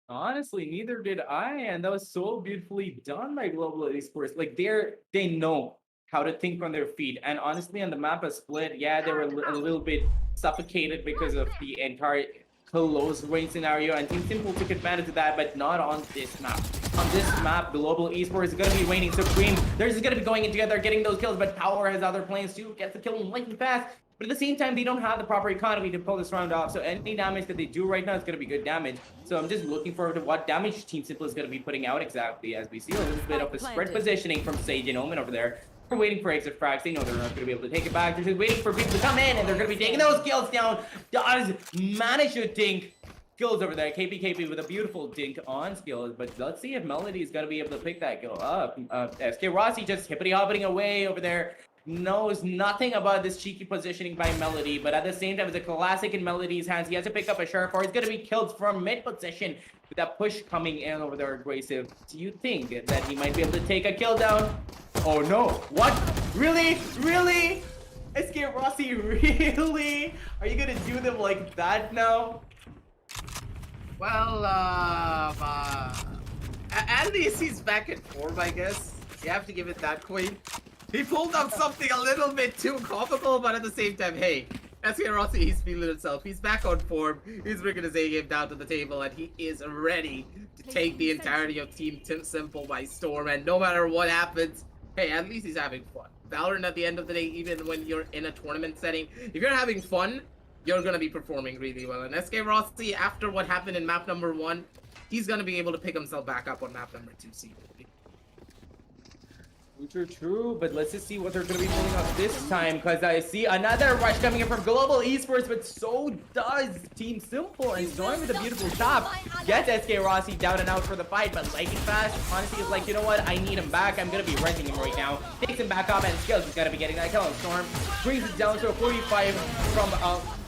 Honestly, neither did I, and that was so beautifully done by Global Esports. Like, they know how to think on their feet. And honestly, on the map of Split, yeah, they were a little bit suffocated because of the entire close range scenario, and Team Simple took advantage of that, but not on this map. On this map, Global Esports is going to be reigning supreme. They're just going to be going in together, getting those kills, but Power has other plans too, gets the kill lightning fast. But at the same time, they don't have the proper economy to pull this round off, so any damage that they do right now is going to be good damage. So I'm just looking forward to what damage Team Simple is going to be putting out exactly, as we see a little bit of a spread positioning from Sage and Omen over there. They're waiting for exit frags. They know they're not going to be able to take it back. They're just waiting for people to come in, and they're going to be taking those kills down. Does manage to dink kills over there. KP with a beautiful dink on skills, but let's see if Melody is going to be able to pick that kill up. SK Rossi just hippity-hopping away over there. Knows nothing about this cheeky positioning by Melody, but at the same time, it's a classic in Melody's hands. He has to pick up a sharp, or he's going to be killed from mid position with that push coming in over there aggressive. Do you think that he might be able to take a kill down? Oh no, what? Really? Really? SK Rossi, really? Are you going to do them like that now? Well, at least he's back in form, I guess. You have to give it that, Queen. He pulled up something a little bit too comical, but at the same time, hey, SK Rossi, he's feeling himself. He's back on form. He's bringing his A game down to the table, and he is ready to take the entirety of Team Simple by storm. And no matter what happens, hey, at least he's having fun. Valorant, at the end of the day, even when you're in a tournament setting, if you're having fun, you're going to be performing really well. And SK Rossi, after what happened in map number 1, he's going to be able to pick himself back up on map number 2, secretly. True, but let's just see what they're going to be pulling off this time, because I see another rush coming in from Global Esports, but so does Team Simple, and Storm with a beautiful chop gets SK Rossi down and out for the fight, but Lightning Fast, honestly, is like, you know what, I need him back, I'm going to be renting him right now, takes him back up, and Skills is going to be getting that kill on Storm, brings it down to a 45 from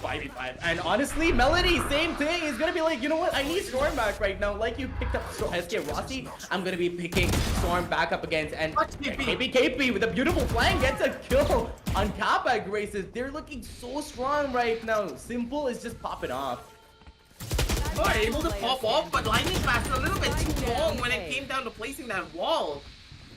5v5, and honestly, Melody, same thing, is going to be like, you know what, I need Storm back right now, like you picked up SK Rossi, I'm going to be picking Storm back up against, and KP with a beautiful flank gets a kill on Kappa Graces. They're looking so strong right now. Simple is just popping off. Oh, able to pop off, but Lightning Fast a little bit too long when it came down to placing that wall.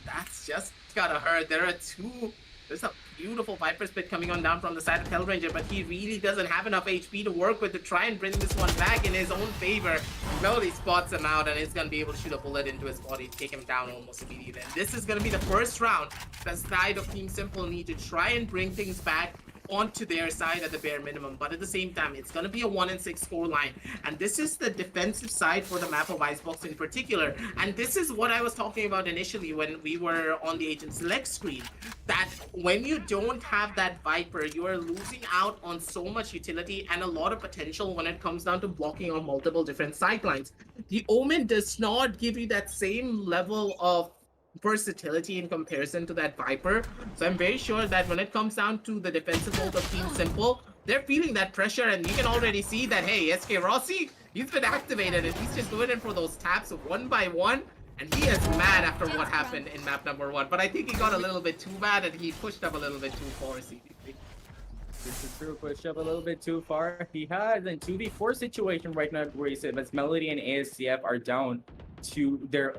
That's just gotta hurt. There's a beautiful Viper Spit coming on down from the side of Hellranger, but he really doesn't have enough HP to work with to try and bring this one back in his own favor. Melody spots him out and is going to be able to shoot a bullet into his body, take him down almost immediately. And this is going to be the first round the side of Team Simple need to try and bring things back onto their side at the bare minimum, but at the same time it's going to be a 1-6 score line, and this is the defensive side for the map of Icebox in particular. And this is what I was talking about initially when we were on the agent select screen, that when you don't have that Viper, you are losing out on so much utility and a lot of potential when it comes down to blocking on multiple different sidelines. The Omen does not give you that same level of versatility in comparison to that Viper. So I'm very sure that when it comes down to the defensive hold of Team Simple, they're feeling that pressure, and you can already see that, hey, SK Rossi, he's been activated and he's just going in for those taps one by one, and he is mad after what happened in map number 1. But I think he got a little bit too mad and he pushed up a little bit too far, CDP. This is true, pushed up a little bit too far. He has a 2v4 situation right now where he said, as Melody and ASCF are down to their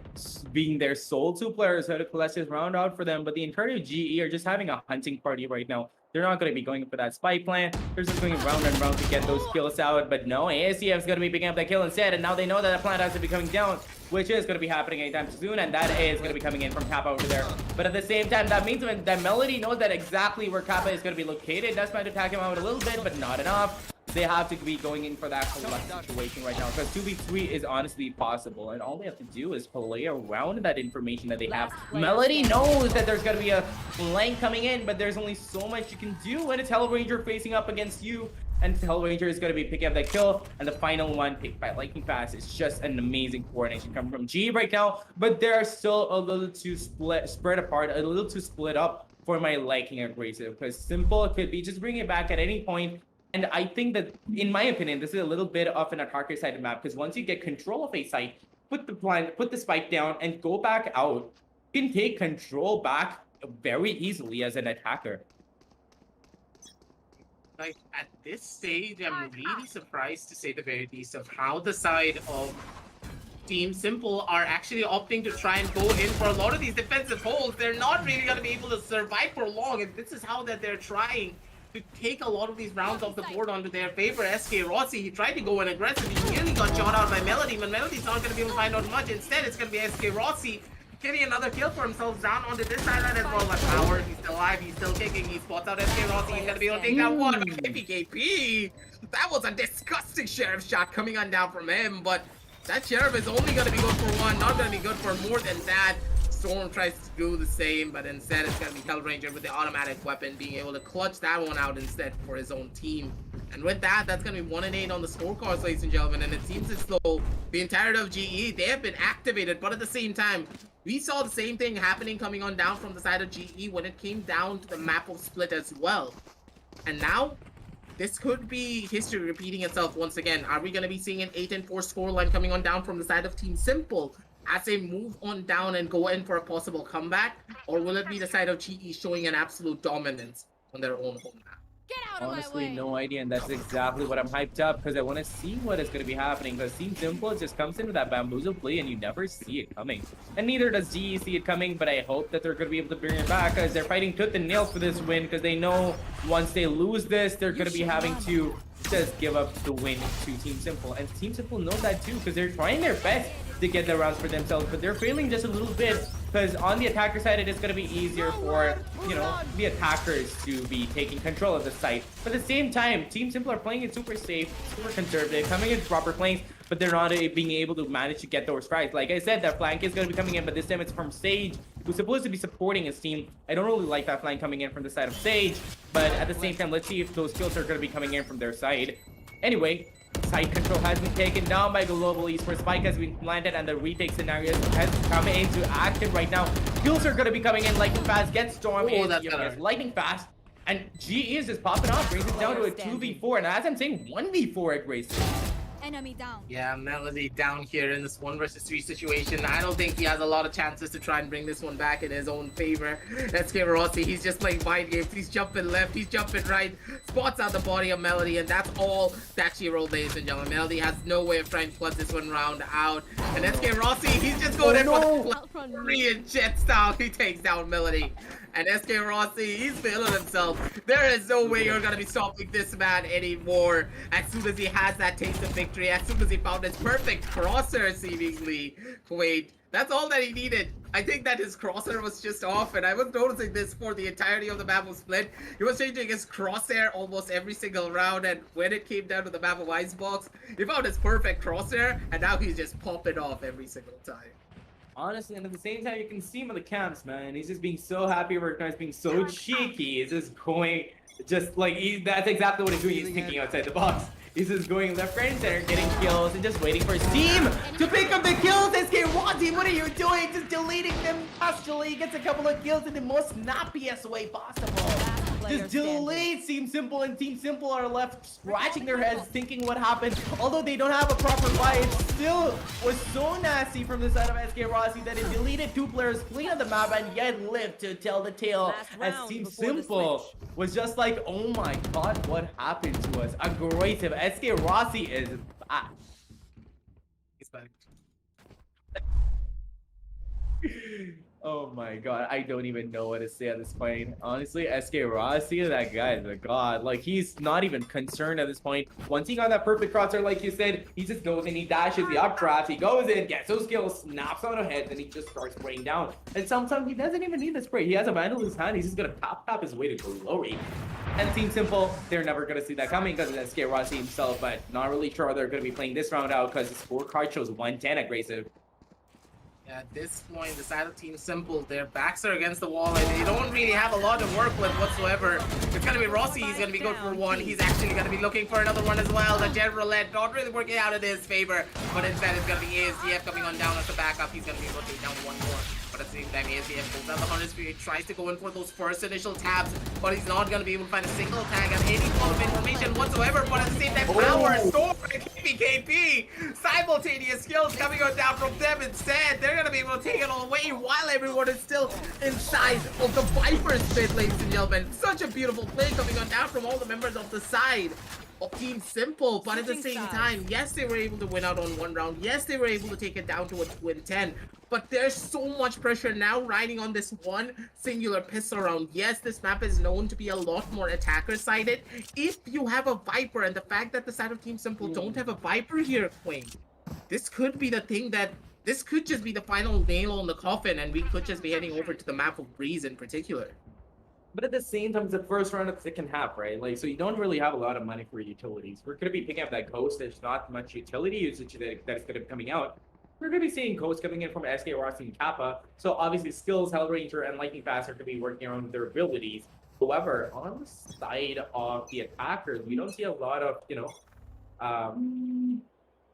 being their sole 2 players who had to collect this round out for them, but the entire GE are just having a hunting party right now. They're not going to be going for that spy plan. They're just going round and round to get those kills out, but no, ASCF is going to be picking up that kill instead, and now they know that the plant has to be coming down, which is going to be happening anytime soon, and that is going to be coming in from Kappa over there. But at the same time, that means when that Melody knows that exactly where Kappa is going to be located, that's going to attack him out a little bit, but not enough. They have to be going in for that collect situation right now, because 2v3 is honestly possible, and all they have to do is play around that information that they have. Melody knows that there's going to be a flank coming in, but there's only so much you can do when it's Hellranger facing up against you, and Hellranger is going to be picking up that kill, and the final one picked by Lightning Fast is just an amazing coordination coming from G right now, but they're still a little too spread apart, a little too split up for my liking aggressive, because Simple could be just bringing it back at any point. And I think that, in my opinion, this is a little bit of an attacker side map, because once you get control of a site, put the spike down, and go back out, you can take control back very easily as an attacker. Like, at this stage, I'm really surprised, to say the very least, of how the side of Team Simple are actually opting to try and go in for a lot of these defensive holds. They're not really going to be able to survive for long, and this is how that they're trying to take a lot of these rounds off the board onto their favor. SK Rossi, he tried to go in aggressive. He nearly got shot out by Melody, but Melody's not going to be able to find out much. Instead, it's going to be SK Rossi getting another kill for himself down onto this sideline as well. But Power, he's still alive, he's still kicking. He spots out SK Rossi, he's going to be able to take that one. KPKP, that was a disgusting Sheriff shot coming on down from him, but that Sheriff is only going to be good for one, not going to be good for more than that. Storm tries to do the same, but instead it's going to be Hellranger with the automatic weapon being able to clutch that one out instead for his own team. And with that, that's going to be 1-8 on the scorecards, ladies and gentlemen. And it seems as though the entirety of GE, they have been activated, but at the same time, we saw the same thing happening coming on down from the side of GE when it came down to the map of Split as well. And now, this could be history repeating itself once again. Are we going to be seeing an 8-4 scoreline coming on down from the side of Team Simple as they move on down and go in for a possible comeback? Or will it be the side of GE showing an absolute dominance on their own home map? Get out of Honestly, my way. no idea, and that's exactly what I'm hyped up, because I want to see what is going to be happening, because Team Simple just comes in with that bamboozle play and you never see it coming. And neither does GE see it coming, but I hope that they're going to be able to bring it back, because they're fighting tooth and nail for this win, because they know once they lose this, they're going to be having to just give up the win to Team Simple. And Team Simple knows that too, because they're trying their best to get the rounds for themselves, but they're failing just a little bit, because on the attacker side, it is going to be easier for, you know, the attackers to be taking control of the site. But at the same time, Team Simple are playing it super safe, super conservative, coming in proper flanks, but they're not being able to manage to get those strikes. Like I said, that flank is going to be coming in, but this time it's from Sage, who's supposed to be supporting his team. I don't really like that flank coming in from the side of Sage, but at the same time, let's see if those kills are going to be coming in from their side. Anyway, side control has been taken down by Global Esports. Spike has been planted, and the retake scenario has come into action right now. Kills are going to be coming in. Lightning Fast gets Storm in. Lightning Fast, and GE is just popping off, brings it down to a 2v4. And as I'm saying, 1v4 aggressive. Enemy down. Yeah, Melody down here in this 1 versus 3 situation. I don't think he has a lot of chances to try and bring this one back in his own favor. Let's get Rossi. He's just playing mind games. He's jumping left. He's jumping right. Spots out the body of Melody, and that's all that she rolled, ladies and gentlemen. Melody has no way of trying to clutch this one round out. And let's get Rossi. He's just going in for the Korean jet style. He takes down Melody. And SK Rossi, he's feeling himself. There is no way you're gonna be stopping this man anymore. As soon as he has that taste of victory, as soon as he found his perfect crosshair, seemingly. Wait, that's all that he needed. I think that his crosshair was just off, and I was noticing this for the entirety of the map of Split. He was changing his crosshair almost every single round, and when it came down to the map of Icebox, he found his perfect crosshair, and now he's just popping off every single time. Honestly, and at the same time, you can see him in the camps, man. He's just being so happy, recognized being so cheeky. He's just going, just like, that's exactly what he's doing. He's thinking outside the box. He's just going left, right, and center, getting kills, and just waiting for his team to pick up the kills. SK Rossi, what are you doing? Just deleting them postally. He gets a couple of kills in the most snappiest way possible. Just delete Team Simple, and Team Simple are left scratching their heads thinking what happened. Although they don't have a proper fight, it still was so nasty from the side of SK Rossi that it deleted 2 players clean on the map and yet lived to tell the tale. As Team Simple was just like, oh my god, what happened to us? Aggressive. SK Rossi is back. He's back. Oh my god, I don't even know what to say at this point. Honestly, SK Rossi, that guy is a god. Like, he's not even concerned at this point. Once he got that perfect crosshair, like you said, he just goes in, he dashes the updraft, he goes in, gets those kills, snaps out of heads, and he just starts spraying down. And sometimes he doesn't even need the spray. He has a Vandal in his hand, he's just gonna tap his way to glory. And Team Simple, they're never gonna see that coming because of SK Rossi himself, but not really sure they're gonna be playing this round out because the scorecard shows 110 aggressive. At this point, the side of Team Simple, their backs are against the wall, and they don't really have a lot to work with whatsoever. It's going to be Rossi, he's going to be good for one. He's actually going to be looking for another one as well. The General Led not really working out in his favor, but instead it's going to be ASDF coming on down as the backup. He's going to be able to take down one more. But at the same time, ASDF pulls out the Hunter Spear, tries to go in for those first initial tabs, but he's not going to be able to find a single tag on any form of information whatsoever. But at the same time, Power, Storm, and KP, simultaneous skills coming on down from them instead. They're going to be able to take it all away while everyone is still inside of the Viper's pit, ladies and gentlemen. Such a beautiful play coming on down from all the members of the side of Team Simple, but at the same time, yes, they were able to win out on one round. Yes, they were able to take it down to a twin 10, but there's so much pressure now riding on this one singular pistol round. Yes, this map is known to be a lot more attacker-sided. If you have a Viper, and the fact that the side of Team Simple don't have a Viper here, Queen, this could be the thing that this could just be the final nail on the coffin, and we could just be heading over to the map of Breeze in particular. But at the same time, it's the first round of the second half, right? Like, so you don't really have a lot of money for utilities. We're going to be picking up that Ghost. There's not much utility usage that's going to be coming out. We're going to be seeing Ghost coming in from SK Rossi and Kappa. So obviously, Skills, Hellranger, and Lightning Fast are going to be working around their abilities. However, on the side of the attackers, we don't see a lot of,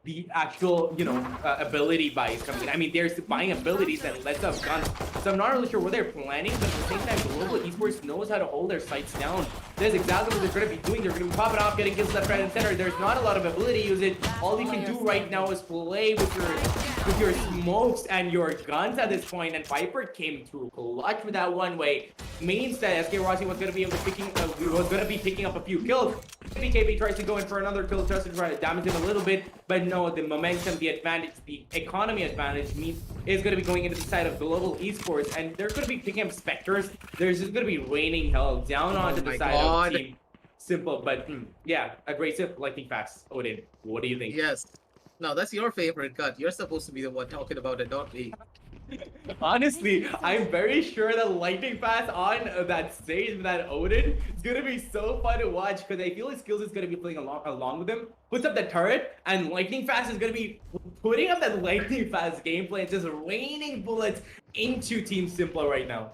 the actual, ability buys coming in. I mean, there's buying abilities and lets up guns. So I'm not really sure what they're planning, but at the same time, Global Esports knows how to hold their sights down. That's exactly what they're going to be doing. They're going to be popping off, getting kills left, right, and center. There's not a lot of ability usage. All you can do right now is play with your smokes and your guns at this point. And Viper came through clutch with that one way. Means that SK Rossi was going to be able to picking up a few kills. KB tries to go in for another kill just to try to damage him a little bit, but no, the momentum, the advantage, the economy advantage is going to be going into the side of Global Esports, and they're going to be picking up Spectres. There's just going to be raining hell down onto the side of Team Simple, but yeah, aggressive, lightning fast. Odin, what do you think? Yes. No, that's your favorite cut. You're supposed to be the one talking about it, not me. Honestly, I'm very sure that Lightning Fast on that stage with that Odin is gonna be so fun to watch because I feel like Skills is gonna be playing along with him. Puts up the turret, and Lightning Fast is gonna be putting up that Lightning Fast gameplay and just raining bullets into Team Simple right now.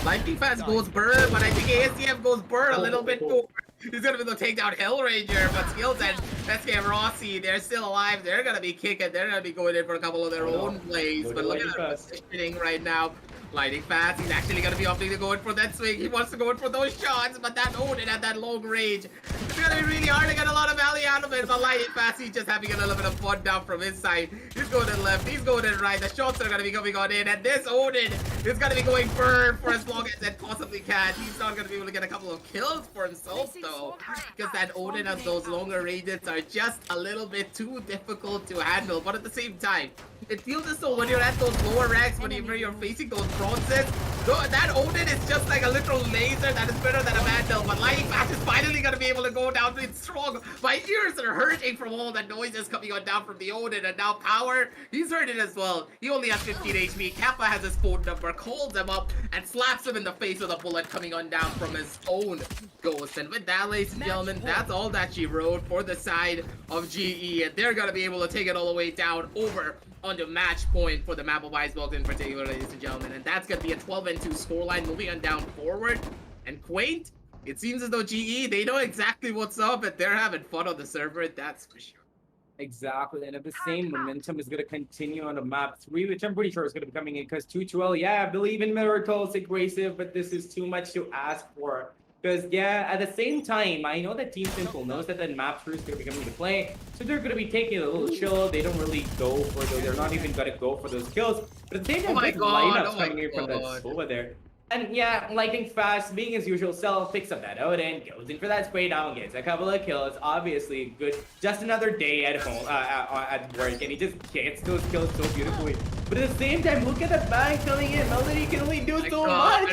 Lightning Fast goes burr, but I think ASDF goes burr a little bit more. He's gonna be able to take down Hellranger, but Skills and SK Rossi, they're still alive. They're gonna be kicking. They're gonna be going in for a couple of their own plays. But look at their positioning right now. Lighting fast, he's actually gonna be opting to go in for that swing. He wants to go in for those shots, but that Odin at that long range, it's gonna be really hard to get a lot of value out of it. But Lighting fast, he's just having a little bit of fun down from his side. He's going to left, he's going to right. The shots are gonna be coming on in, and this Odin is gonna be going firm for as long as it possibly can. He's not gonna be able to get a couple of kills for himself though, because that Odin at those longer ranges are just a little bit too difficult to handle. But at the same time, it feels as though when you're at those lower ranks, whenever you're facing those bronzes, that Odin is just like a literal laser that is better than a Vandal. But Lightning Fast is finally going to be able to go down to it strong. My ears are hurting from all the noises coming on down from the Odin. And now Power, he's hurting as well. He only has 15 HP. Kappa has his phone number, calls him up, and slaps him in the face with a bullet coming on down from his own Ghost. And with that, ladies and gentlemen, that's all that she wrote for the side of GE. And they're going to be able to take it all the way down over onto match point for the map of Icebox in particular, ladies and gentlemen. And that's going to be a 12-2 scoreline moving on down forward. And Quaint, it seems as though GE, they know exactly what's up and they're having fun on the server, that's for sure. Exactly, and if the same momentum is going to continue on the map 3, which I'm pretty sure is going to be coming in, because 2-12, yeah, I believe in miracles, aggressive, but this is too much to ask for. Because, yeah, at the same time, I know that Team Simple knows that the map 3 is going to be coming into play, so they're going to be taking a little chill. They don't really go for those, they're not even going to go for those kills. But at the same time, good lineups coming in from that over there. And yeah, Lightning Fast, being his usual self, picks up that Odin, goes in for that spray down, gets a couple of kills. Obviously, good. Just another day at home, at work, and he just gets those kills so beautifully. But at the same time, look at the bang coming in. Melody can only do so much.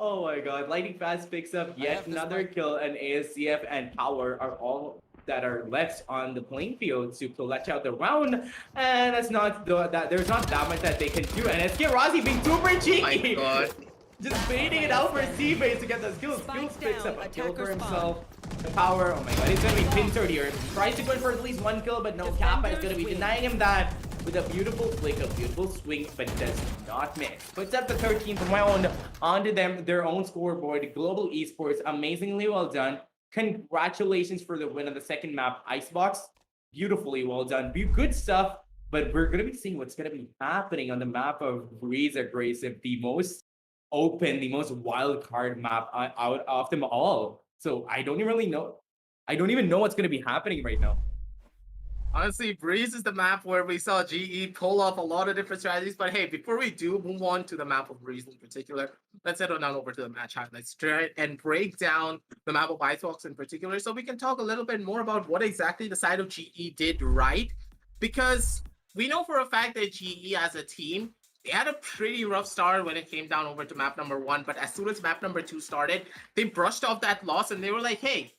Oh my god, Lightning Fast picks up yet another kill, and ASCF and Power are all that are left on the playing field to clutch out the round, and that's not there's not that much that they can do. And SK Rossi being super cheeky, just baiting it out for his teammates to get those kills. Skills picks up a kill for himself. The Power, oh my god, he's gonna be pincered here. Tries to go for at least one kill, but no, Kappa is gonna be denying him that with a beautiful flick, a beautiful swing, but does not miss. Puts up the 13th round onto their own scoreboard. Global Esports, amazingly well done. Congratulations for the win on the second map, Icebox. Beautifully well done. Good stuff, but we're going to be seeing what's going to be happening on the map of Breeze Aggressive, the most open, the most wild card map out of them all. So I don't even know what's going to be happening right now. Honestly, Breeze is the map where we saw GE pull off a lot of different strategies. But hey, before we do move on to the map of Breeze in particular, let's head on down over to the match highlights and break down the map of Icebox in particular, so we can talk a little bit more about what exactly the side of GE did right. Because we know for a fact that GE as a team, they had a pretty rough start when it came down over to map number 1. But as soon as map number 2 started, they brushed off that loss and they were like, hey,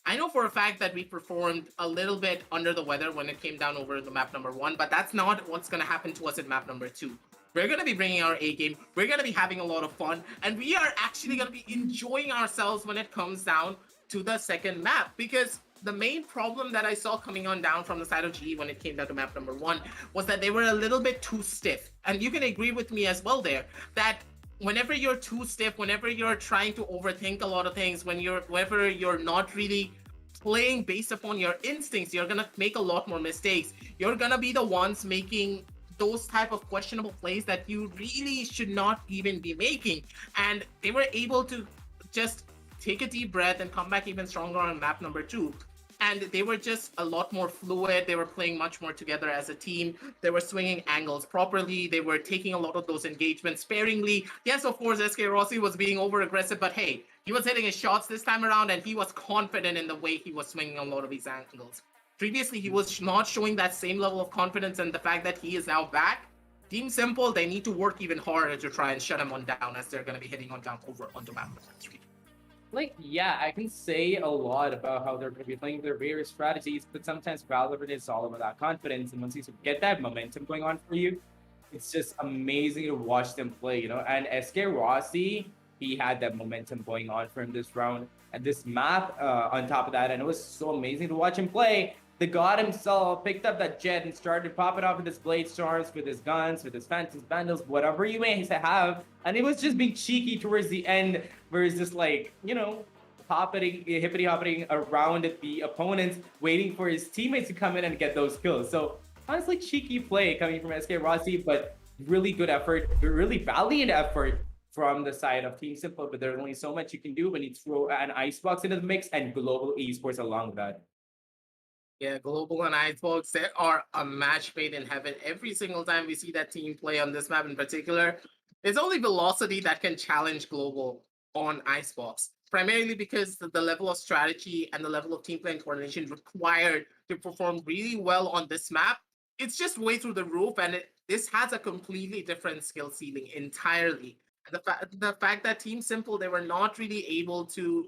I know for a fact that we performed a little bit under the weather when it came down over the map number 1, but that's not what's going to happen to us in map number 2. We're going to be bringing our A game, we're going to be having a lot of fun, and we are actually going to be enjoying ourselves when it comes down to the second map. Because the main problem that I saw coming on down from the side of GE when it came down to map number 1 was that they were a little bit too stiff. And you can agree with me as well there, that whenever you're too stiff, whenever you're trying to overthink a lot of things, whenever you're not really playing based upon your instincts, you're gonna make a lot more mistakes. You're gonna be the ones making those type of questionable plays that you really should not even be making. And they were able to just take a deep breath and come back even stronger on map number 2. And they were just a lot more fluid. They were playing much more together as a team. They were swinging angles properly. They were taking a lot of those engagements sparingly. Yes, of course, SK Rossi was being over-aggressive, but hey, he was hitting his shots this time around, and he was confident in the way he was swinging a lot of these angles. Previously, he was not showing that same level of confidence, and the fact that he is now back, Team Simple, they need to work even harder to try and shut him on down, as they're going to be hitting on down over onto map number 3. Like, yeah, I can say a lot about how they're going to be playing their various strategies, but sometimes Valorant is all about that confidence, and once you get that momentum going on for you, it's just amazing to watch them play, you know. And SK Rossi, he had that momentum going on for him this round, and this map on top of that, and it was so amazing to watch him play. The god himself picked up that jet and started popping off with his blade storms, with his guns, with his phantoms, vandals, whatever you may have. And it was just being cheeky towards the end, where it's just like, you know, hippity hopping around the opponents, waiting for his teammates to come in and get those kills. So honestly, cheeky play coming from SK Rossi, but really good effort, really valiant effort from the side of Team Simple, but there's only so much you can do when you throw an Icebox into the mix and global esports along with that. Yeah, Global and Icebox, they are a match made in heaven. Every single time we see that team play on this map in particular, it's only Velocity that can challenge Global on Icebox. Primarily because the level of strategy and the level of team play and coordination required to perform really well on this map, it's just way through the roof, and this has a completely different skill ceiling entirely. The fact that Team Simple, they were not really able to,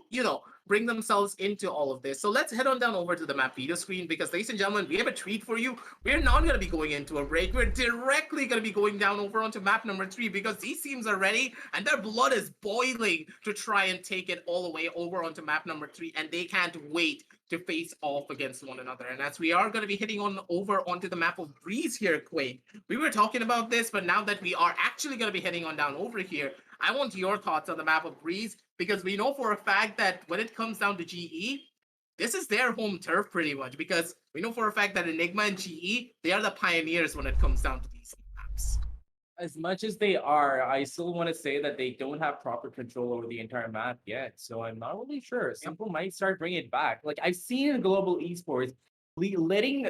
bring themselves into all of this. So let's head on down over to the map video screen because, ladies and gentlemen, we have a treat for you. We're not going to be going into a break. We're directly going to be going down over onto map number 3 because these teams are ready and their blood is boiling to try and take it all the way over onto map number 3, and they can't wait to face off against one another. And as we are going to be heading on over onto the map of Breeze here, Quake, we were talking about this, but now that we are actually going to be heading on down over here, I want your thoughts on the map of Breeze, because we know for a fact that when it comes down to GE, this is their home turf pretty much, because we know for a fact that Enigma and GE, they are the pioneers when it comes down to these maps. As much as they are, I still want to say that they don't have proper control over the entire map yet. So I'm not really sure. Simple might start bringing it back. Like I've seen in global esports, letting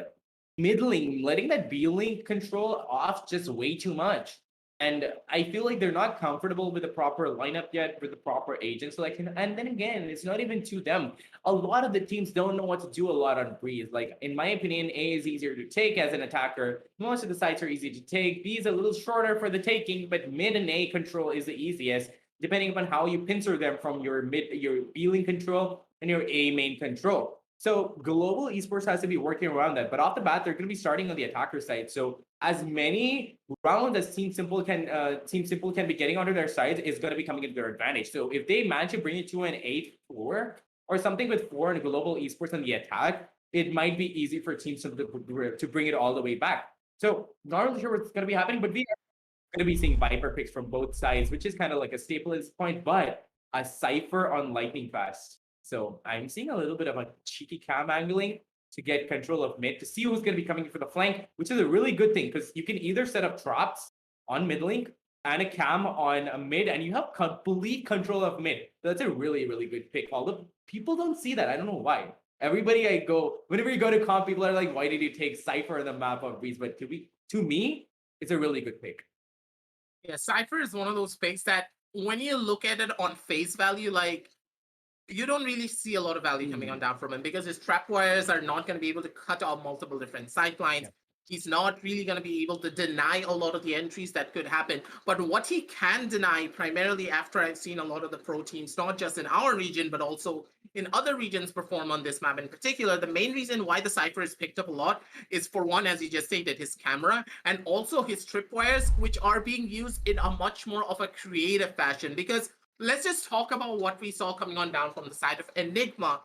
that B-Link control off just way too much. And I feel like they're not comfortable with the proper lineup yet, with the proper agent selection. And then again, it's not even to them. A lot of the teams don't know what to do a lot on Breeze. Like, in my opinion, A is easier to take as an attacker. Most of the sites are easy to take. B is a little shorter for the taking, but mid and A control is the easiest, depending upon how you pincer them from your B-Link control and your A main control. So global esports has to be working around that. But off the bat, they're going to be starting on the attacker side. So as many rounds as Team Simple can be getting onto their sides is going to be coming into their advantage. So if they manage to bring it to an 8-4 or something with 4 in global esports on the attack, it might be easy for Team Simple to bring it all the way back. So not really sure what's going to be happening, but we are going to be seeing Viper picks from both sides, which is kind of like a staple at this point, but a Cypher on Lightning Fast. So I'm seeing a little bit of a cheeky cam angling to get control of mid to see who's going to be coming for the flank, which is a really good thing because you can either set up traps on mid link and a cam on a mid, and you have complete control of mid. That's a really, really good pick. Although people don't see that. I don't know why. Whenever you go to comp, people are like, why did you take Cypher on the map of Breeze? But to me, it's a really good pick. Yeah, Cypher is one of those picks that when you look at it on face value, like, you don't really see a lot of value coming on down from him because his trap wires are not going to be able to cut off multiple different sightlines. Yeah. He's not really going to be able to deny a lot of the entries that could happen. But what he can deny, primarily after I've seen a lot of the pro teams, not just in our region, but also in other regions perform on this map in particular, the main reason why the Cypher is picked up a lot is, for one, as you just stated, his camera, and also his tripwires, which are being used in a much more of a creative fashion. Because let's just talk about what we saw coming on down from the side of Enigma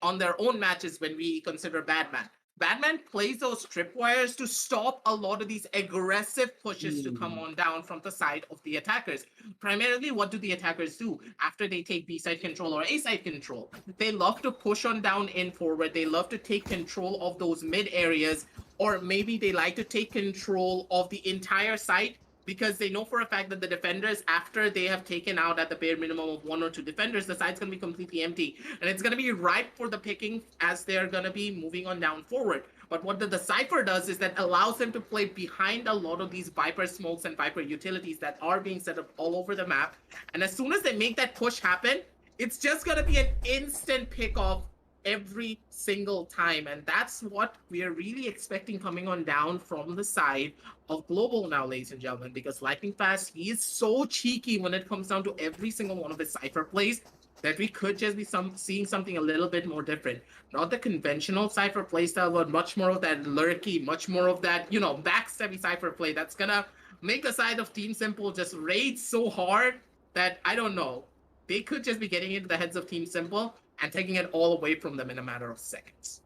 on their own matches when we consider Badman. Badman plays those tripwires to stop a lot of these aggressive pushes to come on down from the side of the attackers. Primarily, what do the attackers do after they take B-side control or A-side control? They love to push on down in forward. They love to take control of those mid areas, or maybe they like to take control of the entire site, because they know for a fact that the defenders, after they have taken out at the bare minimum of 1 or 2 defenders, the side's going to be completely empty. And it's going to be ripe for the picking as they're going to be moving on down forward. But what the Cypher does is that allows them to play behind a lot of these Viper smokes and Viper utilities that are being set up all over the map. And as soon as they make that push happen, it's just going to be an instant pick off every single time. And that's what we're really expecting coming on down from the side of Global now, ladies and gentlemen, because Lightning Fast, he is so cheeky when it comes down to every single one of his Cypher plays that we could just be seeing something a little bit more different. Not the conventional Cypher playstyle, but much more of that lurky, much more of that, backstabby Cypher play that's gonna make the side of Team Simple just raid so hard that, I don't know, they could just be getting into the heads of Team Simple and taking it all away from them in a matter of seconds.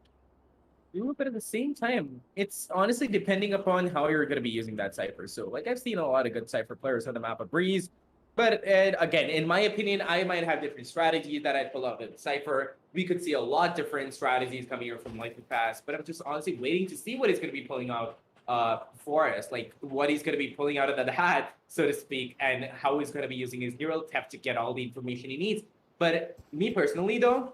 But at the same time, it's honestly depending upon how you're going to be using that Cypher. So, like, I've seen a lot of good Cypher players on the map of Breeze. But again, in my opinion, I might have different strategies that I'd pull out in Cypher. We could see a lot different strategies coming here from Lightning Fast. But I'm just honestly waiting to see what he's going to be pulling out for us, like what he's going to be pulling out of that hat, so to speak, and how he's going to be using his hero tap to get all the information he needs. But me personally, though,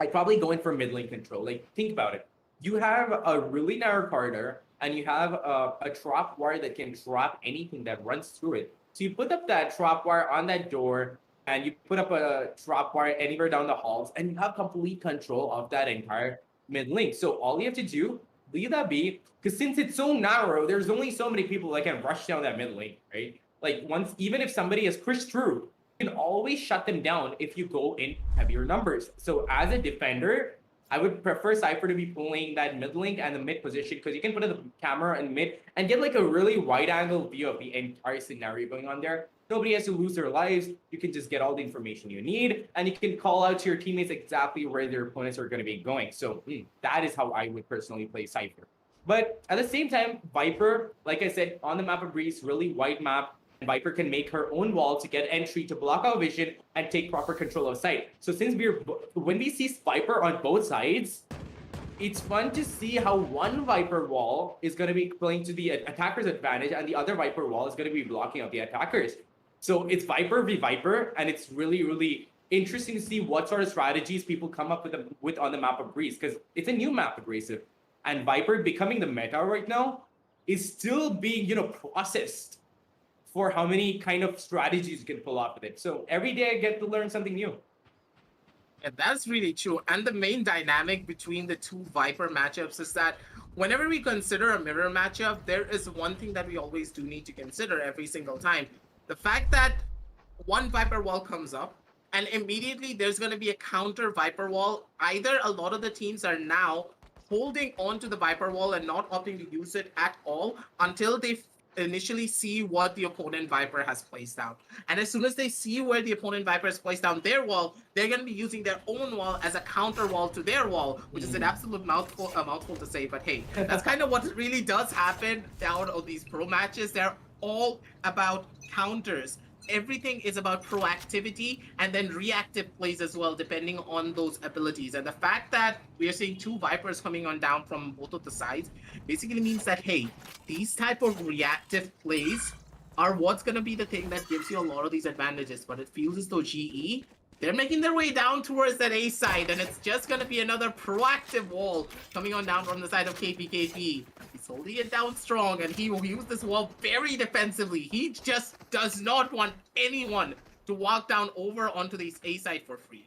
I'd probably go in for mid lane control. Like, think about it. You have a really narrow corridor, and you have a trap wire that can trap anything that runs through it. So you put up that trap wire on that door, and you put up a trap wire anywhere down the halls, and you have complete control of that entire mid lane. So all you have to do, leave that be, because since it's so narrow, there's only so many people that can rush down that mid lane, right? Like once, even if somebody has pushed through, you can always shut them down if you go in heavier numbers. So as a defender, I would prefer Cypher to be pulling that mid link and the mid position, because you can put in the camera in mid and get like a really wide angle view of the entire scenario going on there. Nobody has to lose their lives. You can just get all the information you need, and you can call out to your teammates exactly where their opponents are going to be going. So that is how I would personally play Cypher. But at the same time, Viper, like I said, on the map of Breeze, really wide map, and Viper can make her own wall to get entry, to block out vision, and take proper control of site. So since when we see Viper on both sides, it's fun to see how one Viper wall is going to be playing to the attacker's advantage, and the other Viper wall is going to be blocking out the attackers. So it's Viper v Viper, and it's really, really interesting to see what sort of strategies people come up with on the map of Breeze, because it's a new map aggressive, and Viper becoming the meta right now is still being, processed for how many kind of strategies you can pull off with it. So every day I get to learn something new. And that's really true. And the main dynamic between the two Viper matchups is that whenever we consider a mirror matchup, there is one thing that we always do need to consider every single time. The fact that one Viper wall comes up, and immediately there's going to be a counter Viper wall. Either a lot of the teams are now holding on to the Viper wall and not opting to use it at all until they initially see what the opponent Viper has placed down. And as soon as they see where the opponent Viper has placed down their wall, they're going to be using their own wall as a counter wall to their wall, which is an absolute mouthful to say. But hey, that's kind of what really does happen down on these pro matches. They're all about counters. Everything is about proactivity and then reactive plays as well, depending on those abilities. And the fact that we are seeing two Vipers coming on down from both of the sides basically means that, hey, these type of reactive plays are what's going to be the thing that gives you a lot of these advantages. But it feels as though GE, they're making their way down towards that A side, and it's just going to be another proactive wall coming on down from the side of KPKP. He's holding it down strong, and he will use this wall very defensively. He just does not want anyone to walk down over onto this A side for free.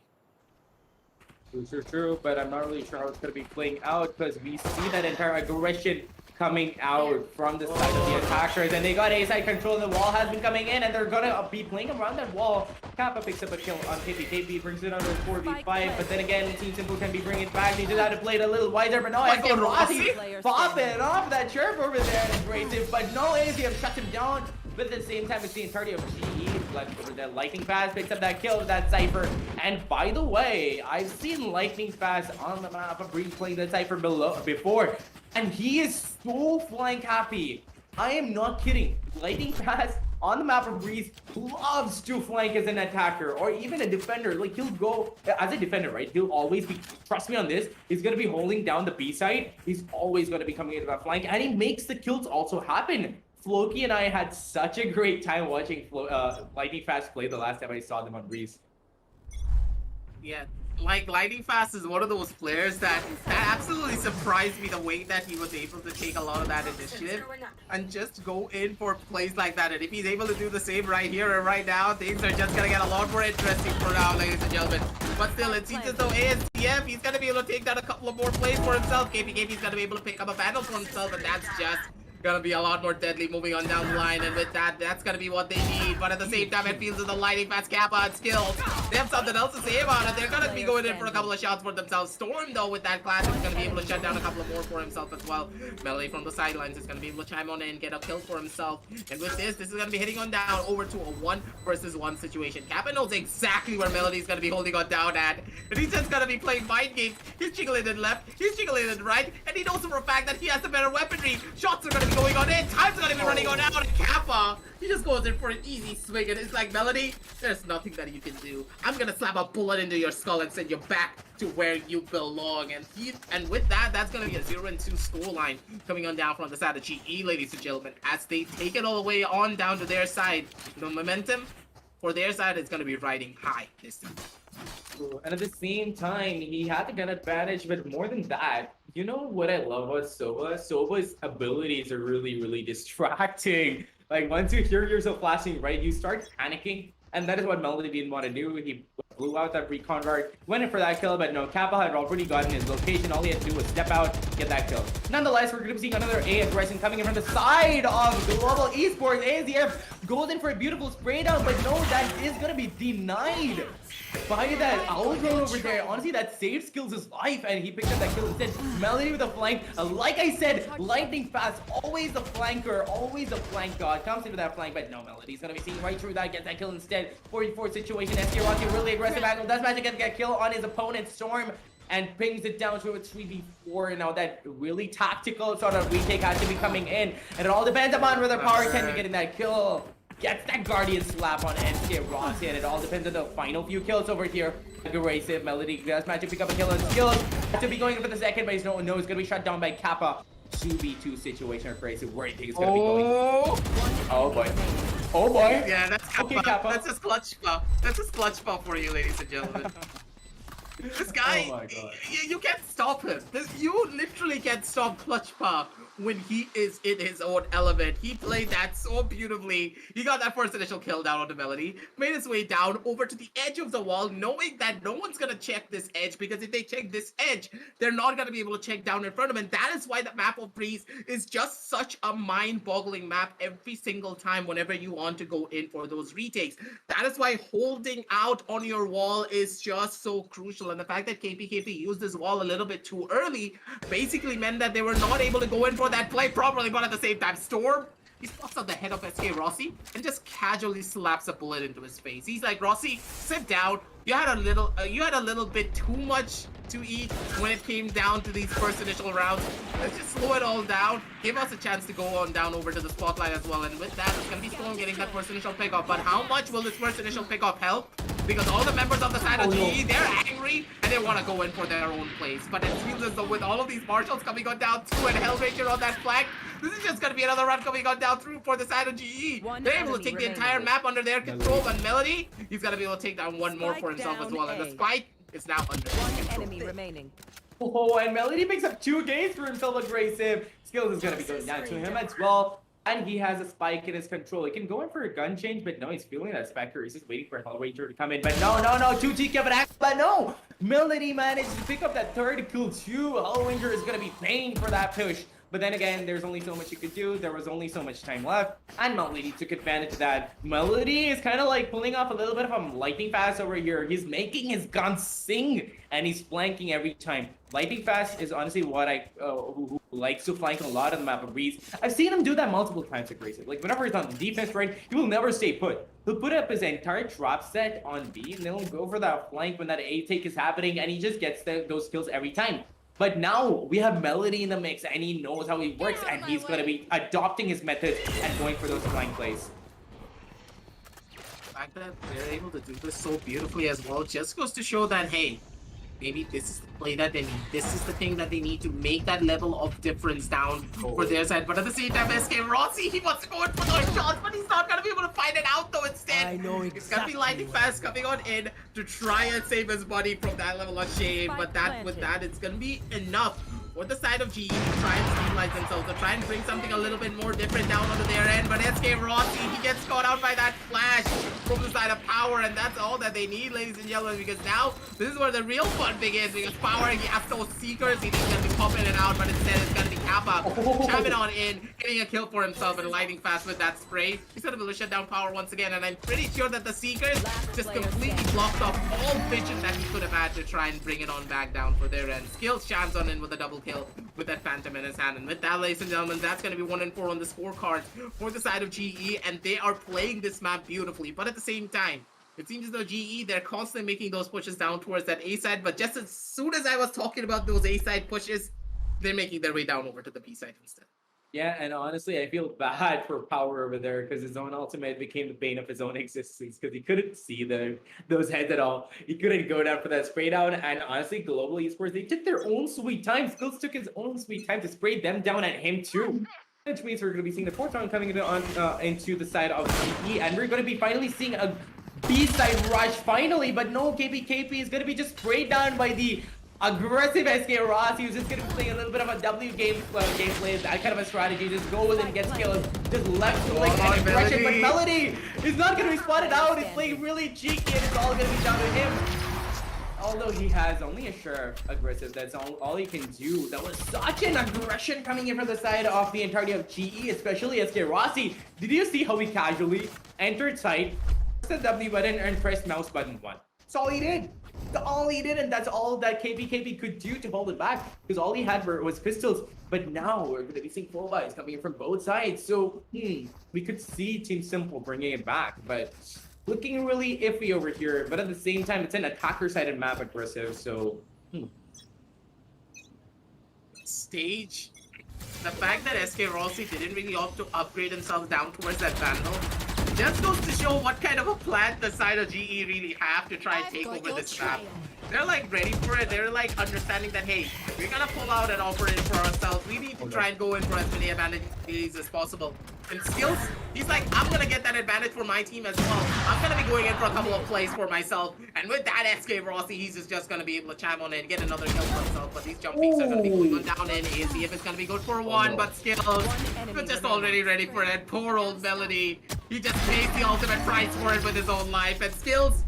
True, but I'm not really sure how it's going to be playing out, because we see that entire aggression coming out from the side of the attackers, and they got A-side control. The wall has been coming in, and they're gonna be playing around that wall. Kappa picks up a kill on KP. Brings it under 4v5, but then again, Team Simple can be bringing it back. They just had to play it a little wiser, but no, I see Rossi popping off that chirp over there and abrasive, but no AZM shuts him down. But at the same time, it's the entirety of GE left over there. Lightning Fast picks up that kill with that Cypher. And by the way, I've seen Lightning Fast on the map of Breeze playing that Cypher before. And he is so flank happy. I am not kidding. Lightning Fast on the map of Breeze loves to flank as an attacker or even a defender. Like, he'll go as a defender, right? He'll always be, trust me on this, he's going to be holding down the B side. He's always going to be coming into that flank, and he makes the kills also happen. Floki and I had such a great time watching Lightning Fast play the last time I saw them on Breeze. Yeah, like Lightning Fast is one of those players that absolutely surprised me, the way that he was able to take a lot of that initiative and just go in for plays like that. And if he's able to do the same right here and right now, things are just gonna get a lot more interesting for now, ladies and gentlemen. But still, it seems as though ASTF, he's gonna be able to take down a couple of more plays for himself. KPKP's gonna be able to pick up a battle for himself, and that's just gonna be a lot more deadly moving on down the line, and with that, that's gonna be what they need. But at the same time, it feels as the Lightning Fast Kappa and skills, they have something else to say about it. They're gonna be going in for a couple of shots for themselves. Storm, though, with that class, is gonna be able to shut down a couple of more for himself as well. Melee from the sidelines is gonna be able to chime on in and get a kill for himself. And with this is gonna be hitting on down over to a 1 versus 1 situation. Kappa knows exactly where Melody's gonna be holding on down at, and he's just gonna be playing mind games. He's jiggling it left, he's jiggling it right, and he knows for a fact that he has the better weaponry. Shots are gonna be going on in, time's gonna be running on out. Kappa, he just goes in for an easy GE swinging. It's like, Melody, there's nothing that you can do. I'm gonna slap a bullet into your skull and send you back to where you belong. And with that, that's gonna be a 0-2 scoreline coming on down from the side of GE, ladies and gentlemen, as they take it all the way on down to their side. The momentum for their side is gonna be riding high this time. And at the same time, he had the gun advantage, but more than that, you know what I love about Sova? Sova's abilities are really, really distracting. Like, once you hear yourself flashing right, you start panicking, and that is what Melody didn't want to do. He blew out that recon guard, went in for that kill, but no, Kappa had already gotten his location. All he had to do was step out, get that kill. Nonetheless, we're going to be seeing another A as Ryzen coming in from the side of Global Esports. AZF goes in for a beautiful spray down, but no, that is going to be denied by that owl drone over there. Honestly, that saved skills his life, and he picked up that kill instead. Melody with a flank. Like I said, lightning fast, always a flanker, always a flank god. Comes into that flank, but no, Melody's gonna be seeing right through that, gets that kill instead. 44 situation. SK Rocky really aggressive angle. Does manage to get that kill on his opponent, Storm, and pings it down to a 3v4. Now that really tactical sort of retake has to be coming in, and it all depends upon whether Power can be getting that kill. Gets that Guardian slap on SK Rossi, and it all depends on the final few kills over here. Aggressive Melody does manage to pick up a kill on skills. To be going for the second, but he's no, he's gonna be shut down by Kappa. 2v2 situation aggressive. Where do you think it's gonna be going? Oh boy. Oh boy. Yeah, that's Kappa. Okay, Kappa. That's his clutch pop. That's his clutch pop for you, ladies and gentlemen. This guy, Oh my God. you can't stop him. You literally can't stop Clutch Pop when he is in his own element. He played that so beautifully. He got that first initial kill down on the Melody, made his way down over to the edge of the wall, knowing that no one's gonna check this edge, because if they check this edge, they're not gonna be able to check down in front of him. And that is why the map of Breeze is just such a mind-boggling map every single time whenever you want to go in for those retakes. That is why holding out on your wall is just so crucial. And the fact that KPKP used this wall a little bit too early basically meant that they were not able to go in for that play properly. But at the same time, Storm, he spots on the head of SK Rossi and just casually slaps a bullet into his face. He's like, Rossi, sit down. You had a little bit too much to eat when it came down to these first initial rounds. Let's just slow it all down. Give us a chance to go on down over to the spotlight as well. And with that, it's gonna be Storm getting that first initial pickoff. But how much will this first initial pickoff help? Because all the members on the side of GE, they're angry and they want to go in for their own place. But it feels as though with all of these marshals coming on down through and Hellranger on that flank, this is just going to be another run coming on down through for the side of GE. They're able to take the entire map under their control, but Melody, he's going to be able to take down one more for himself as well. And the spike is now under his control. Enemy remaining. Oh, and Melody picks up 2 games for himself. Aggressive skills is gonna be going down to him as well. And he has a spike in his control. He can go in for a gun change, but no, he's feeling that Spectre. He's just waiting for Hellranger to come in. But no, 2T Kevin Axe, but no! Melody managed to pick up that third kill too. Hellranger is gonna be paying for that push. But then again, there's only so much you could do. There was only so much time left. And Melody took advantage of that. Melody is kind of like pulling off a little bit of a lightning fast over here. He's making his gun sing. And he's flanking every time. Lightning fast is honestly what I who likes to flank a lot on the map of Breeze. I've seen him do that multiple times aggressive. Like whenever he's on the defense right, he will never stay put. He'll put up his entire drop set on B, and then he'll go for that flank when that A take is happening, and he just gets those kills every time. But now we have Melody in the mix, and he knows how he works, and he's going to be adopting his methods and going for those flank plays. The fact that they're able to do this so beautifully as well just goes to show that, hey, maybe this is the play that they need. This is the thing that they need to make that level of difference down for their side. But at the same time, SK Rossi, he wants to go in for those shots, but he's not going to be able to find it out though instead. I know It's going to be lightning fast coming on in to try and save his buddy from that level of shame. But that with that, it's going to be enough for the side of GE to try and stabilize themselves, to try and bring something a little bit more different down onto their end. But SK Rossi, he gets caught out by that flash from the side of Power, and that's all that they need, ladies and gentlemen, because now this is where the real fun begins, because Power, he has those seekers, he thinks he's going to be popping it out, but instead it's going to be Kappa jamming on in, getting a kill for himself and lighting fast with that spray. He's going to be able to shut down Power once again, and I'm pretty sure that the seekers just completely blocked off all vision that he could have had to try and bring it on back down for their end. Skills shines on in with a double kill with that Phantom in his hand, and with that, ladies and gentlemen, that's going to be 1-4 on the scorecard for the side of GE, and they are playing this map beautifully. But at the same time, it seems as though GE, they're constantly making those pushes down towards that A side, but just as soon as I was talking about those A side pushes, they're making their way down over to the B side instead. Yeah, and honestly, I feel bad for Power over there because his own ultimate became the bane of his own existence because he couldn't see those heads at all. He couldn't go down for that spray down. And honestly, Global Esports, they took their own sweet time. Skills took his own sweet time to spray them down at him too. Which means we're going to be seeing the fourth round coming into the side of GE, and we're going to be finally seeing a B-side rush finally, but no, KP is going to be just sprayed down by the aggressive SK Rossi, who's just going to be playing a little bit of a W gameplay, that kind of a strategy, just go in and get kills, just left click and aggression, but Melody is not going to be spotted out, he's playing really cheeky, and it's all going to be down to him. Although he has only a sure aggressive, that's all he can do. That was such an aggression coming in from the side of the entirety of GE, especially SK Rossi. Did you see how he casually entered site, pressed the W button, and pressed mouse button 1? That's all he did. That's all he did, and that's all that KP could do to hold it back, because all he had was pistols. But now we're going to be seeing full buys coming in from both sides, so we could see Team Simple bringing it back, but looking really iffy over here. But at the same time, it's an attacker-sided map aggressive, so Stage. The fact that SK Rossi didn't really opt to upgrade themselves down towards that Vandal just goes to show what kind of a plan the side of GE really have to try and take over this map. They're like ready for it. They're like understanding that, hey, we're gonna pull out and operate for ourselves. We need to try and go in for as many advantages as possible. And Skills, he's like, I'm gonna get that advantage for my team as well. I'm gonna be going in for a couple of plays for myself. And with that SK Rossi, he's just gonna be able to chime on it and get another kill for himself. But these jump peaks are gonna be going on down in. See if it's gonna be good for one, but Skills, we're just already ready for it. Poor old Melody. He just pays the ultimate price for it with his own life. And Skills,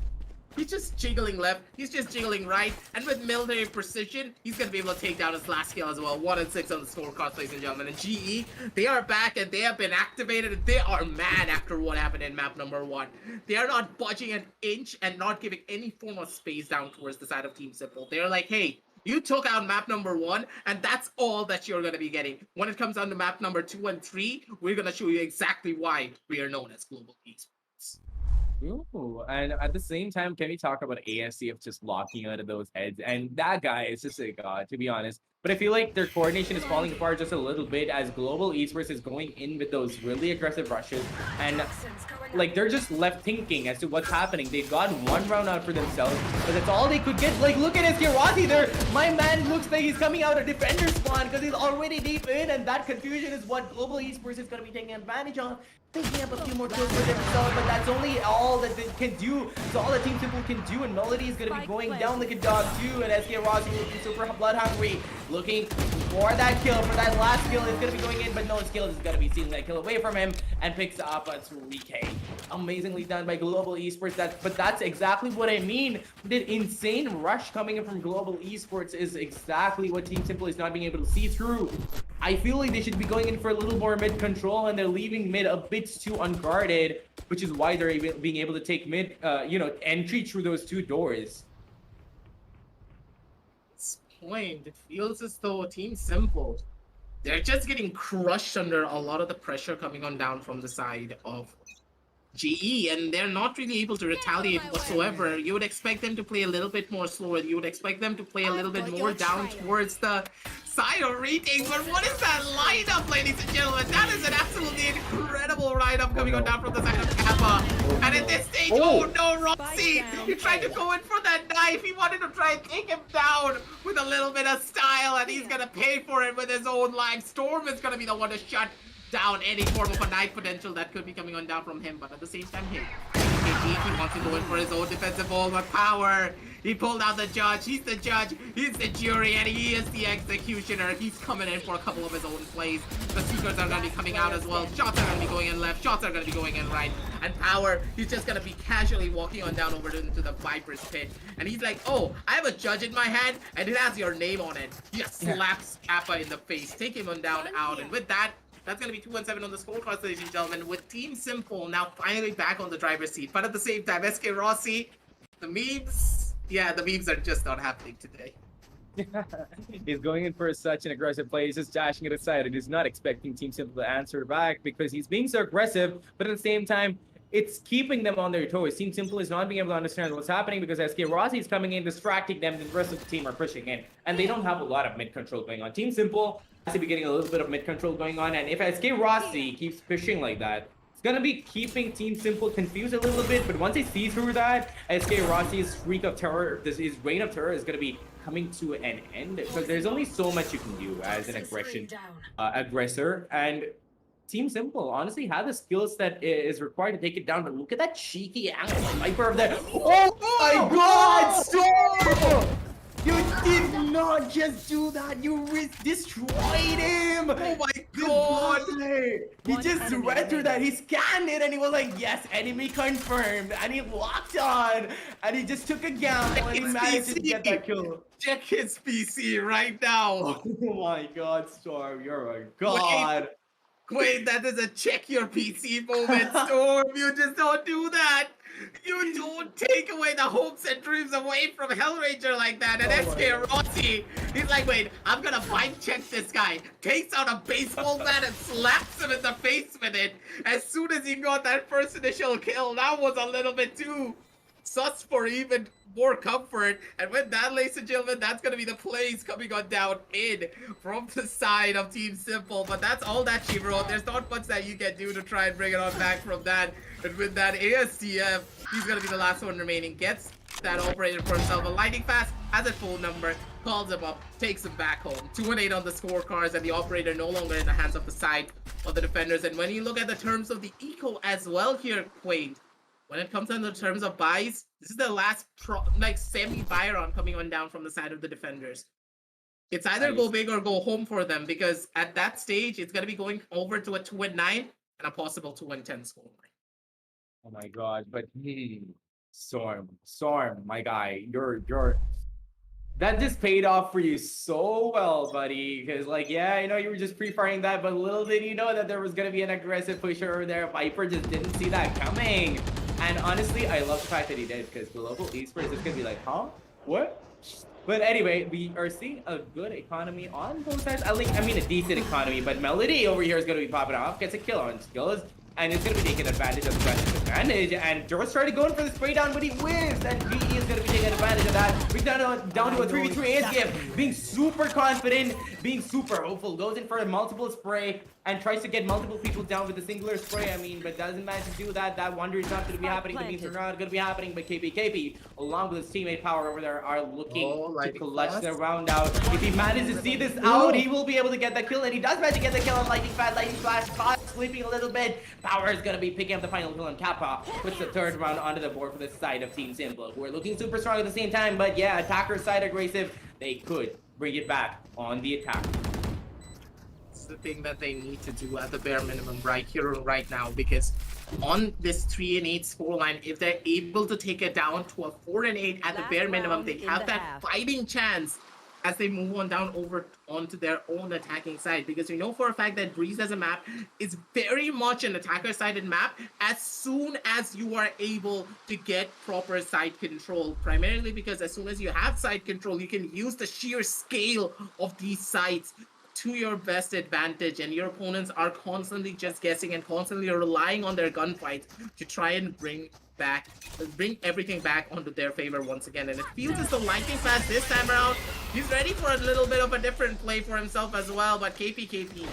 he's just jiggling left, he's just jiggling right, and with military precision, he's gonna be able to take down his last kill as well. 1 and 6 on the scorecard, ladies and gentlemen. And GE, they are back and they have been activated, and they are mad after what happened in map number 1. They are not budging an inch and not giving any form of space down towards the side of Team Simple. They're like, hey, you took out map number 1, and that's all that you're gonna be getting. When it comes down to map number 2 and 3, we're gonna show you exactly why we are known as Global Esports. Ooh, and at the same time, can we talk about ASCF just locking out of those heads? And that guy is just a god, to be honest. But I feel like their coordination is falling apart just a little bit as Global Esports is going in with those really aggressive rushes. And like they're just left thinking as to what's happening. They've got one round out for themselves, but that's all they could get. Like, look at SK Rossi there. My man looks like he's coming out of defender spawn because he's already deep in, and that confusion is what Global Esports is going to be taking advantage of. Picking up a few more kills for themselves, but that's only all that they can do. So all that Team Simple can do, and Melody is going to be going down like a dog too, and SK Rossi looking super blood hungry, looking for that kill, for that last kill. It's going to be going in, but no skill is going to be stealing that kill away from him, and picks up a 3K. Amazingly done by Global Esports. But that's exactly what I mean. The insane rush coming in from Global Esports is exactly what Team Simple is not being able to see through. I feel like they should be going in for a little more mid control, and they're leaving mid a bit too unguarded, which is why they're being able to take mid, entry through those two doors. At this point, it feels as though Team Simple, they're just getting crushed under a lot of the pressure coming on down from the side of GE, and they're not really able to retaliate whatsoever. You would expect them to play a little bit more slower. You would expect them to play a little bit more down towards the side of retakes. But what is that lineup, ladies and gentlemen? That is an absolutely incredible lineup coming on down from the side of Kappa. And at this stage, oh no, Roxy! He tried to go in for that knife. He wanted to try and take him down with a little bit of style, and he's gonna pay for it with his own life. Storm is gonna be the one to shut down any form of a knife potential that could be coming on down from him, but at the same time, he wants to go in for his own defensive ball, but Power, he pulled out the judge, he's the jury, and he is the executioner. He's coming in for a couple of his own plays. The seekers are going to be coming out as well. Shots are going to be going in left, shots are going to be going in right, and Power, he's just going to be casually walking on down over into the Viper's pit, and he's like, oh, I have a judge in my hand, and it has your name on it. He just slaps Kappa in the face, take him on down out, and with that, that's going to be 2-7 on the scorecard, ladies and gentlemen, with Team Simple now finally back on the driver's seat. But at the same time, SK Rossi, the memes are just not happening today. He's going in for such an aggressive play. He's just dashing it aside, and he's not expecting Team Simple to answer back because he's being so aggressive, but at the same time, it's keeping them on their toes. Team Simple is not being able to understand what's happening because SK Rossi is coming in, distracting them, and the rest of the team are pushing in. And they don't have a lot of mid control going on. Team Simple, to be getting a little bit of mid control going on, and if SK Rossi keeps pushing like that, it's gonna be keeping Team Simple confused a little bit. But once they see through that, SK Rossi's streak of terror, his reign of terror, is gonna be coming to an end because there's only so much you can do as an aggressor, and Team Simple honestly have the skills that is required to take it down. But look at that cheeky angle Viper of that. Oh my God! Storm! You did not just do that. You destroyed him. Oh my God! He just read through that. He scanned it and he was like, "Yes, enemy confirmed." And he locked on. And he just took a gamble and he managed to get that kill. Check his PC right now. Oh my God, Storm! You're a god. Wait, that is a check your PC moment, Storm. You just don't do that. You don't take away the hopes and dreams away from Hellranger like that. And SK Rossi, he's like, wait, I'm gonna vibe check this guy. Takes out a baseball bat and slaps him in the face with it. As soon as he got that first initial kill, that was a little bit too sus for even more comfort. And with that, ladies and gentlemen, that's going to be the plays coming on down in from the side of Team Simple. But that's all that she wrote. There's not much that you can do to try and bring it on back from that. And with that, ASTF, he's going to be the last one remaining. Gets that operator for himself. A lightning fast, has a phone number, calls him up, takes him back home. 2-8 on the scorecards, and the operator no longer in the hands of the side of the defenders. And when you look at the terms of the eco as well here, Quaint, when it comes to the terms of buys, this is the last semi-buy round coming on down from the side of the defenders. It's either go big or go home for them, because at that stage, it's going to be going over to a 2-9 and a possible 2-10 score. Oh my God, but Storm, my guy, you're that just paid off for you so well, buddy. Because yeah, I know you were just pre-firing that, but little did you know that there was gonna be an aggressive pusher over there. Viper just didn't see that coming. And honestly, I love the fact that he did, because the local esports is gonna be like, huh? What? But anyway, we are seeing a good economy on both sides. I mean a decent economy, but Melody over here is gonna be popping off, gets a kill on skills. And it's going to be taking advantage of the advantage. And Joe started going for the spray down, but he whiffs. And GE is going to be taking advantage of that. We're down to a 3v3 ASGF. Being super confident, being super hopeful. Goes in for a multiple spray and tries to get multiple people down with a singular spray. I mean, but doesn't manage to do that. That wonder is not going to be happening. The beams are not going to be happening. But KP, along with his teammate Power over there, are looking to clutch their round out. If he manages to see this out, he will be able to get that kill. And he does manage to get the kill on Lightning Flash, sleeping a little bit. Power is going to be picking up the final kill on Kappa. Puts the third round onto the board for the side of Team Simple. We're looking super strong at the same time, but yeah, attacker side aggressive. They could bring it back on the attack. It's the thing that they need to do at the bare minimum right here and right now, because on this 3-8 scoreline, if they're able to take it down to a 4-8 at the bare minimum, they have that fighting chance as they move on down over onto their own attacking side, because we know for a fact that Breeze as a map is very much an attacker-sided map as soon as you are able to get proper side control, primarily because as soon as you have side control, you can use the sheer scale of these sites to your best advantage, and your opponents are constantly just guessing and constantly relying on their gunfights to try and bring everything back onto their favor once again. And it feels as though Lightning Fast this time around, he's ready for a little bit of a different play for himself as well. But KP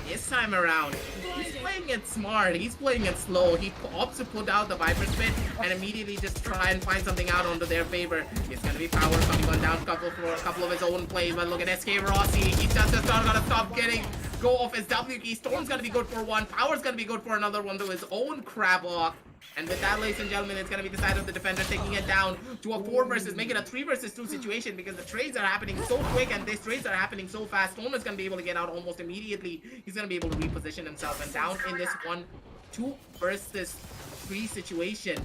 this time around, he's playing it smart, he's playing it slow. He opts to put out the Viper Spit and immediately just try and find something out onto their favor. It's gonna be Power coming on down for a couple of his own plays. But look at SK Rossi, he's just not gonna stop getting go off his W key. Storm's gonna be good for one, Power's gonna be good for another one to his own crab walk. And with that, ladies and gentlemen, it's going to be the side of the defender taking it down to a 4 versus, make it a 3 versus 2 situation, because the trades are happening so quick and these trades are happening so fast. Storm is going to be able to get out almost immediately. He's going to be able to reposition himself, and down in this 1-2 versus 3 situation,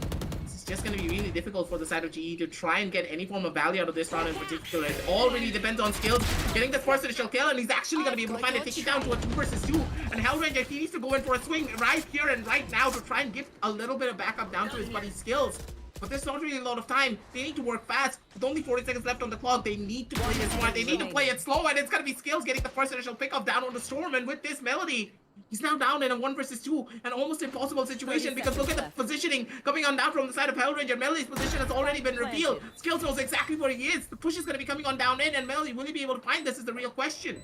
it's just going to be really difficult for the side of GE to try and get any form of value out of this round in particular. It all really depends on skills. Getting the first initial kill, and he's actually going to be able to find it, take it down to a 2 versus 2. And Hellranger, he needs to go in for a swing right here and right now to try and give a little bit of backup down to his buddy's skills. But there's not really a lot of time. They need to work fast. With only 40 seconds left on the clock, they need to play it smart. They need to play it slow, and it's going to be skills getting the first initial pickup down on the Storm. And with this Melody, he's now down in a 1 versus 2, an almost impossible situation, because look at the positioning coming on down from the side of Hellranger. Melody's position has already been revealed. Skills knows exactly where he is. The push is going to be coming on down in, and Melody, will he be able to find this is the real question.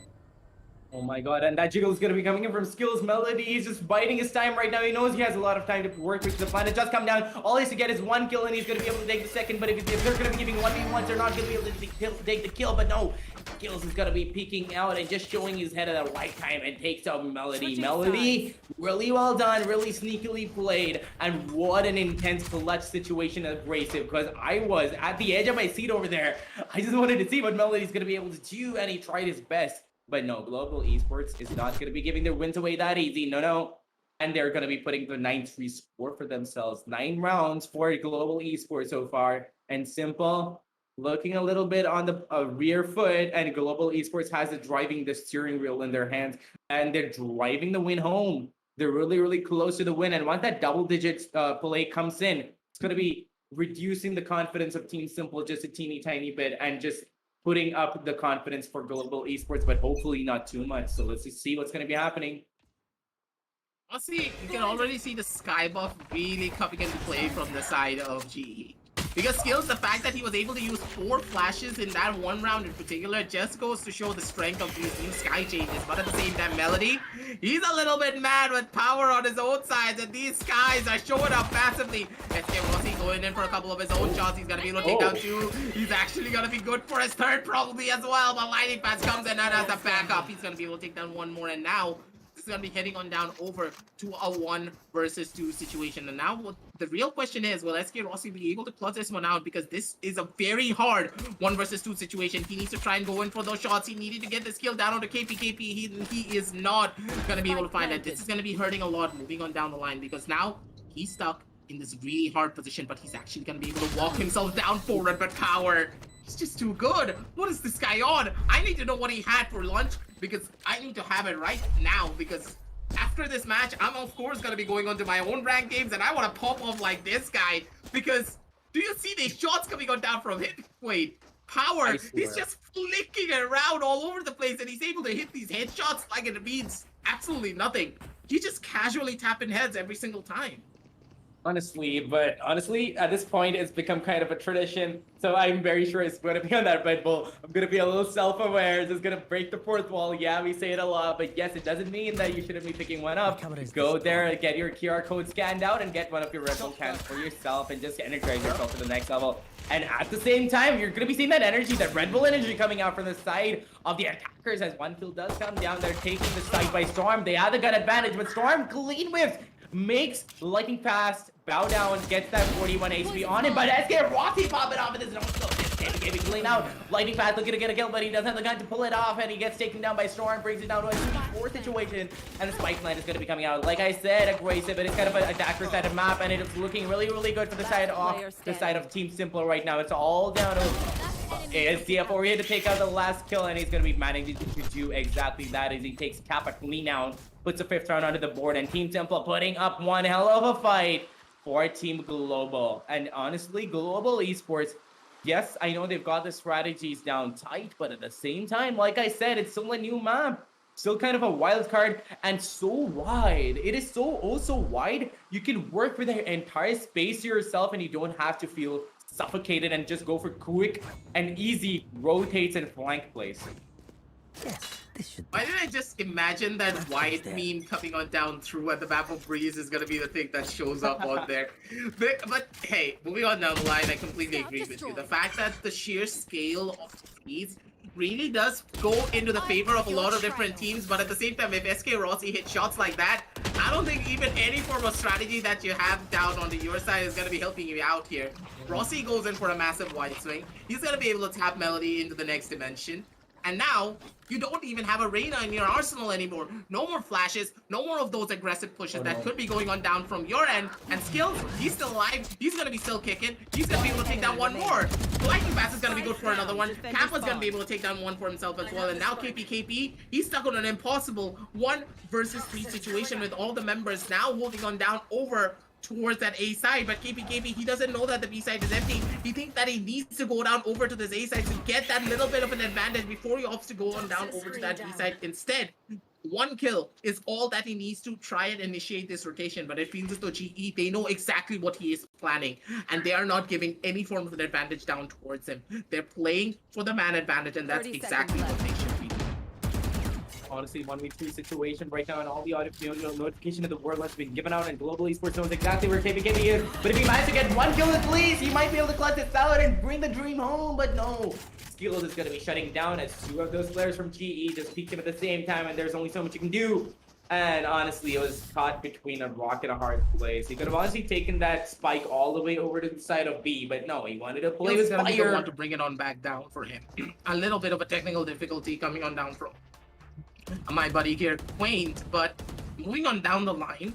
Oh my god, and that jiggle is gonna be coming in from Skills. Melody is just biding his time right now. He knows he has a lot of time to work with. The planet just come down. All he has to get is one kill and he's gonna be able to take the second. But if they're gonna be giving 1v1s, they're not gonna be able to take the kill. But no, Skills is gonna be peeking out and just showing his head at the right time and takes out Melody. Melody, really well done, really sneakily played. And what an intense clutch situation abrasive, because I was at the edge of my seat over there. I just wanted to see what Melody's gonna be able to do, and he tried his best. But no, Global Esports is not going to be giving their wins away that easy. No. And they're going to be putting the 9-3 score for themselves. 9 rounds for Global Esports so far. And Simple looking a little bit on the rear foot. And Global Esports has it driving the steering wheel in their hands. And they're driving the win home. They're really, really close to the win. And once that double-digit play comes in, it's going to be reducing the confidence of Team Simple just a teeny tiny bit. And just putting up the confidence for Global Esports, but hopefully not too much. So let's just see what's going to be happening. Honestly, you can already see the sky buff really coming into play from the side of GE. Because Skills, the fact that he was able to use 4 flashes in that one round in particular just goes to show the strength of these new sky changes. But at the same time, Melody, he's a little bit mad with power on his own side, and these skies are showing up massively. SK Rossi going in for a couple of his own shots. He's gonna be able to take down 2. He's actually gonna be good for his third probably as well. But Lightning Fast comes in and as a backup, he's gonna be able to take down 1 more, and now this is going to be heading on down over to a 1 versus 2 situation. And now what the real question is, will SK Rossi be able to clutch this one out? Because this is a very hard 1 versus 2 situation. He needs to try and go in for those shots. He needed to get this kill down on the KP. He is not going to be able to find it. This is going to be hurting a lot moving on down the line, because now he's stuck in this really hard position, but he's actually going to be able to walk himself down forward. But power, he's just too good. What is this guy on? I need to know what he had for lunch, because I need to have it right now, because after this match, I'm of course going to be going on to my own ranked games, and I want to pop off like this guy, because do you see these shots coming on down from him? Wait, power, he's just flicking around all over the place, and he's able to hit these headshots like it means absolutely nothing. He's just casually tapping heads every single time. Honestly, at this point, it's become kind of a tradition. So I'm very sure it's going to be on that Red Bull. I'm going to be a little self-aware. Just going to break the 4th wall. Yeah, we say it a lot, but yes, it doesn't mean that you shouldn't be picking one up. Go there and get your QR code scanned out and get one of your Red Bull cans for yourself and just energize yourself to the next level. And at the same time, you're going to be seeing that energy, that Red Bull energy coming out from the side of the attackers as 1 kill does come down. They're taking the side by Storm. They have the gun advantage, but Storm clean whips. Makes Lightning Fast bow down, gets that 41 HP on him, but SK Rossi popping off and there's no KP clean out. Lightning Fast looking to get a kill, but he doesn't have the gun to pull it off, and he gets taken down by Storm, brings it down to a 2v4 situation, and the spike line is going to be coming out. Like I said, aggressive, but it's kind of an attacker side of map, and it's looking really, really good for the side of Team Simple right now. It's all down to SDF here to take out the last kill, and he's going to be managing to do exactly that as he takes Kappa clean out, puts the 5th round onto the board, and Team Simple putting up one hell of a fight for Team Global. And honestly, Global Esports, yes, I know they've got the strategies down tight, but at the same time, like I said, it's still a new map. Still kind of a wild card, and so wide. It is so wide, you can work with the entire space yourself, and you don't have to feel suffocated and just go for quick and easy rotates and flank plays. Yes, this should. Why did I just imagine that white meme coming on down through at the map of Breeze is gonna be the thing that shows up on there. But hey, moving on down the line, I completely agree with you. The fact that the sheer scale of Breeze really does go into the favor of a lot of different teams, but at the same time, if SK Rossi hits shots like that, I don't think even any form of strategy that you have down on your side is going to be helping you out here. Rossi goes in for a massive wide swing. He's going to be able to tap Melody into the next dimension. And now, you don't even have a Reyna in your arsenal anymore. No more flashes, no more of those aggressive pushes that could be going on down from your end. And Skills, he's still alive. He's going to be still kicking. He's going to be able to take down 1 more. Lightning Fast is going to be good for another one. Kappa's going to be able to take down 1 for himself as well. And now KP, he's stuck on an impossible 1 versus 3 situation with all the members now holding on down over towards that A side, but KP, he doesn't know that the B side is empty. He thinks that he needs to go down over to this A side to get that little bit of an advantage before he opts to go on down over to that B side. Instead, 1 kill is all that he needs to try and initiate this rotation, but it feels as though GE, they know exactly what he is planning, and they are not giving any form of an advantage down towards him. They're playing for the man advantage, and that's exactly what they should be doing. honestly 1v3 situation right now, and all the audio notification of the world has been given out, and Global Esports knows exactly where KPKP is. But if he managed to get one kill at least, he might be able to clutch this out and bring the dream home. But no, Skills is going to be shutting down as two of those players from GE just peeked him at the same time, and there's only so much you can do. And honestly, it was caught between a rock and a hard place. He could have honestly taken that spike all the way over to the side of B, but no, he wanted to play with fire. Want to bring it on back down for him. A little bit of a technical difficulty coming on down from my buddy here, Quaint, but moving on down the line.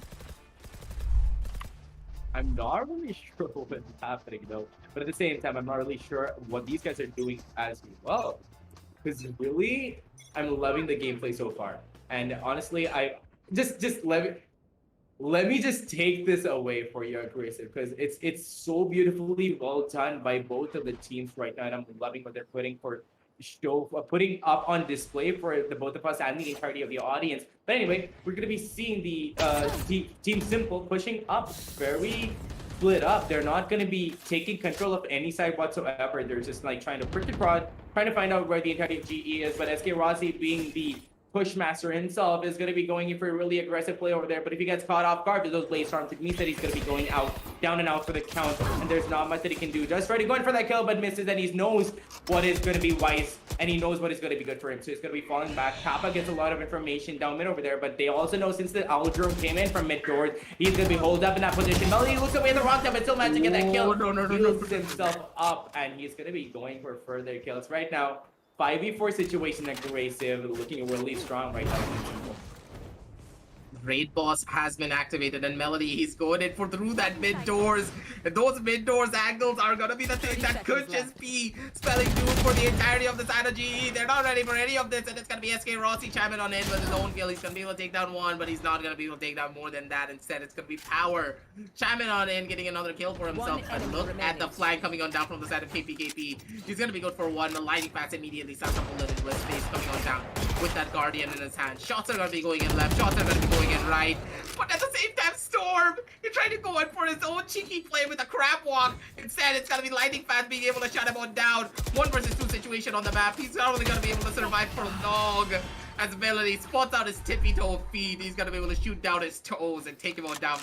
I'm not really sure what's happening though, but at the same time, I'm not really sure what these guys are doing as well. Because really, I'm loving the gameplay so far. And honestly, I just let me just take this away for you, Aggressive, because it's so beautifully well done by both of the teams right now, and I'm loving what they're putting up on display for the both of us and the entirety of the audience. But anyway, we're gonna be seeing the Team Simple pushing up very split up. They're not gonna be taking control of any side whatsoever. They're just like trying to prick the prod, trying to find out where the entirety of GE is. But SK Rossi, being the Pushmaster himself, is going to be going in for a really aggressive play over there, but if he gets caught off guard with those Blaze Storms, it means that he's going to be going down and out for the count, and there's not much that he can do. Just ready going for that kill, but misses, and he knows what is going to be wise, and he knows what is going to be good for him, so he's going to be falling back. Kappa gets a lot of information down mid over there, but they also know since the Owl Drone came in from mid doors, he's going to be holed up in that position. Melody looks away in the wrong time, but still managed to get that kill. He lifts himself up, and he's going to be going for further kills right now. 5v4 situation aggressive, looking really strong right now. Raid Boss has been activated, and Melody, he's going in for through that mid doors. And those mid doors angles are gonna be the thing that could just be spelling doom for the entirety of the side of GE. They're not ready for any of this, and it's gonna be SK Rossi chiming on in with his own kill. He's gonna be able to take down one, but he's not gonna be able to take down more than that. Instead, it's gonna be Power chiming on in, getting another kill for himself. And look at the flank coming on down from the side of KPKP. He's gonna be good for one. The lightning fast immediately starts a bullet into his face coming on down with that Guardian in his hand. Shots are gonna be going in left, shots are gonna be going in right. But at the same time, Storm, you're trying to go in for his own cheeky play with a crab walk. Instead, it's gonna be lightning fast being able to shut him on down. 1 versus 2 situation on the map. He's not only gonna be able to survive for long. As Melody spots out his tippy toe feet, he's gonna be able to shoot down his toes and take him on down.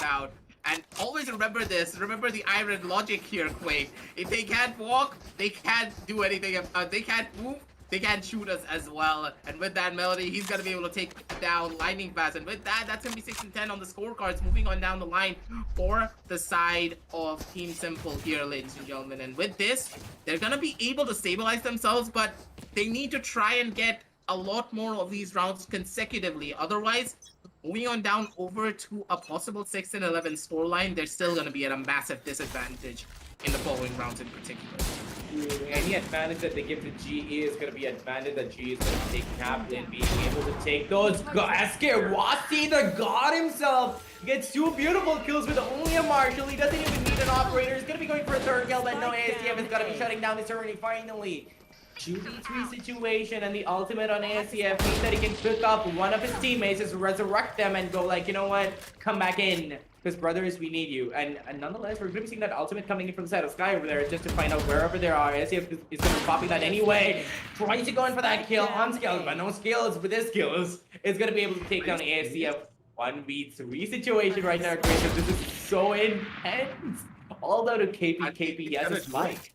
And always remember this. Remember the iron logic here, Quake. If they can't walk, they can't do anything. They can't move, they can't shoot us as well. And with that, Melody, he's gonna be able to take down lightning fast. And with that, that's gonna be 6 and 10 on the scorecards. Moving on down the line for the side of Team Simple here, ladies and gentlemen. And with this, they're gonna be able to stabilize themselves, but they need to try and get a lot more of these rounds consecutively. Otherwise, moving on down over to a possible 6 and 11 scoreline, they're still going to be at a massive disadvantage in the following rounds in particular. Any advantage that they give to GE is going to be advantage that GE is going to take Kaplan, being able to take those SK Rossi, the god himself, gets 2 beautiful kills with only a Marshall. He doesn't even need an operator. He's going to be going for a 3rd kill, but no, ASTF is going to be shutting down this already finally. 2v3 situation, and the ultimate on ASCF means that he can pick up one of his teammates, just resurrect them and go like, you know what, come back in, because brothers, we need you. And nonetheless, we're going to be seeing that ultimate coming in from the side of Sky over there just to find out wherever there are. ASCF is going to be popping that anyway, trying to go in for that kill on skills, but no skills with his skills. Is going to be able to take down ASCF. 1v3 situation right now, Gracious. This is so intense. All out of KP, he has a spike.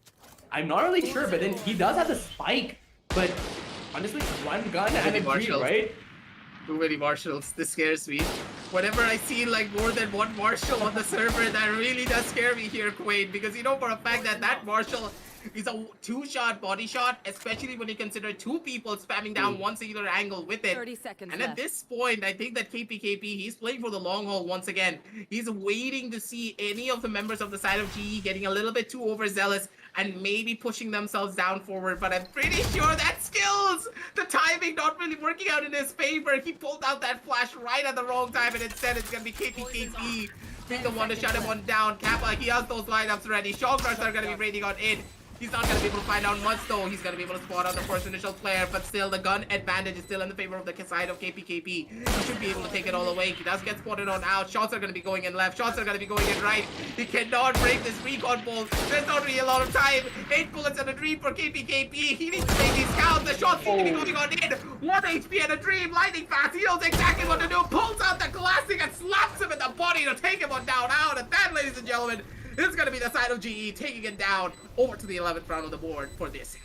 I'm not really sure, but then he does have the spike. But honestly, 1 gun and a G, right? Too many marshals. This scares me. Whenever I see like more than 1 marshal on the server, that really does scare me here, Quaid. Because you know for a fact that that marshal is a 2-shot body shot, especially when you consider 2 people spamming down one singular angle with it. 30 seconds And left. at this point, I think that KPKP, he's playing for the long haul once again. He's waiting to see any of the members of the side of GE getting a little bit too overzealous and maybe pushing themselves down forward. But I'm pretty sure that Skills, the timing not really working out in his favor. He pulled out that flash right at the wrong time, and instead it's gonna be KPKP being the one to shut him on down. Kappa, he has those lineups ready. Shock darts are gonna be raiding on in. He's not going to be able to find out much though. He's going to be able to spot out the first initial player, but still the gun advantage is still in the favor of the side of KPKP. He should be able to take it all away. He does get spotted on out. Shots are going to be going in left. Shots are going to be going in right. He cannot break this recon bolt. There's not really a lot of time. 8 bullets and a dream for KPKP. He needs to make these count. The shots need to be going on in. 1 HP and a dream. Lightning fast. He knows exactly what to do. Pulls out the classic and slaps him in the body to take him on down out. And that, ladies and gentlemen, is going to be the side of GE taking it down over to the 11th round of the board for this.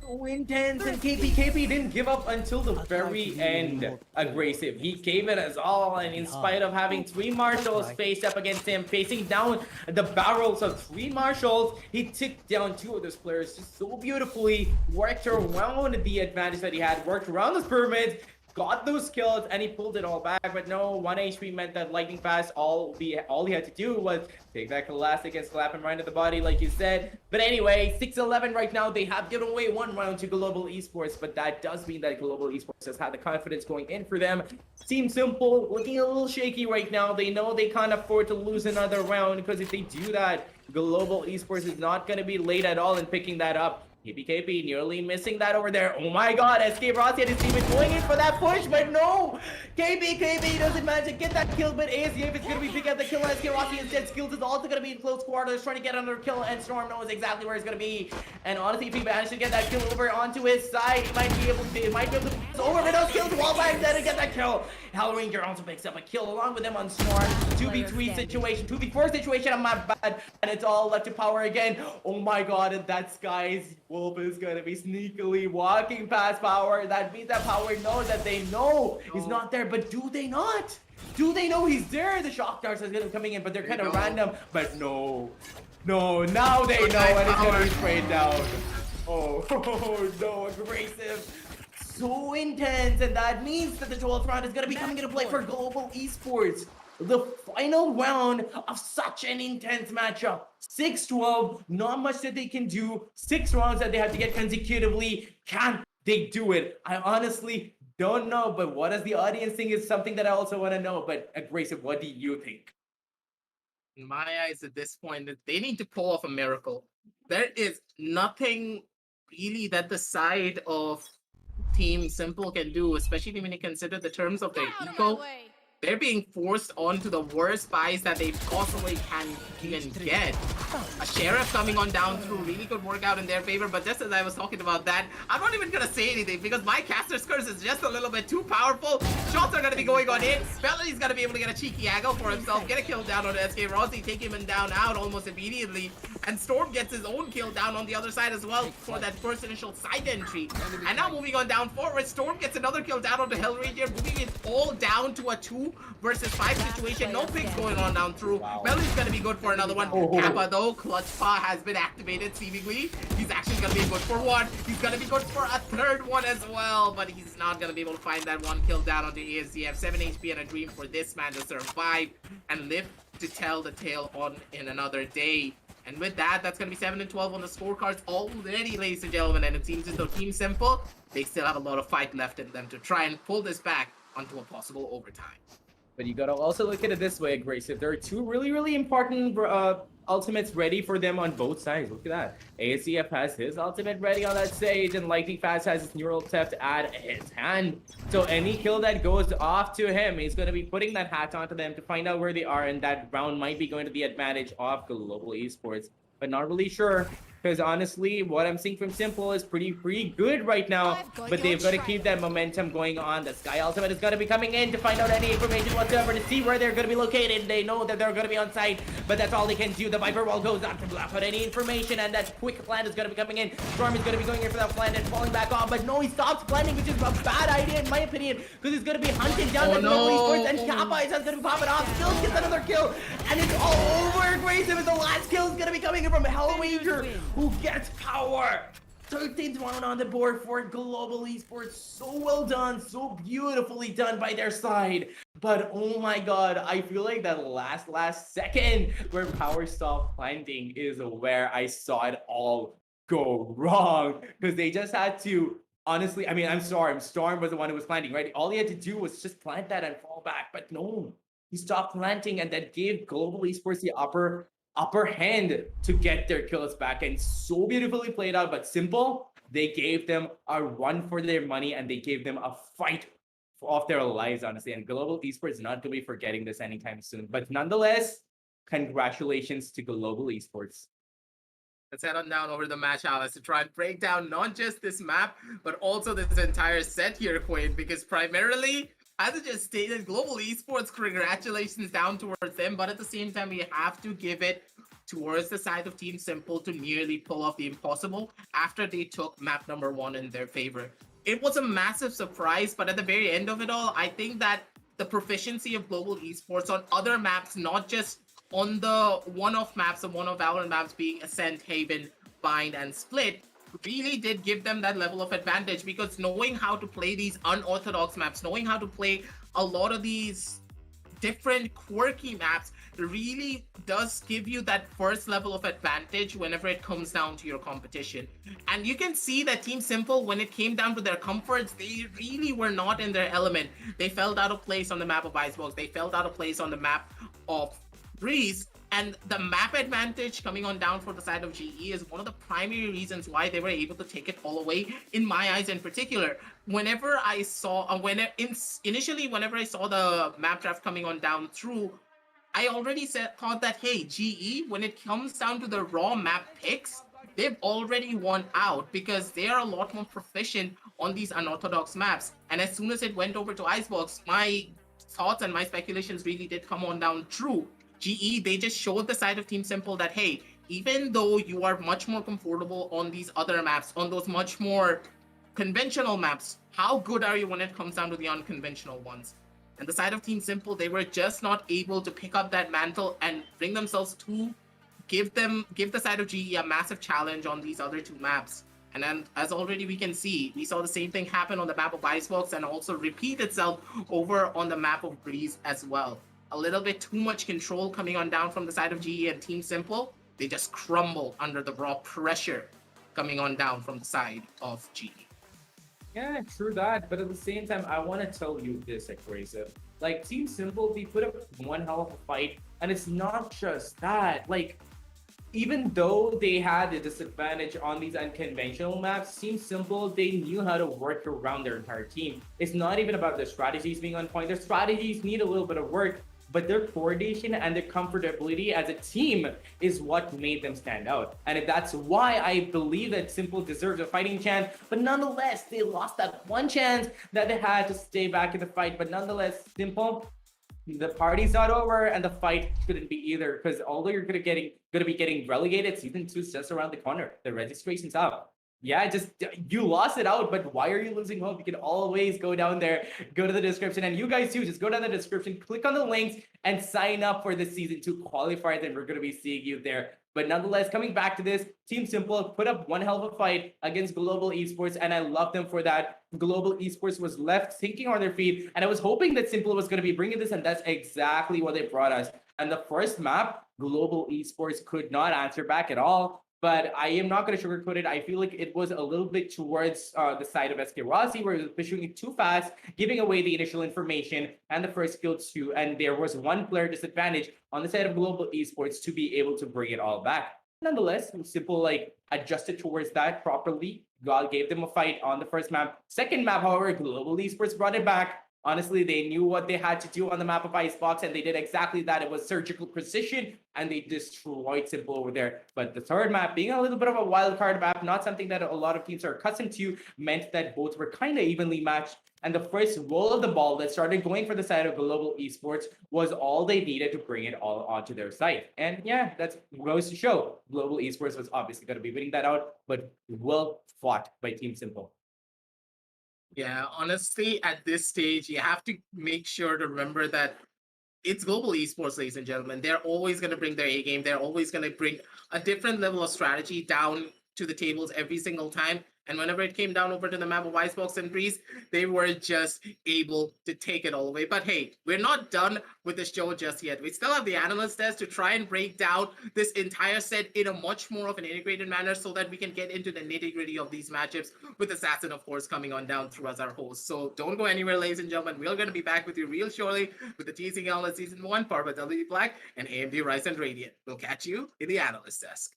So intense, and KPKP didn't give up until the very end. Aggressive. He gave it as all, and in spite of having 3 marshals faced up against him, facing down the barrels of 3 marshals, he took down 2 of those players just so beautifully, worked around the advantage that he had, worked around those pyramids, got those kills, and he pulled it all back. But no, 1 HP meant that lightning fast, all he had to do was take that classic and slap him right in the body, like you said. But anyway, 6-11 right now. They have given away 1 round to Global Esports, but that does mean that Global Esports has had the confidence going in for them. Team Simple looking a little shaky right now. They know they can't afford to lose another round, because if they do that, Global Esports is not going to be late at all in picking that up. KPKP nearly missing that over there. Oh my god, SK Rossi and his team is going in for that push, but no! KPKP doesn't manage to get that kill, but ASEF is going to be picking up the kill. SK Rossi instead, Skills is also going to be in close quarters, trying to get another kill, and Storm knows exactly where he's going to be. And honestly, if he manages to get that kill over onto his side, he might be able to it's over, but no Skills wall back there to get that kill. Hell Ranger also picks up a kill along with him on Storm. 2v3 situation, 2v4 situation, my bad, and it's all left to Power again. Oh my god, and that Sky's Wolf is gonna be sneakily walking past Power. That means that Power knows that they know he's not there, but do they not? Do they know he's there? The shock darts are gonna be coming in, but they're kind of random. But no, now they know, and it's gonna be sprayed down. Oh, no, aggressive. So intense, and that means that the 12th round is going to be coming into play for Global Esports. The final round of such an intense matchup. 6-12, not much that they can do. 6 rounds that they have to get consecutively. Can they do it? I honestly don't know, but what does the audience think is something that I also want to know. But Aggressive, what do you think? In my eyes, at this point, they need to pull off a miracle. There is nothing really that the side of Team Simple can do, especially when you consider the terms of their eco. They're being forced onto the worst buys that they possibly can even get. A Sheriff coming on down through, really good workout in their favor, but just as I was talking about that, I'm not even gonna say anything because my Caster's Curse is just a little bit too powerful. Shots are gonna be going on in. Melody's gonna be able to get a cheeky angle for himself, get a kill down on SK Rossi, take him in down out almost immediately, and Storm gets his own kill down on the other side as well for that first initial side entry. And now moving on down forward, Storm gets another kill down on the Hellranger, moving it all down to a 2 versus 5 situation. No picks going on down through. Melody's gonna be good for another one. Kappa though, Clutch Paw has been activated seemingly. He's actually gonna be good for 1. He's gonna be good for a 3rd one as well, but he's not gonna be able to find that 1 kill down on the ASDF. 7 HP and a dream for this man to survive and live to tell the tale on in another day. And with that, that's going to be 7-12 on the scorecards already, ladies and gentlemen. And it seems as though Team Simple, they still have a lot of fight left in them to try and pull this back onto a possible overtime. But you gotta also look at it this way, Aggressive. There are 2 really important ultimates ready for them on both sides. Look at that. ASEF has his ultimate ready on that stage, and Lightning Fast has his Neural Theft at his hand. So any kill that goes off to him, he's going to be putting that hat onto them to find out where they are, and that round might be going to the advantage of Global Esports. But not really sure, because honestly, what I'm seeing from Simple is pretty good right now. But they've got to keep that momentum going on. The Sky Ultimate is going to be coming in to find out any information whatsoever, to see where they're going to be located. They know that they're going to be on site, but that's all they can do. The Viper Wall goes out to block out any information, and that quick plant is going to be coming in. Storm is going to be going in for that plant and falling back off, but no, he stops planting, which is a bad idea in my opinion, because he's going to be hunting down the Global Esports, and Kappa is going to be popping off. Skills gets another kill, and it's all over. Aggressive, and the last kill is going to be coming in from Hellranger, who gets Power. 13th round on the board for Global Esports. So well done, so beautifully done by their side. But oh my god, I feel like that last second where Power stopped planting is where I saw it all go wrong. Because they just had to, honestly, I mean, I'm sorry, Storm was the one who was planting, right? All he had to do was just plant that and fall back. But no, he stopped planting, and that gave Global Esports the upper upper hand to get their kills back, and so beautifully played out. But Simple, they gave them a run for their money, and they gave them a fight of their lives, honestly. And Global Esports is not going to be forgetting this anytime soon. But nonetheless, congratulations to Global Esports. Let's head on down over the match, Alice, to try and break down not just this map, but also this entire set here, Quinn, because primarily, as I just stated, Global Esports, congratulations down towards them, but at the same time, we have to give it towards the side of Team Simple to nearly pull off the impossible after they took map number 1 in their favor. It was a massive surprise, but at the very end of it all, I think that the proficiency of Global Esports on other maps, not just on the one-off maps, the one-off Valorant maps being Ascent, Haven, Bind, and Split, really did give them that level of advantage, because knowing how to play these unorthodox maps, knowing how to play a lot of these different quirky maps really does give you that first level of advantage whenever it comes down to your competition. And you can see that Team Simple, when it came down to their comforts, they really were not in their element. They felt out of place on the map of Icebox. They felt out of place on the map of Breeze, and the map advantage coming on down for the side of GE is one of the primary reasons why they were able to take it all away, in my eyes in particular. Whenever I saw, initially whenever I saw the map draft coming on down through, I already thought that, hey, GE, when it comes down to the raw map picks, they've already won out, because they are a lot more proficient on these unorthodox maps. And as soon as it went over to Icebox, my thoughts and my speculations really did come on down true. GE, they just showed the side of Team Simple that, hey, even though you are much more comfortable on these other maps, on those much more conventional maps, how good are you when it comes down to the unconventional ones? And the side of Team Simple, they were just not able to pick up that mantle and bring themselves to give the side of GE a massive challenge on these other two maps. And then, as already we can see, we saw the same thing happen on the map of Icebox and also repeat itself over on the map of Breeze as well. A little bit too much control coming on down from the side of GE, and Team Simple, they just crumble under the raw pressure coming on down from the side of GE. Yeah, true that. But at the same time, I want to tell you this, Abrasive. Like, Team Simple, they put up one hell of a fight. And it's not just that. Like, even though they had a disadvantage on these unconventional maps, Team Simple, they knew how to work around their entire team. It's not even about their strategies being on point. Their strategies need a little bit of work, but their coordination and their comfortability as a team is what made them stand out. And that's why I believe that Simple deserves a fighting chance. But nonetheless, they lost that one chance that they had to stay back in the fight. But nonetheless, Simple, the party's not over and the fight shouldn't be either, because although you're gonna be getting relegated, season 2 is just around the corner. The registration's up. Yeah, just you lost it out, but why are you losing hope? You can always go down there, go to the description, and you guys too, just go down the description, click on the links, and sign up for the season 2 qualifiers, and we're gonna be seeing you there. But nonetheless, coming back to this, Team Simple put up one hell of a fight against Global Esports, and I love them for that. Global Esports was left thinking on their feet, and I was hoping that Simple was going to be bringing this, and that's exactly what they brought us. And the first map, Global Esports could not answer back at all. But I am not going to sugarcoat it. I feel like it was a little bit towards the side of SK Rossi, where it was pushing it too fast, giving away the initial information and the first kill too. And there was one player disadvantage on the side of Global Esports to be able to bring it all back. Nonetheless, Simple like adjusted towards that properly. God gave them a fight on the first map. Second map, however, Global Esports brought it back. Honestly, they knew what they had to do on the map of Icebox, and they did exactly that. It was surgical precision, and they destroyed Simple over there. But the third map, being a little bit of a wild card map, not something that a lot of teams are accustomed to, meant that both were kind of evenly matched. And the first roll of the ball that started going for the side of Global Esports was all they needed to bring it all onto their side. And yeah, that goes to show Global Esports was obviously going to be winning that out, but well fought by Team Simple. Yeah, honestly, at this stage, you have to make sure to remember that it's Global Esports, ladies and gentlemen. They're always going to bring their A game. They're always going to bring a different level of strategy down to the tables every single time. And whenever it came down over to the map of Icebox and Breeze, they were just able to take it all away. But hey, we're not done with the show just yet. We still have the analyst test to try and break down this entire set in a much more of an integrated manner so that we can get into the nitty-gritty of these matchups, with Assassin, of course, coming on down through as our host. So don't go anywhere, ladies and gentlemen. We're going to be back with you real shortly with the TEC Gauntlet Season 1, powered by WD Black and AMD Ryzen Radiant. We'll catch you in the analyst desk.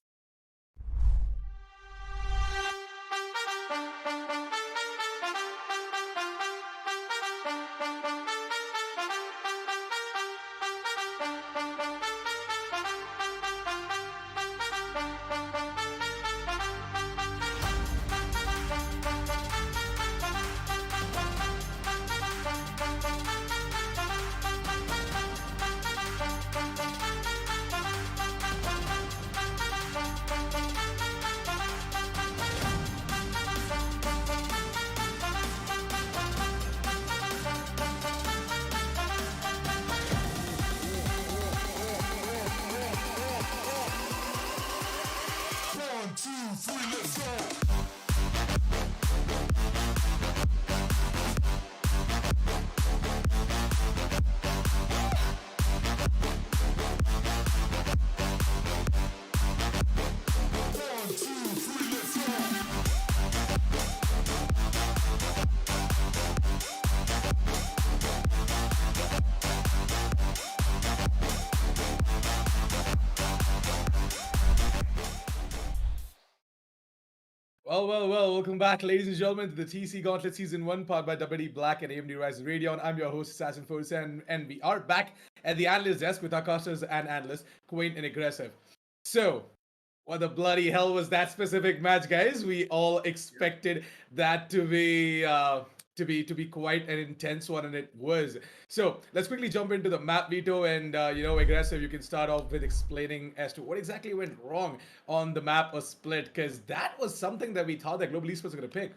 Well, welcome back, ladies and gentlemen, to the TC Gauntlet Season 1, powered by WD Black and AMD Ryzen Radeon. I'm your host, Assassin Fosen, and we are back at the analyst desk with our casters and analysts, Quaint and Aggressive. So, what the bloody hell was that specific match, guys? We all expected that to be quite an intense one, and it was. So let's quickly jump into the map veto, and Aggressive, you can start off with explaining as to what exactly went wrong on the map of Split, because that was something that we thought that Global Esports was going to pick.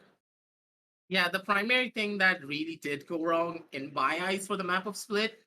Yeah, the primary thing that really did go wrong in my eyes for the map of Split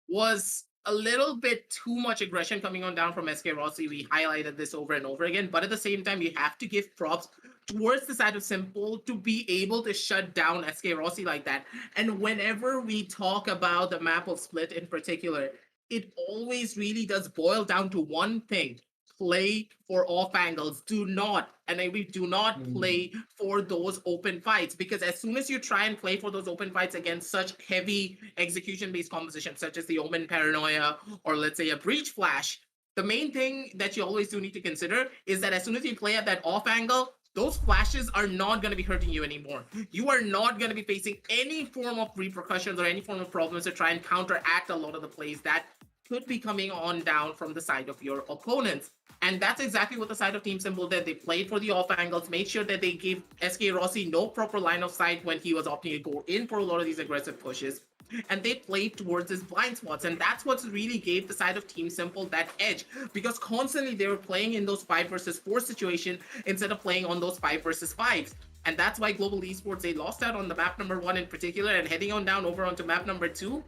was a little bit too much aggression coming on down from SK Rossi. We highlighted this over and over again, but at the same time, you have to give props towards the side of Simple to be able to shut down SK Rossi like that. And whenever we talk about the map of Split in particular, it always really does boil down to one thing: play for off angles. Do not, and I mean, do not play for those open fights, because as soon as you try and play for those open fights against such heavy execution based compositions such as the Omen Paranoia or let's say a Breach Flash, the main thing that you always do need to consider is that as soon as you play at that off angle, those flashes are not going to be hurting you anymore. You are not going to be facing any form of repercussions or any form of problems to try and counteract a lot of the plays that could be coming on down from the side of your opponents. And that's exactly what the side of Team Simple did. They played for the off angles, made sure that they gave SK Rossi no proper line of sight when he was opting to go in for a lot of these aggressive pushes. And they played towards his blind spots. And that's what really gave the side of Team Simple that edge. Because constantly they were playing in those 5 versus 4 situation instead of playing on those 5 versus 5s. And that's why Global Esports, they lost out on the map number 1 in particular. And heading on down over onto map number 2,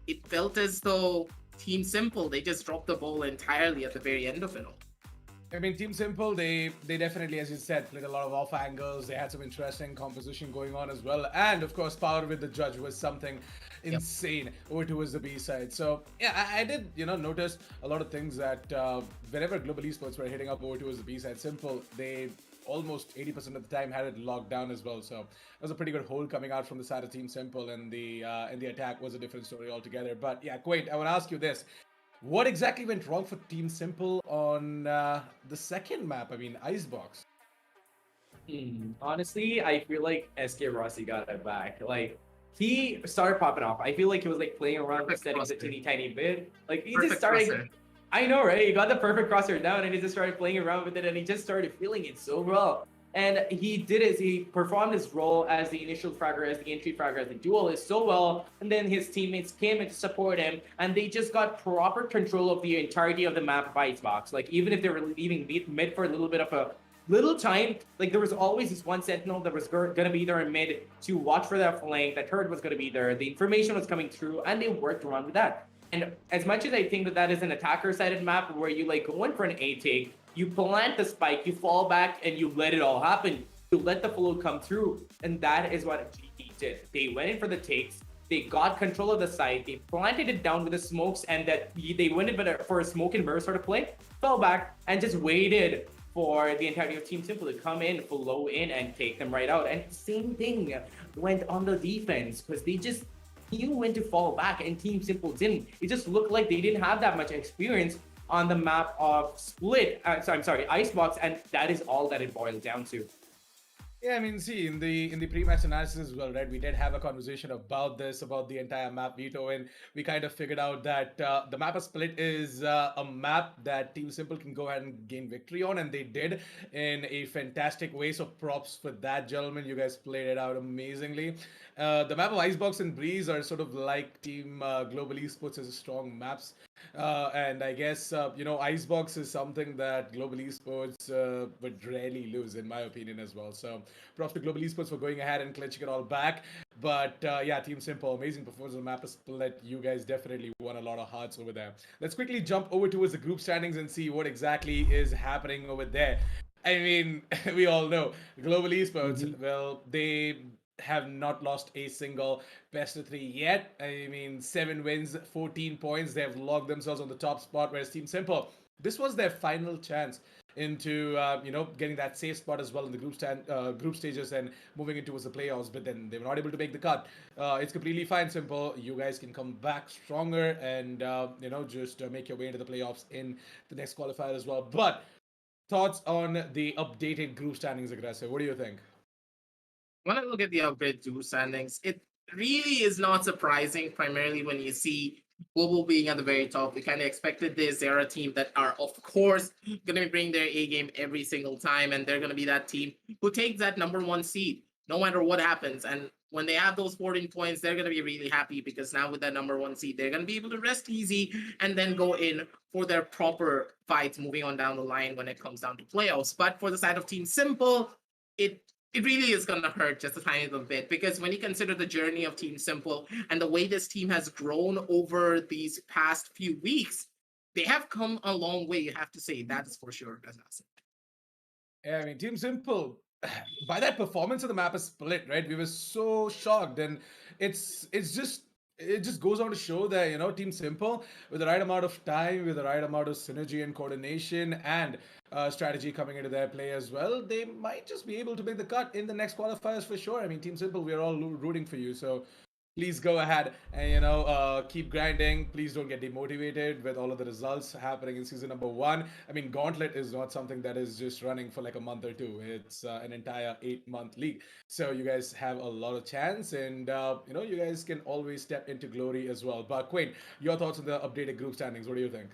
it felt as though Team Simple, they just dropped the ball entirely at the very end of it all. I mean, Team Simple, they definitely, as you said, played a lot of off angles. They had some interesting composition going on as well. And of course, Power with the Judge was something insane over towards the B side. So yeah, I did, notice a lot of things that whenever Global Esports were hitting up over towards the B side, Simple, they almost 80% of the time had it locked down as well. So it was a pretty good hold coming out from the side of Team Simple, and the attack was a different story altogether. But yeah, Quaint, I want to ask you this. What exactly went wrong for Team Simple on the second map? I mean, Icebox. Honestly, I feel like SK Rossi got it back. Like, he started popping off. I feel like he was like playing around with settings a tiny bit. Like, he just started. Cluster. I know, right? He got the perfect crosshair down and he just started playing around with it, and he just started feeling it so well. And he did his, he performed his role as the initial fragger, as the entry fragger, as the duelist so well. And then his teammates came in to support him, and they just got proper control of the entirety of the map of Icebox. Like, even if they were leaving mid for a little bit of a little time, like, there was always this one sentinel that was going to be there in mid to watch for that flank. That turret was going to be there. The information was coming through, and they worked around with that. And as much as I think that that is an attacker-sided map where you like go in for an A take, you plant the spike, you fall back, and you let it all happen, to let the flow come through. And that is what GT did. They went in for the takes. They got control of the site. They planted it down with the smokes, and that they went in for a smoke and mirror sort of play, fell back, and just waited for the entirety of Team Simple to come in, flow in, and take them right out. And same thing went on the defense, because they just knew when to fall back, and Team Simple didn't. It just looked like they didn't have that much experience on the map of Split. Icebox, and that is all that it boiled down to. Yeah, I mean, see, in the pre-match analysis as well, right? We did have a conversation about this, about the entire map veto, and we kind of figured out that the map of Split is a map that Team Simple can go ahead and gain victory on, and they did in a fantastic way. So props for that, gentlemen. You guys played it out amazingly. The map of Icebox and Breeze are sort of like Team Global Esports as strong maps. And I guess, Icebox is something that Global Esports would rarely lose, in my opinion, as well. So props to Global Esports for going ahead and clinching it all back. But yeah, Team Simple, amazing performance on the map of Split. You guys definitely won a lot of hearts over there. Let's quickly jump over towards the group standings and see what exactly is happening over there. I mean, we all know Global Esports, well, they have not lost a single best of 3 yet. I mean, 7 wins, 14 points. They have logged themselves on the top spot, whereas Team Simple, this was their final chance into getting that safe spot as well in the group stages and moving into the playoffs, but then they were not able to make the cut. It's completely fine, Simple. You guys can come back stronger and just make your way into the playoffs in the next qualifier as well. But thoughts on the updated group standings, Aggressive? What do you think? When I look at the upgrade to standings, it really is not surprising, primarily when you see Global being at the very top. We kind of expected this. They're a team that are, of course, going to bring their A game every single time, and they're going to be that team who takes that #1 seed, no matter what happens. And when they have those 14 points, they're going to be really happy, because now with that #1 seed, they're going to be able to rest easy and then go in for their proper fights moving on down the line when it comes down to playoffs. But for the side of Team Simple, it really is going to hurt just a tiny little bit, because when you consider the journey of Team Simple and the way this team has grown over these past few weeks, they have come a long way. You have to say that is for sure, as I said. Yeah, I mean, Team Simple, by that performance of the map is Split, right? We were so shocked, and it just goes on to show that Team Simple, with the right amount of time, with the right amount of synergy and coordination and strategy coming into their play as well, they might just be able to make the cut in the next qualifiers for sure. I mean, Team Simple, we are all rooting for you, so please go ahead and keep grinding. Please don't get demotivated with all of the results happening in season #1. I mean, Gauntlet is not something that is just running for like a month or two. It's an entire 8-month league, so you guys have a lot of chance, and you guys can always step into glory as well. But Quinn, your thoughts on the updated group standings? What do you think?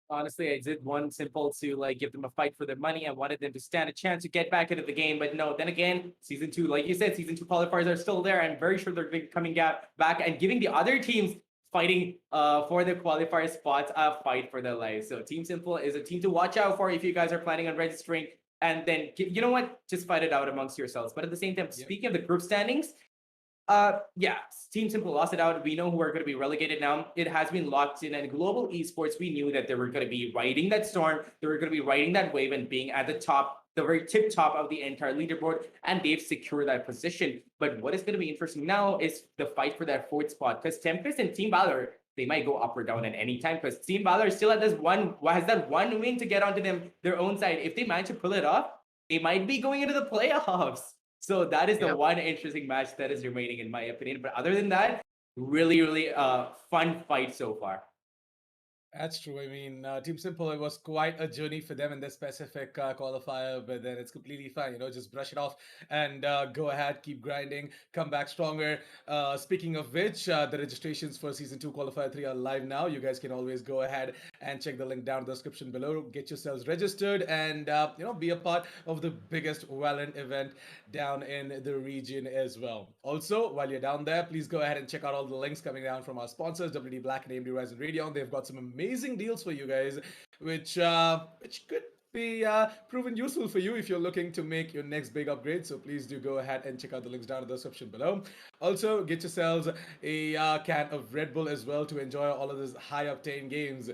Honestly, I did one Simple to like give them a fight for their money. I wanted them to stand a chance to get back into the game, but no. Then again, season 2, like you said, season 2 qualifiers are still there. I'm very sure they're coming back and giving the other teams fighting for the qualifier spots a fight for their lives. So Team Simple is a team to watch out for if you guys are planning on registering. And then you know what? Just fight it out amongst yourselves. But at the same time, speaking of the group standings, yeah, Team Simple lost it out. We know who are going to be relegated now. It has been locked in, and Global Esports, we knew that they were going to be riding that storm. They were going to be riding that wave and being at the top, the very tip top of the entire leaderboard, and they've secured that position. But what is going to be interesting now is the fight for that 4th spot, because Tempest and Team Valor, they might go up or down at any time, because Team Valor still has that one win to get onto their own side. If they manage to pull it off, they might be going into the playoffs. So that is the one interesting match that is remaining, in my opinion. But other than that, really, really fun fight so far. That's true. I mean, Team Simple, it was quite a journey for them in this specific qualifier, but then it's completely fine. Just brush it off and go ahead, keep grinding, come back stronger. Speaking of which, the registrations for Season 2 Qualifier 3 are live now. You guys can always go ahead and check the link down in the description below. Get yourselves registered and, be a part of the biggest Valorant event down in the region as well. Also, while you're down there, please go ahead and check out all the links coming down from our sponsors, WD Black and AMD Ryzen Radeon. They've got some amazing deals for you guys, which could be proven useful for you if you're looking to make your next big upgrade. So please do go ahead and check out the links down in the description below. Also, get yourselves a can of Red Bull as well to enjoy all of these high octane games.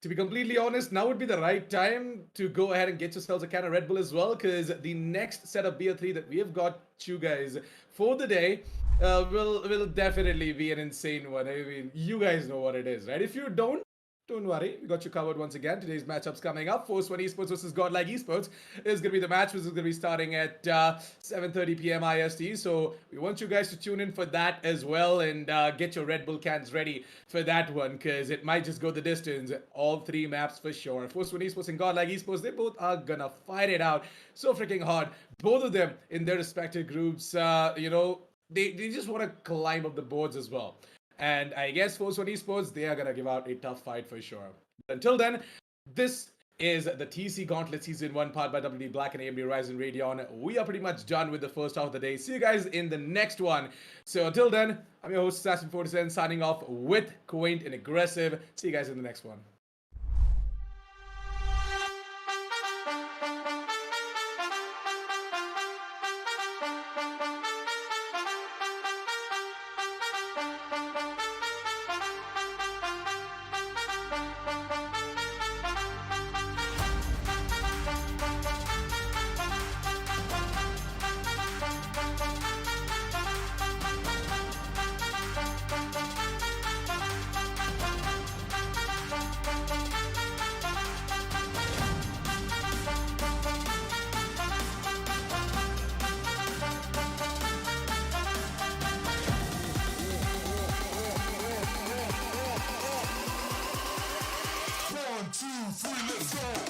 to be completely honest, now would be the right time to go ahead and get yourselves a can of Red Bull as well, because the next set of beer 3 that we have got you guys for the day will definitely be an insane one. I mean, you guys know what it is, right? If you don't worry, we got you covered once again. Today's matchup's coming up. Force One Esports versus Godlike Esports is going to be the match, which is going to be starting at 7:30 p.m. IST. So we want you guys to tune in for that as well and get your Red Bull cans ready for that one, because it might just go the distance. All 3 maps for sure. Force One Esports and Godlike Esports, they both are going to fight it out so freaking hard. Both of them in their respective groups, they just want to climb up the boards as well. And I guess Force One Esports, they are going to give out a tough fight for sure. Until then, this is the TEC Gauntlet Season 1 powered by WD Black and AMD Ryzen Radeon. We are pretty much done with the first half of the day. See you guys in the next one. So until then, I'm your host, Assassin47, signing off with Quaint and Aggressive. See you guys in the next one. One, two, three, let's go.